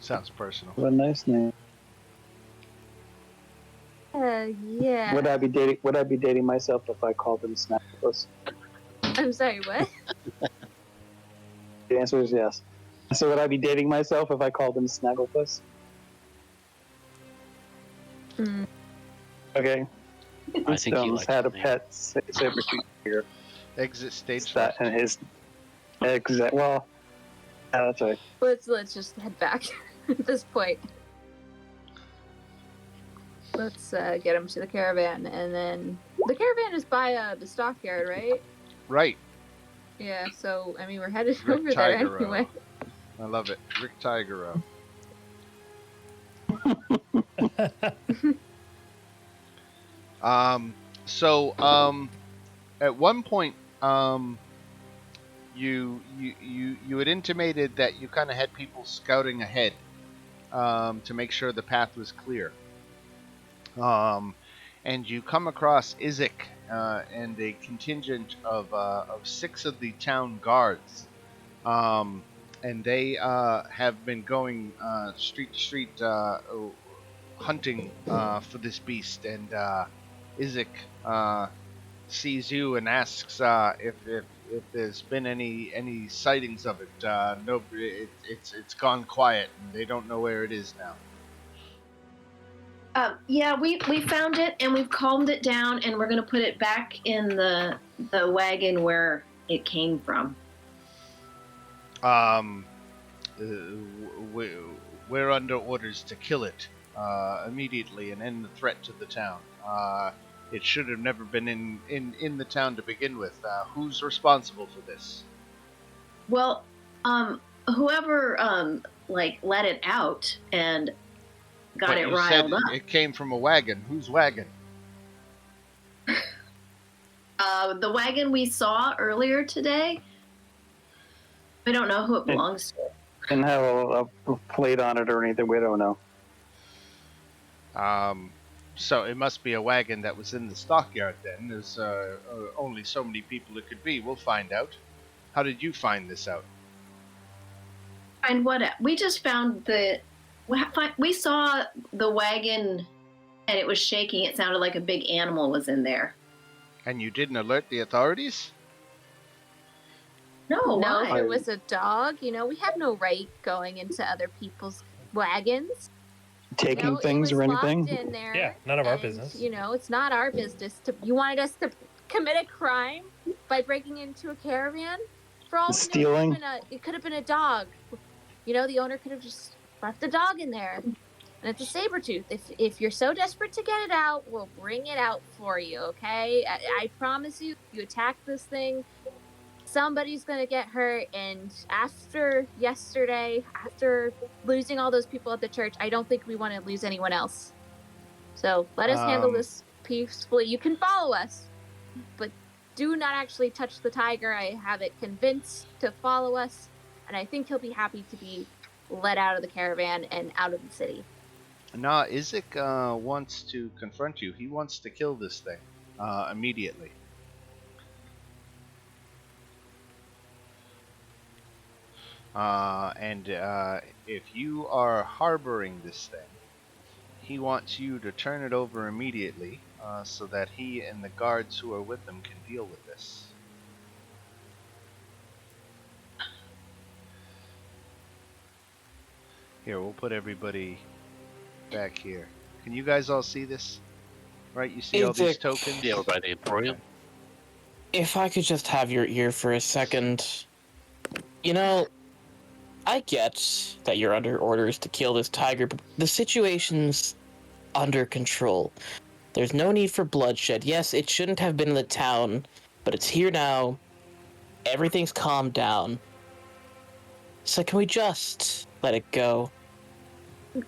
Sounds personal. What a nice name. Yeah. Would I be dating myself if I called him Snagglepuss? I'm sorry, what? The answer is yes. So would I be dating myself if I called him Snagglepuss? Mm. Okay. I think he likes had a the name. pet saber tooth here. Exit stage That left. and his exact. Well, yeah, that's right. Let's just head back at this point. Let's get him to the caravan, and then the caravan is by the stockyard, right? Right. Yeah. So I mean, we're headed Rick over there Tigero. anyway. I love it. Rick Tigero. At one point, you had intimated that you kind of had people scouting ahead, to make sure the path was clear. And you come across Izek, and a contingent of 6 of the town guards. And they have been going street to street, hunting for this beast. And Izek sees you and asks if there's been any sightings of it. No, it's gone quiet, and they don't know where it is now. Yeah, we found it and we've calmed it down, and we're gonna put it back in the wagon where it came from. We're under orders to kill it immediately and end the threat to the town. It should have never been in the town to begin with. Who's responsible for this? Well, whoever let it out and got it riled up. It came from a wagon. Whose wagon? The wagon we saw earlier today. We don't know who it belongs to. Didn't have a plate on it or anything. We don't know. So it must be a wagon that was in the stockyard then. There's only so many people it could be. We'll find out. How did you find this out? Find what? We just found we saw the wagon and it was shaking. It sounded like a big animal was in there. And you didn't alert the authorities? No, No, if why? it was a dog, we have no right going into other people's wagons. taking it things was or locked anything? in there. Yeah, none of our and, business. It's not our business to. You wanted us to commit a crime by breaking into a caravan? For all we know, Stealing? it could have been a dog. The owner could have just left the dog in there. And it's a saber tooth. If you're so desperate to get it out, we'll bring it out for you, okay? I promise you, you attack this thing, somebody's gonna get hurt. And after yesterday, after losing all those people at the church, I don't think we want to lose anyone else. So let us handle this peacefully. You can follow us, but do not actually touch the tiger. I have it convinced to follow us, and I think he'll be happy to be let out of the caravan and out of the city. Nah, Isaac wants to confront you. He wants to kill this thing immediately. And if you are harboring this thing, he wants you to turn it over immediately so that he and the guards who are with him can deal with this. Here, we'll put everybody back here. Can you guys all see this? Right, you see all these Isaac. tokens? Yeah, we're by the Emporium. Okay. If I could just have your ear for a second. I get that you're under orders to kill this tiger, but the situation's under control. There's no need for bloodshed. Yes, it shouldn't have been in the town, but it's here now. Everything's calmed down. So can we just let it go?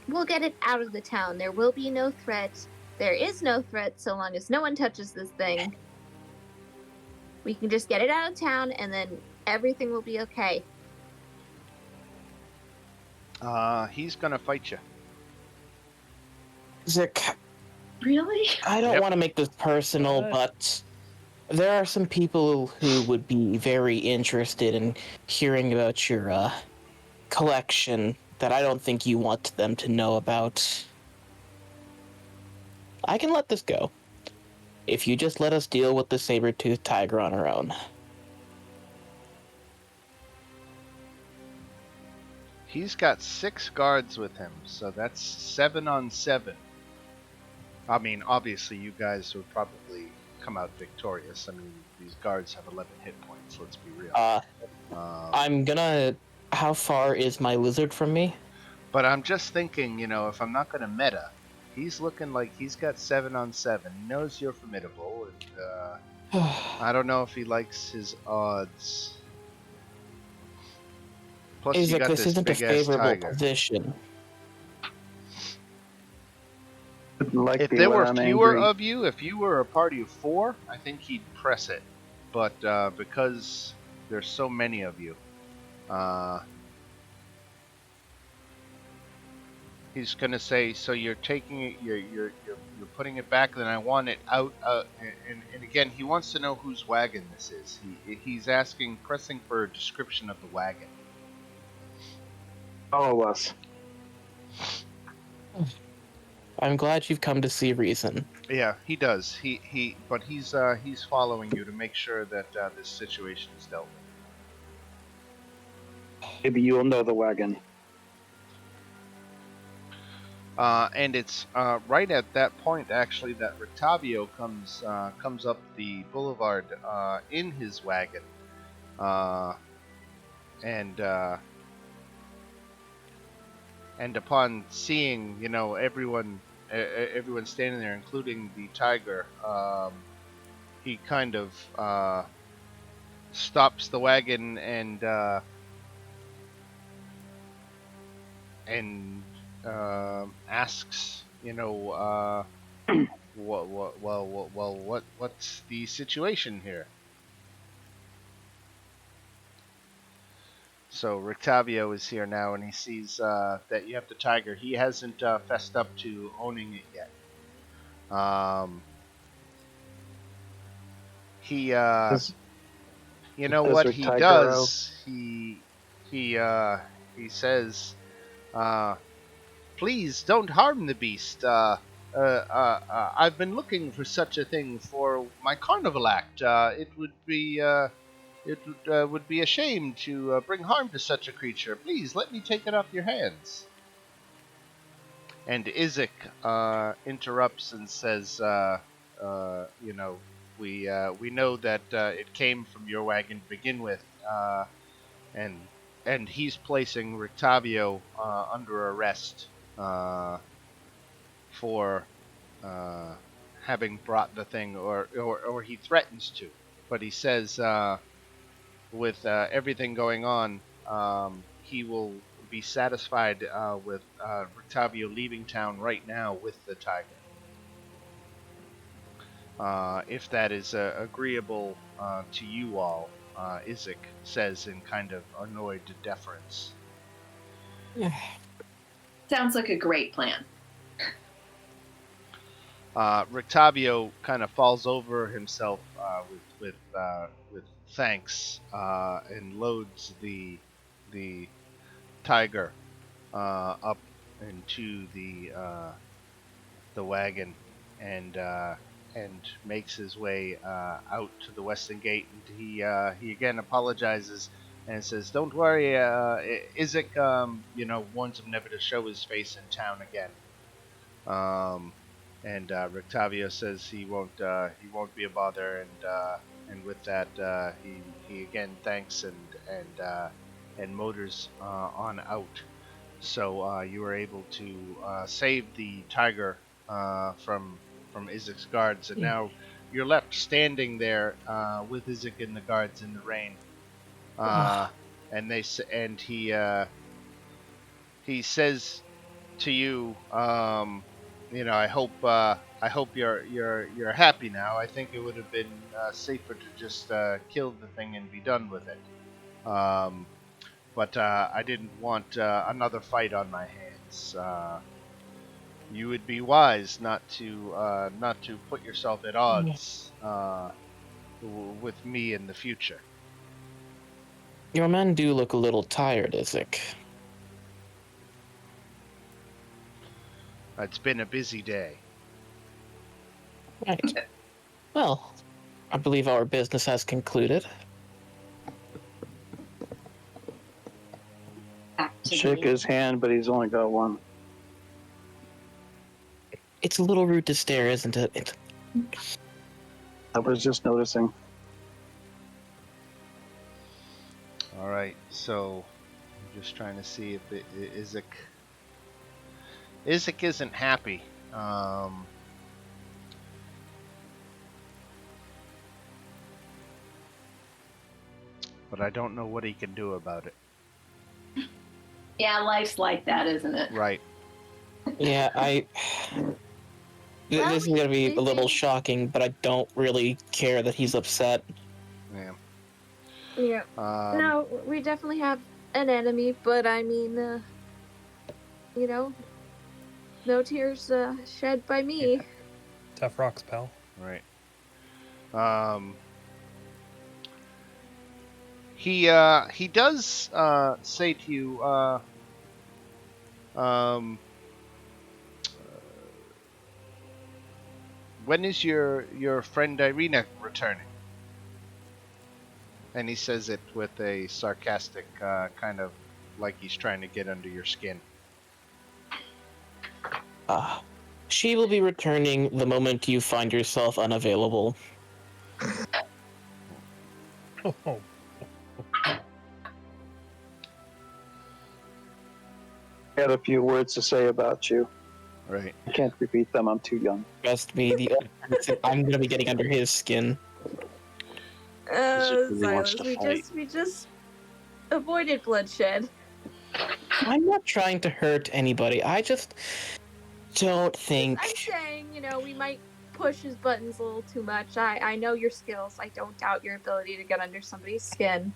We'll get it out of the town. There will be no threat. There is no threat so long as no one touches this thing. We can just get it out of town, and then everything will be okay. He's gonna fight you. Zick, Really? I don't Yep. want to make this personal, What? but there are some people who would be very interested in hearing about your collection that I don't think you want them to know about. I can let this go if you just let us deal with the saber-toothed tiger on our own. He's got 6 guards with him, so that's 7 on 7. I mean, obviously, you guys would probably come out victorious. I mean, these guards have 11 hit points, let's be real. I'm gonna... How far is my lizard from me? But I'm just thinking, if I'm not gonna meta, he's looking like he's got 7 on 7. He knows you're formidable, and I don't know if he likes his odds. Plus, you Isaac, got this this isn't a big-ass favorable tiger. position. Like If me there when were I'm fewer angry. of you, if you were a party of 4, I think he'd press it. But because there's so many of you, he's gonna say, "So you're taking it, you're putting it back. Then I want it out." And again, he wants to know whose wagon this is. He's pressing for a description of the wagon. All of us. I'm glad you've come to see reason. Yeah, he does. But he's following you to make sure that this situation is dealt with. Maybe you'll know the wagon. And it's right at that point, actually, that Rictavio comes up the boulevard in his wagon, and upon seeing, everyone standing there, including the tiger, he kind of stops the wagon and asks, what's the situation here? So Rictavio is here now, and he sees that you have the tiger. He hasn't fessed up to owning it yet. You know what he does? He says, "Please don't harm the beast. I've been looking for such a thing for my carnival act. It would be a shame to bring harm to such a creature. Please let me take it off your hands." And Izek interrupts and says, we know that it came from your wagon to begin with, and he's placing Rictavio under arrest for having brought the thing, or he threatens to. But he says, with everything going on, he will be satisfied with Rictavio leaving town right now with the tiger. If that is agreeable to you all, Izek says in kind of annoyed deference. Sounds like a great plan. Rictavio kind of falls over himself with thanks and loads the tiger up into the wagon and makes his way out to the western gate. And he again apologizes and says, "Don't worry, Izek, warns him never to show his face in town again." And Rictavio says he won't be a bother, and with that he again thanks and motors on out. So you were able to save the tiger from Izek's guards, and now you're left standing there with Izek and the guards in the rain. And he says to you, I hope you're happy now. I think it would have been safer to just kill the thing and be done with it. But I didn't want another fight on my hands. You would be wise not to put yourself at odds with me in the future. Your men do look a little tired, Izek. It's been a busy day. Right. Well, I believe our business has concluded. Shake his hand, but he's only got one. It's a little rude to stare, isn't it? I was just noticing. All right, so I'm just trying to see if Izek isn't happy. But I don't know what he can do about it. Yeah, life's like that, isn't it? Right. Yeah, this is going to be a little shocking, but I don't really care that he's upset. Yeah. Yeah. No, we definitely have an enemy, but I mean, no tears shed by me. Yeah. Tough rocks, pal. Right. He does say to you, when is your friend Irina returning? And he says it with a sarcastic kind of like he's trying to get under your skin. She will be returning the moment you find yourself unavailable. I had a few words to say about you. Right. I can't repeat them. I'm too young. Trust me, I'm going to be getting under his skin. Silas, we just avoided bloodshed. I'm not trying to hurt anybody. I just don't think... I'm saying, we might push his buttons a little too much. I know your skills. I don't doubt your ability to get under somebody's skin.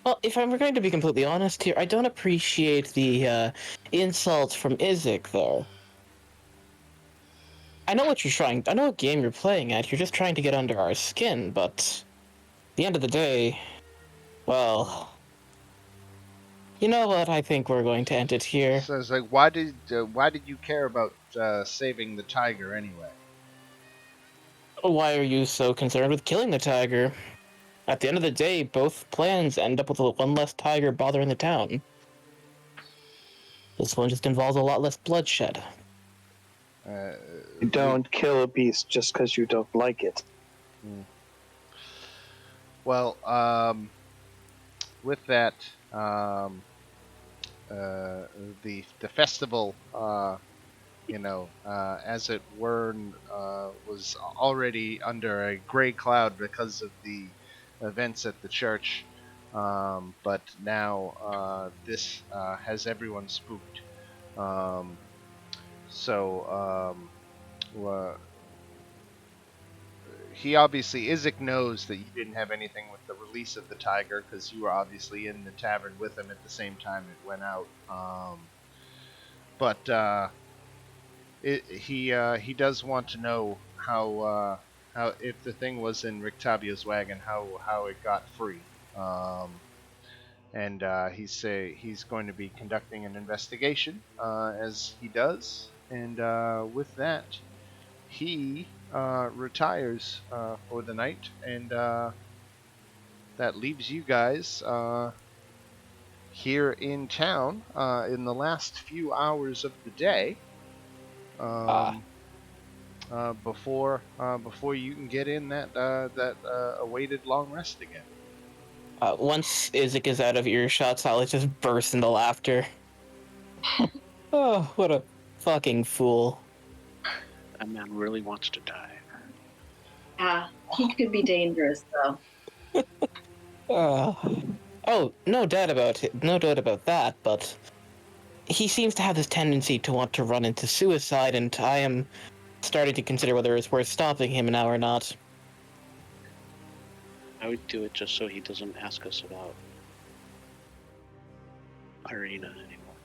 Well, if I'm going to be completely honest here, I don't appreciate the insults from Izek, though. I know what game you're playing at. You're just trying to get under our skin, but at the end of the day, well, you know what? I think we're going to end it here. So it's like, why did you care about saving the tiger anyway? Why are you so concerned with killing the tiger? At the end of the day, both plans end up with one less tiger bothering the town. This one just involves a lot less bloodshed. You don't kill a beast just because you don't like it. Well, with that, the festival, as it were, was already under a gray cloud because of the events at the church. But now this has everyone spooked. So he obviously, Isaac knows that you didn't have anything with the release of the tiger because you were obviously in the tavern with him at the same time it went out. But he does want to know how if the thing was in Rictavio's wagon, how it got free. And he's going to be conducting an investigation as he does, and with that, he retires for the night, and that leaves you guys here in town in the last few hours of the day. Before you can get in that awaited long rest again. Once Isaac is out of earshot, Silas just bursts into laughter. Oh, what a fucking fool. That man really wants to die. Yeah, he could be dangerous, though. Oh, no doubt about it. No doubt about that, but he seems to have this tendency to want to run into suicide, and I am starting to consider whether it's worth stopping him now or not. I would do it just so he doesn't ask us about Irina anymore.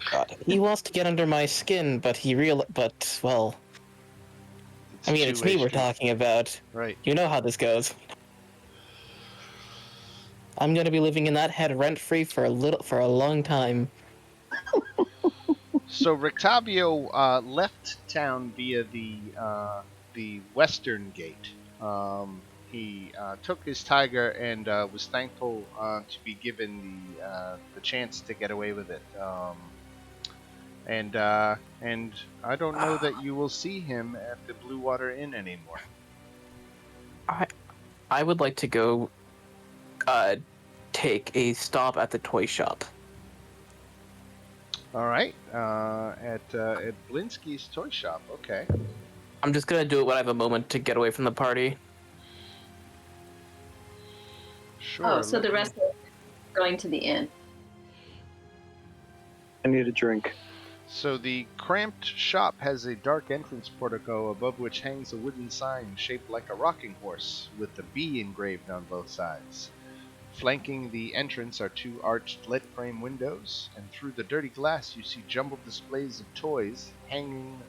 God, he wants to get under my skin, but well, I mean, it's me we're talking about. Right. You know how this goes. I'm gonna be living in that head rent-free for a long time. So Rictavio left town via the western gate. He took his tiger and was thankful to be given the chance to get away with it. And I don't know that you will see him at the Blue Water Inn anymore. I would like to go take a stop at the toy shop. All right, at Blinsky's toy shop. Okay. I'm just gonna do it when I have a moment to get away from the party. Sure. Oh, so the rest of going to the inn. I need a drink. So the cramped shop has a dark entrance portico above which hangs a wooden sign shaped like a rocking horse with the B engraved on both sides. Flanking the entrance are two arched lead frame windows, and through the dirty glass you see jumbled displays of toys hanging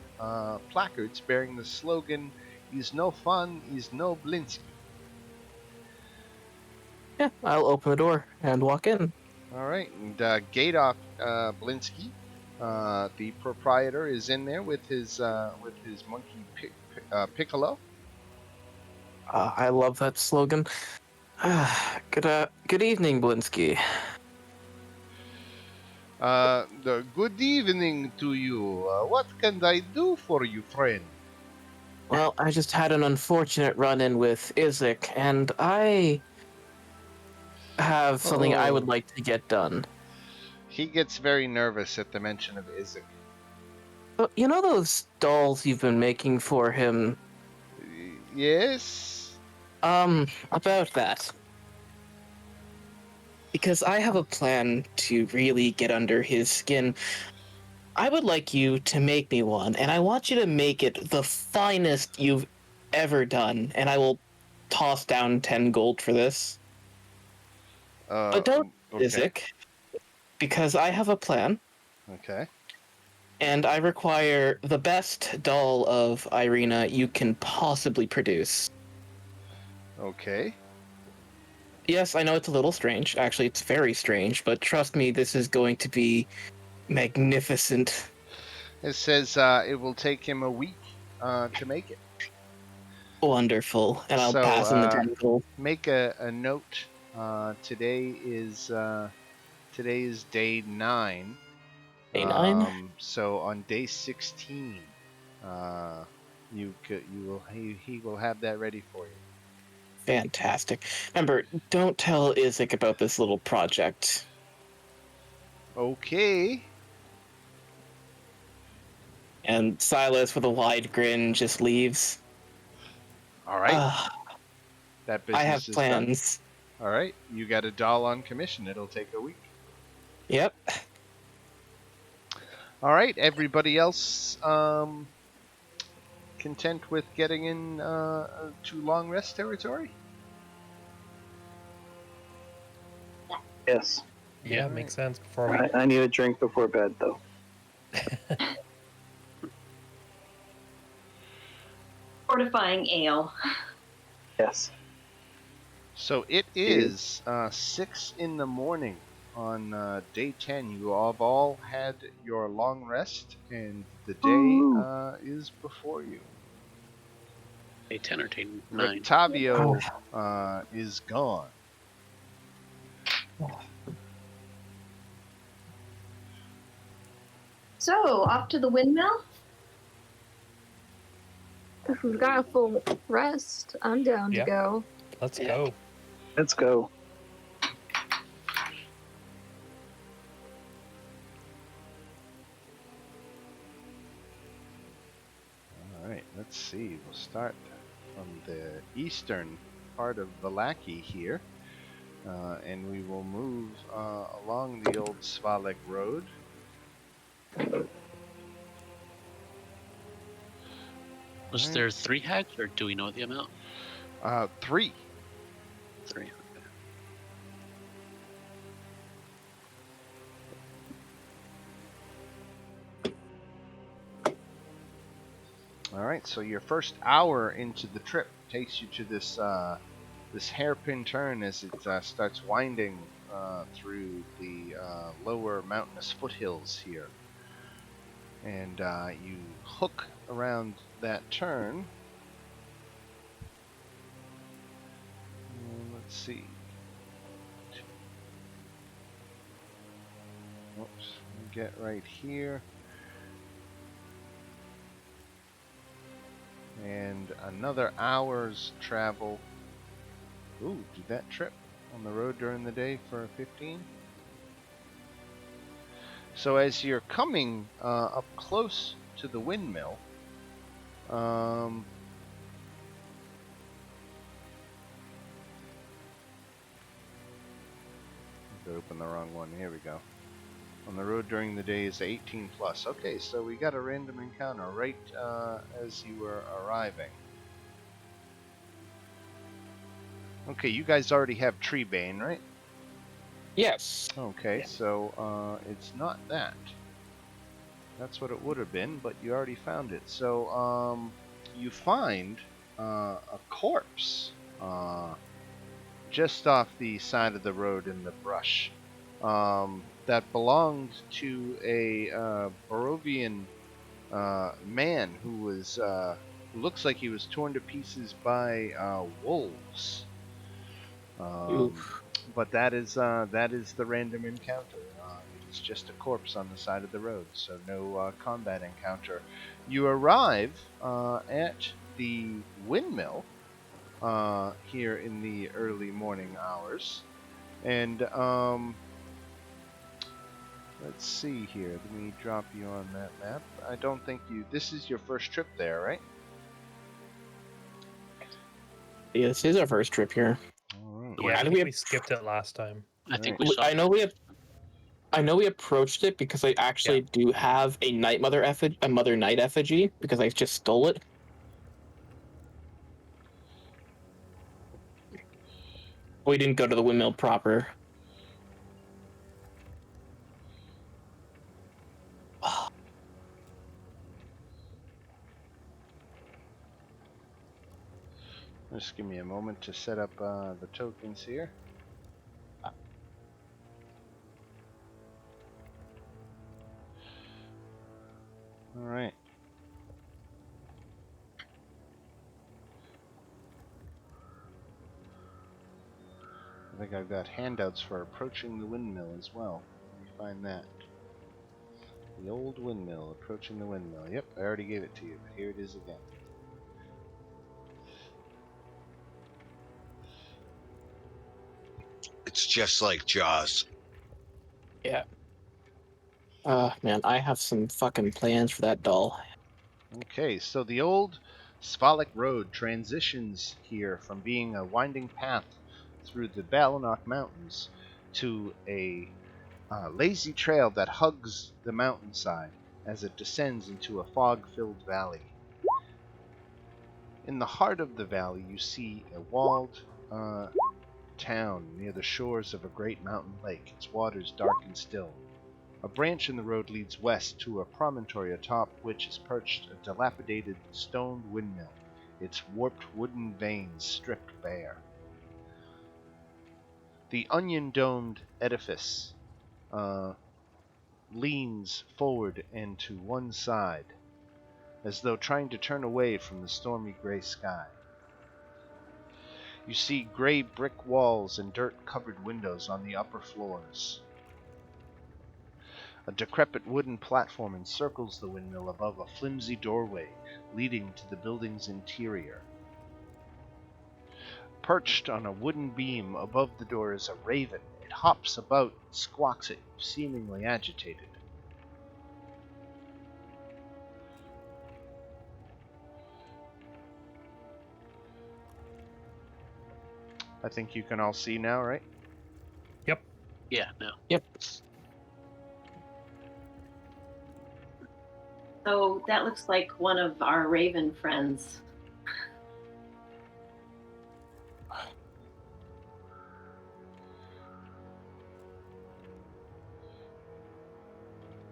placards bearing the slogan, "Is no fun, is no Blinsky." Yeah, I'll open the door and walk in. All right, and Gadoff Blinsky, the proprietor, is in there with his monkey Piccolo. I love that slogan. Good evening, Blinsky. Good evening to you. What can I do for you, friend? Well, I just had an unfortunate run-in with Isaac, and I have something I would like to get done. He gets very nervous at the mention of Isaac. You know those dolls you've been making for him? Yes? About that. Because I have a plan to really get under his skin. I would like you to make me one, and I want you to make it the finest you've ever done, and I will toss down 10 gold for this. But don't, okay. Isaac, because I have a plan. Okay. And I require the best doll of Irina you can possibly produce. Okay. Yes, I know it's a little strange. Actually, it's very strange, but trust me, this is going to be magnificent. It says it will take him a week to make it. Wonderful. And I'll pass him the 10 gold. Make a note. Today is day 9. Day 9. So on day 16, he will have that ready for you. Fantastic. Remember, don't tell Isaac about this little project. Okay. And Silas, with a wide grin, just leaves. All right. That I have business is done. plans. All right. You got a doll on commission. It'll take a week. Yep. All right. Everybody else content with getting in to long rest territory? Yes. Yeah, Alright. makes sense. Before we I need a drink before bed, though. Fortifying ale. Yes. So it is 6 in the morning on day 10. You have all had your long rest, and the day is before you. Day 10 or day 9? Rictavio is gone. So, off to the windmill? If we've got a full rest, I'm down Yeah. to go. let's Yeah. go. Let's go. All right, let's see. We'll start from the eastern part of Valaki here, and we will move along the old Svaleg Road. Was Alright. there 3 hags, or do we know the amount? 3. 3. Okay. All right, so your first hour into the trip takes you to this this hairpin turn as it starts winding through the lower mountainous foothills here, and you hook around that turn. Let's see. Oops, get right here. And another hour's travel. Ooh, do that trip on the road during the day for 15. So as you're coming up close to the windmill, open the wrong one. Here we go. On the road during the day is 18 plus. Okay, so we got a random encounter right as you were arriving. Okay, you guys already have Treebane, right? Yes. Okay, Yeah. so it's not that. That's what it would have been, but you already found it. So you find a corpse just off the side of the road in the brush. That belonged to a Barovian man who was looks like he was torn to pieces by wolves. But that is the random encounter. It's just a corpse on the side of the road, so no combat encounter. You arrive at the windmill here in the early morning hours, and let's see here. Let me drop you on that map. I don't think you. This is your first trip there, right? Yeah, this is our first trip here. All right. Yeah, I I think think we skipped it last time. I think Right. we saw. I know we approached it because I actually do have a Night Mother effigy, a Mother Night effigy, because I just stole it. We didn't go to the windmill proper. Just give me a moment to set up the tokens here. All right. I think I've got handouts for approaching the windmill as well. Let me find that. The old windmill, approaching the windmill. Yep, I already gave it to you, but here it is again. It's just like Jaws. Yeah. Man, I have some fucking plans for that doll. Okay, so the old Sphalic Road transitions here from being a winding path through the Balinock Mountains to a lazy trail that hugs the mountainside as it descends into a fog-filled valley. In the heart of the valley, you see a walled town near the shores of a great mountain lake, its waters dark and still. A branch in the road leads west to a promontory atop which is perched a dilapidated stone windmill, its warped wooden vanes stripped bare. The onion-domed edifice leans forward and to one side, as though trying to turn away from the stormy gray sky. You see gray brick walls and dirt-covered windows on the upper floors. A decrepit wooden platform encircles the windmill above a flimsy doorway leading to the building's interior. Perched on a wooden beam above the door is a raven. It hops about and squawks at you, seemingly agitated. I think you can all see now, right? Yep. Yeah, no. Yep. So that looks like one of our raven friends.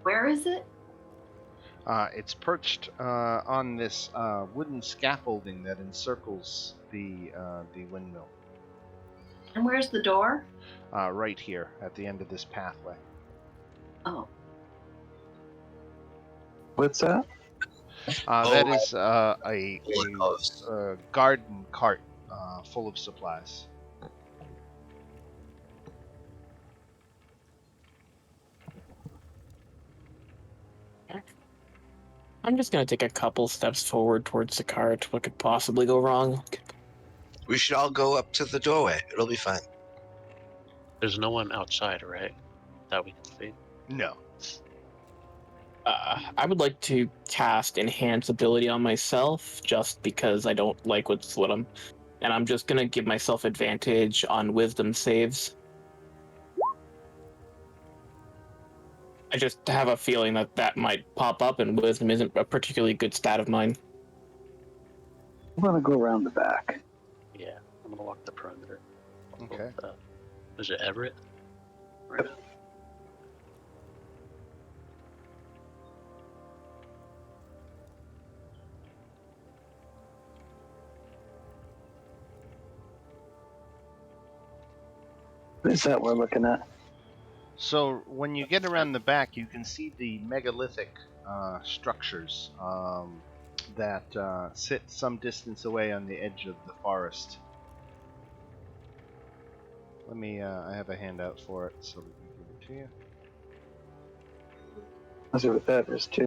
Where is it? It's perched on this wooden scaffolding that encircles the windmill. And where's the door? Right here at the end of this pathway. Oh. What's that? That is a garden cart full of supplies. I'm just gonna take a couple steps forward towards the cart. What could possibly go wrong? We should all go up to the doorway. It'll be fine. There's no one outside, right? That we can see. No. I would like to cast Enhance ability on myself, just because I don't like what I'm... And I'm just gonna give myself advantage on Wisdom saves. I just have a feeling that that might pop up, and Wisdom isn't a particularly good stat of mine. I'm gonna go around the back. Yeah, I'm gonna walk the perimeter. Okay. Is it Everett? Right. What is that we're looking at? So when you get around the back, you can see the megalithic structures that sit some distance away on the edge of the forest. Let me, I have a handout for it, so we can give it to you. I'll see what that is too.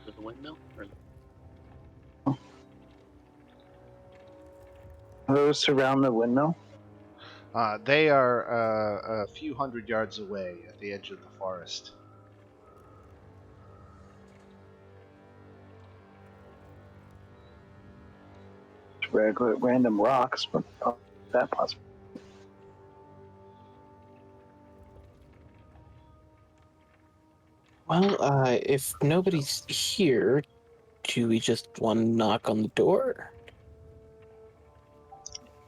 The windmill? Or... Those surround the windmill. They are a few hundred yards away at the edge of the forest. Regular random rocks, but that possible. Well, if nobody's here, do we just want to knock on the door?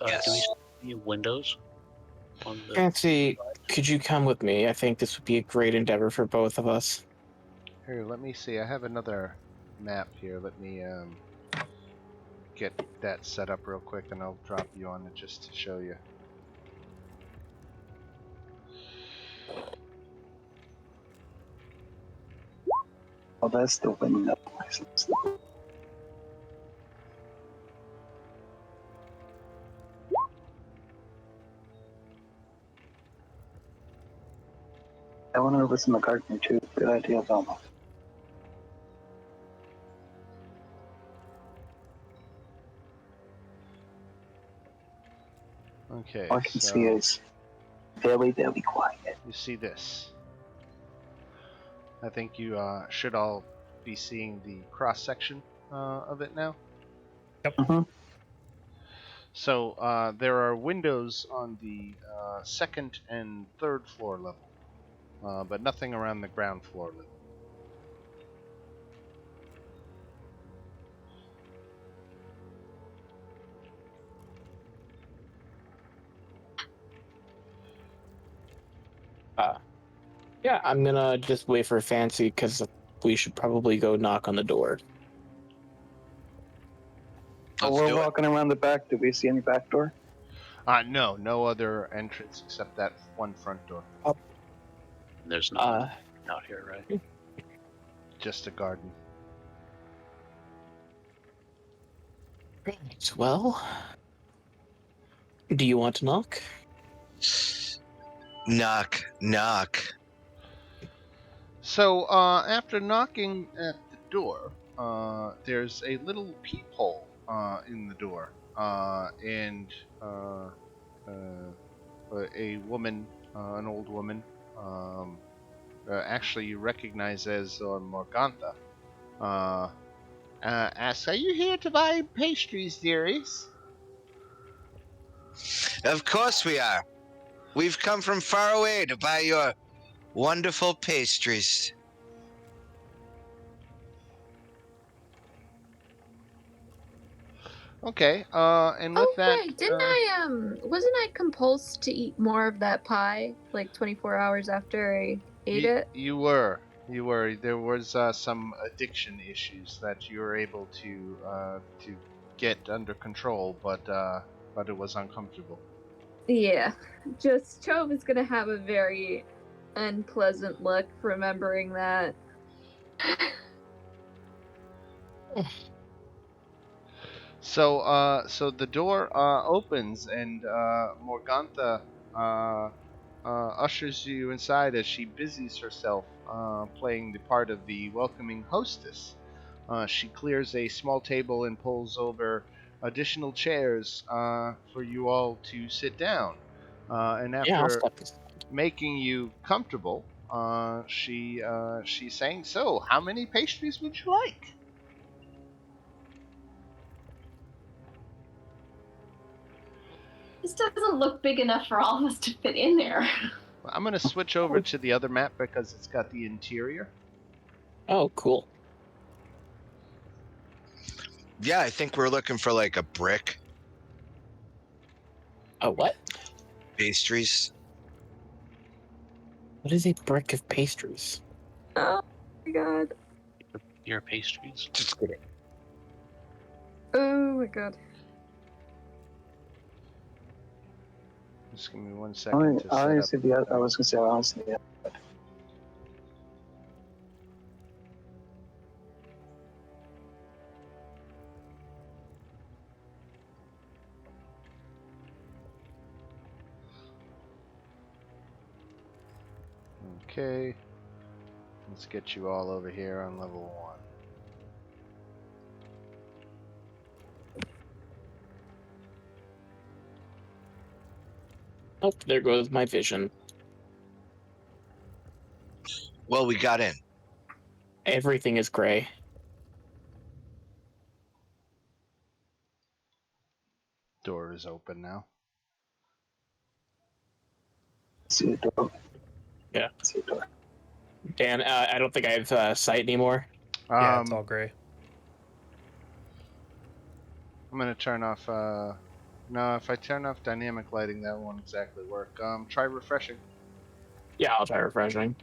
Yes. Do we see windows? On the... Fancy, could you come with me? I think this would be a great endeavor for both of us. Here, let me see. I have another map here. Let me get that set up real quick, and I'll drop you on it just to show you. Oh, that's the windmill. I want to listen to gardening too. Good idea, Velma. Okay. All I can see is very, very quiet. You see this. I think you should all be seeing the cross section of it now. Yep. Mm-hmm. So there are windows on the second and third floor level, but nothing around the ground floor level. Yeah, I'm gonna just wait for Fancy because we should probably go knock on the door. We're walking around the back. Do we see any back door? No other entrance except that one front door. There's not out here, right? Just a garden. Right, well, do you want to knock? Knock, knock. So after knocking at the door, there's a little peephole in the door, and a woman, an old woman, actually you recognize as Morgantha, asks, "Are you here to buy pastries, dearies?" Of course we are. We've come from far away to buy your wonderful pastries. Okay, and with that, right. Didn't wasn't I compulsed to eat more of that pie like 24 hours after I ate it? You were. You were. There was some addiction issues that you were able to get under control, but it was uncomfortable. Yeah. Just Chove is gonna have a very unpleasant look remembering that. So the door opens and Morgantha ushers you inside as she busies herself playing the part of the welcoming hostess. She clears a small table and pulls over additional chairs for you all to sit down. And Yeah, I'll after step this. making you comfortable, she's saying, "So, how many pastries would you like?" This doesn't look big enough for all of us to fit in there. I'm going to switch over to the other map because it's got the interior. Oh, cool. Yeah, I think we're looking for like a brick. Oh, what? Pastries. What is a brick of pastries? Oh my god. Your pastries. Just kidding. Oh my god. Just give me 1 second to I set see up. the other. I was gonna say honestly. Yeah. Okay. Let's get you all over here on level 1. Oh, there goes my vision. Well, we got in. Everything is gray. Door is open now. See the door. Yeah. See the door. Dan, I don't think I have sight anymore. Yeah, it's all gray. I'm gonna turn off. No, if I turn off dynamic lighting, that won't exactly work. Try refreshing. Yeah, I'll try refreshing.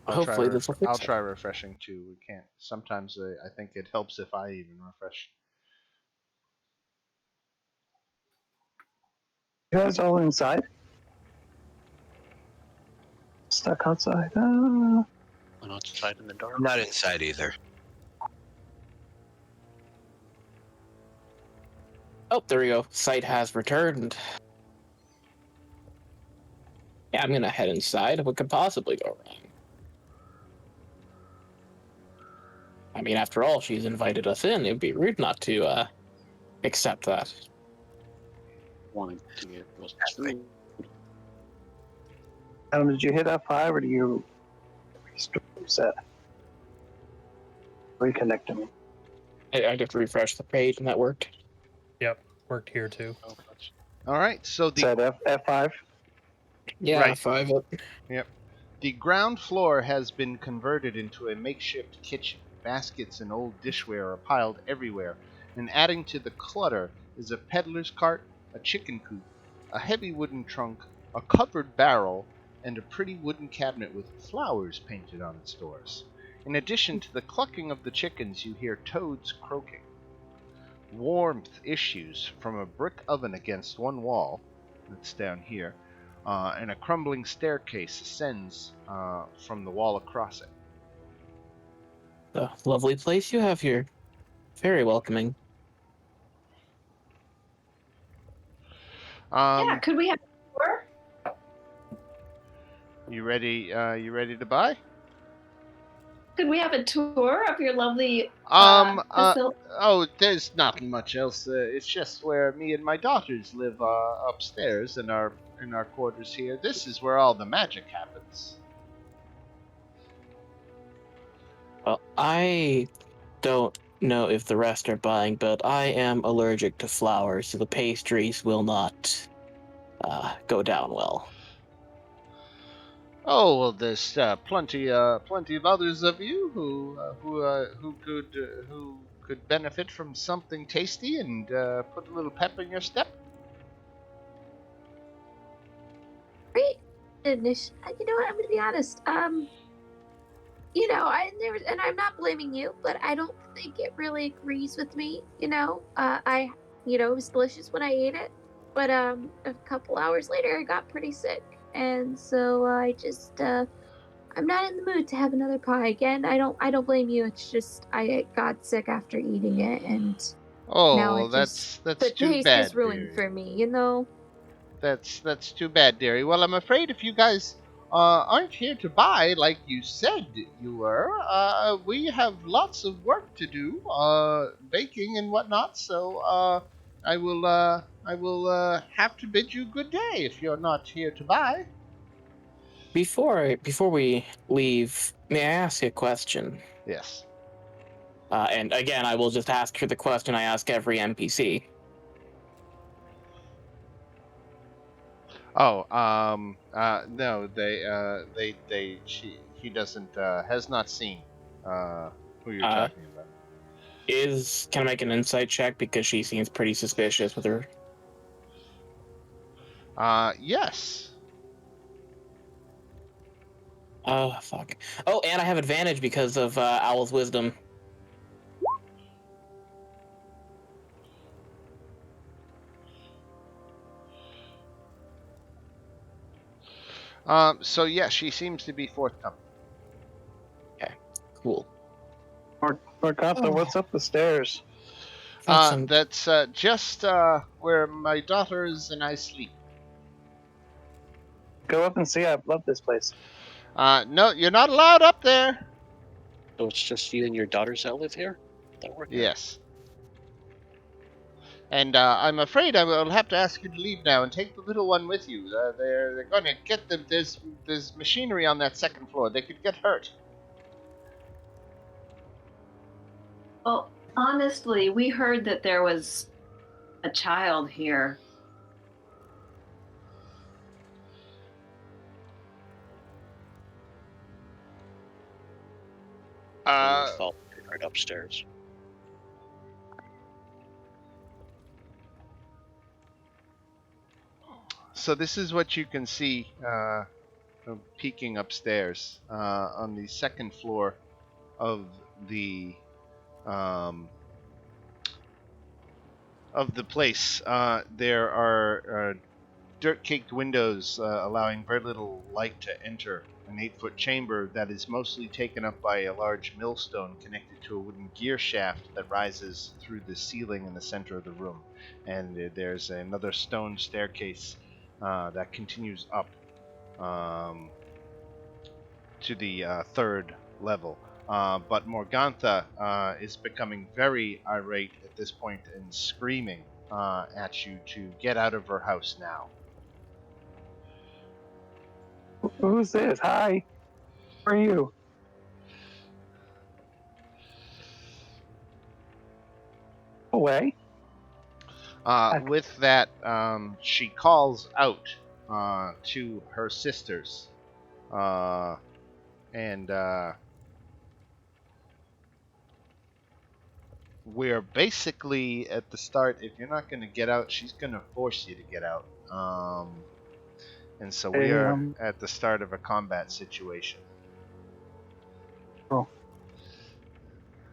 I'll Hopefully this will fix I'll it. try refreshing too. We can't. Sometimes I think it helps if I even refresh. You guys all inside? Stuck outside. I'm outside in the dark. I'm not inside either. Oh, there we go. Sight has returned. Yeah, I'm going to head inside. What could possibly go wrong? I mean, after all, she's invited us in. It'd be rude not to accept that. Wanting to get was Exactly. food. Adam, did you hit F5 or do you reset? Reconnect me. I just refreshed the page and that worked. Yep, worked here too. Oh, that's- All right. So Said F5. Yeah, Right. 5. Yep. The ground floor has been converted into a makeshift kitchen. Baskets and old dishware are piled everywhere, and adding to the clutter is a peddler's cart, a chicken coop, a heavy wooden trunk, a covered barrel, and a pretty wooden cabinet with flowers painted on its doors. In addition to the clucking of the chickens, you hear toads croaking. Warmth issues from a brick oven against one wall, that's down here, and a crumbling staircase ascends from the wall across it. A lovely place you have here. Very welcoming. Yeah, could we have a tour? You ready? You ready to buy? Could we have a tour of your lovely facility? Oh, there's nothing much else. It's just where me and my daughters live upstairs in our quarters here. This is where all the magic happens. Well, I don't know if the rest are buying, but I am allergic to flowers, so the pastries will not go down well. Oh well, there's plenty of others of you who could benefit from something tasty and put a little pep in your step. Great. You know what? I'm gonna be honest. You know, and I'm not blaming you, but I don't think it really agrees with me. You know, it was delicious when I ate it, but a couple hours later, I got pretty sick, and so I just, I'm not in the mood to have another pie again. I don't blame you. It's just I got sick after eating it, and Oh, now well, it just that's the too taste bad, is ruined dearie. for me. You know. That's too bad, dearie. Well, I'm afraid if you guys aren't here to buy like you said you were, we have lots of work to do, baking and whatnot. So I will have to bid you good day if you're not here to buy. Before we leave, may I ask a question? Yes. And again, I will just ask her the question I ask every NPC. Oh, no, he doesn't, has not seen, who you're Uh, talking about. Can I make an insight check because she seems pretty suspicious with her? Yes. Oh, fuck. Oh, and I have advantage because of Owl's wisdom. So yeah, she seems to be forthcoming. Okay, cool. Morgantha, what's up the stairs? That's just where my daughters and I sleep. Go up and see. I love this place. No, you're not allowed up there. So it's just you and your daughters that live here? That work out? Yes. And I'm afraid I will have to ask you to leave now and take the little one with you. They're going to get them. There's machinery on that second floor. They could get hurt. Well, honestly, we heard that there was a child here. I thought right upstairs. So this is what you can see peeking upstairs on the second floor of the place. There are dirt-caked windows allowing very little light to enter. An 8-foot chamber that is mostly taken up by a large millstone connected to a wooden gear shaft that rises through the ceiling in the center of the room. And there's another stone staircase that continues up. third level. But Morgantha is becoming very irate at this point and screaming at you to get out of her house now. Who's this? Hi. Who are you? Away. With that, she calls out to her sisters, and we're basically at the start. If you're not going to get out, she's going to force you to get out. And so we Hey, are at the start of a combat situation. Oh.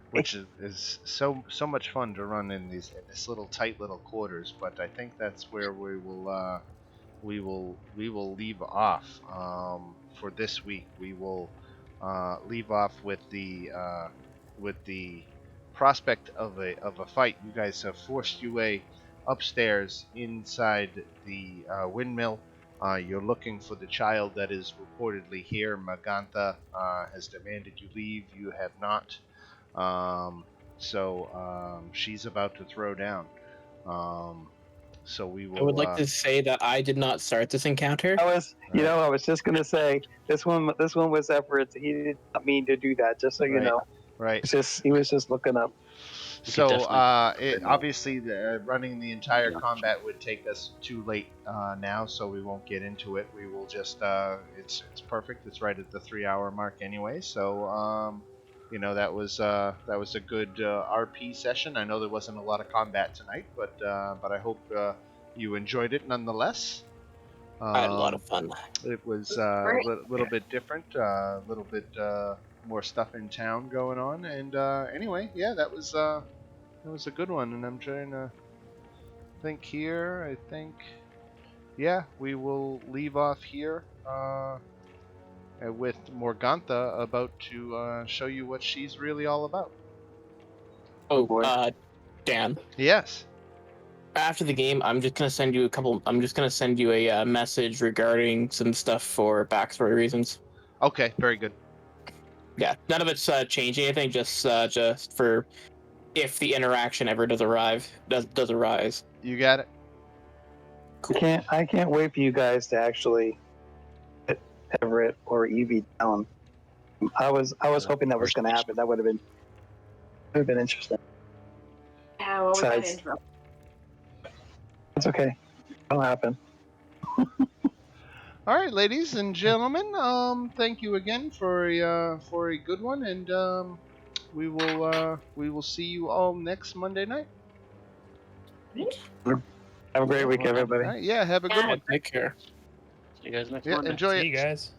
Which is so much fun to run in this little tight little quarters, but I think that's where we will leave off for this week. We will leave off with the prospect of a fight. You guys have forced your way upstairs inside the windmill. You're looking for the child that is reportedly here. Magantha has demanded you leave. You have not. So she's about to throw down. So we will. I would like to say that I did not start this encounter. I was just gonna say this one was Everett. He did not mean to do that. Just so you know. Right. He was just looking up. So obviously, running the entire combat would take us too late now, so we won't get into it. We will just it's perfect. It's right at the 3-hour mark anyway. So that was a good RP session. I know there wasn't a lot of combat tonight, but I hope you enjoyed it nonetheless. I had a lot of fun. It was a little bit different, a little bit more stuff in town going on, and anyway, yeah, that was a good one. And I'm trying to think here. I think, yeah, we will leave off here with Morgantha about to show you what she's really all about. Oh, Dan. Yes. After the game, I'm just gonna send you a message regarding some stuff for backstory reasons. Okay, very good. Yeah, none of it's changing anything. Just for if the interaction ever does arise. You got it. Cool. I can't wait for you guys to actually get Everett or Evie down. I was hoping that was going to happen. That would have been interesting. Yeah, well, we got interrupted. It's okay. It'll happen. All right, ladies and gentlemen. Thank you again for a good one, and we will see you all next Monday night. Have a great week, everybody. All right, yeah, have a good one. Take care. See you guys next Yeah, Monday. enjoy See it. you guys.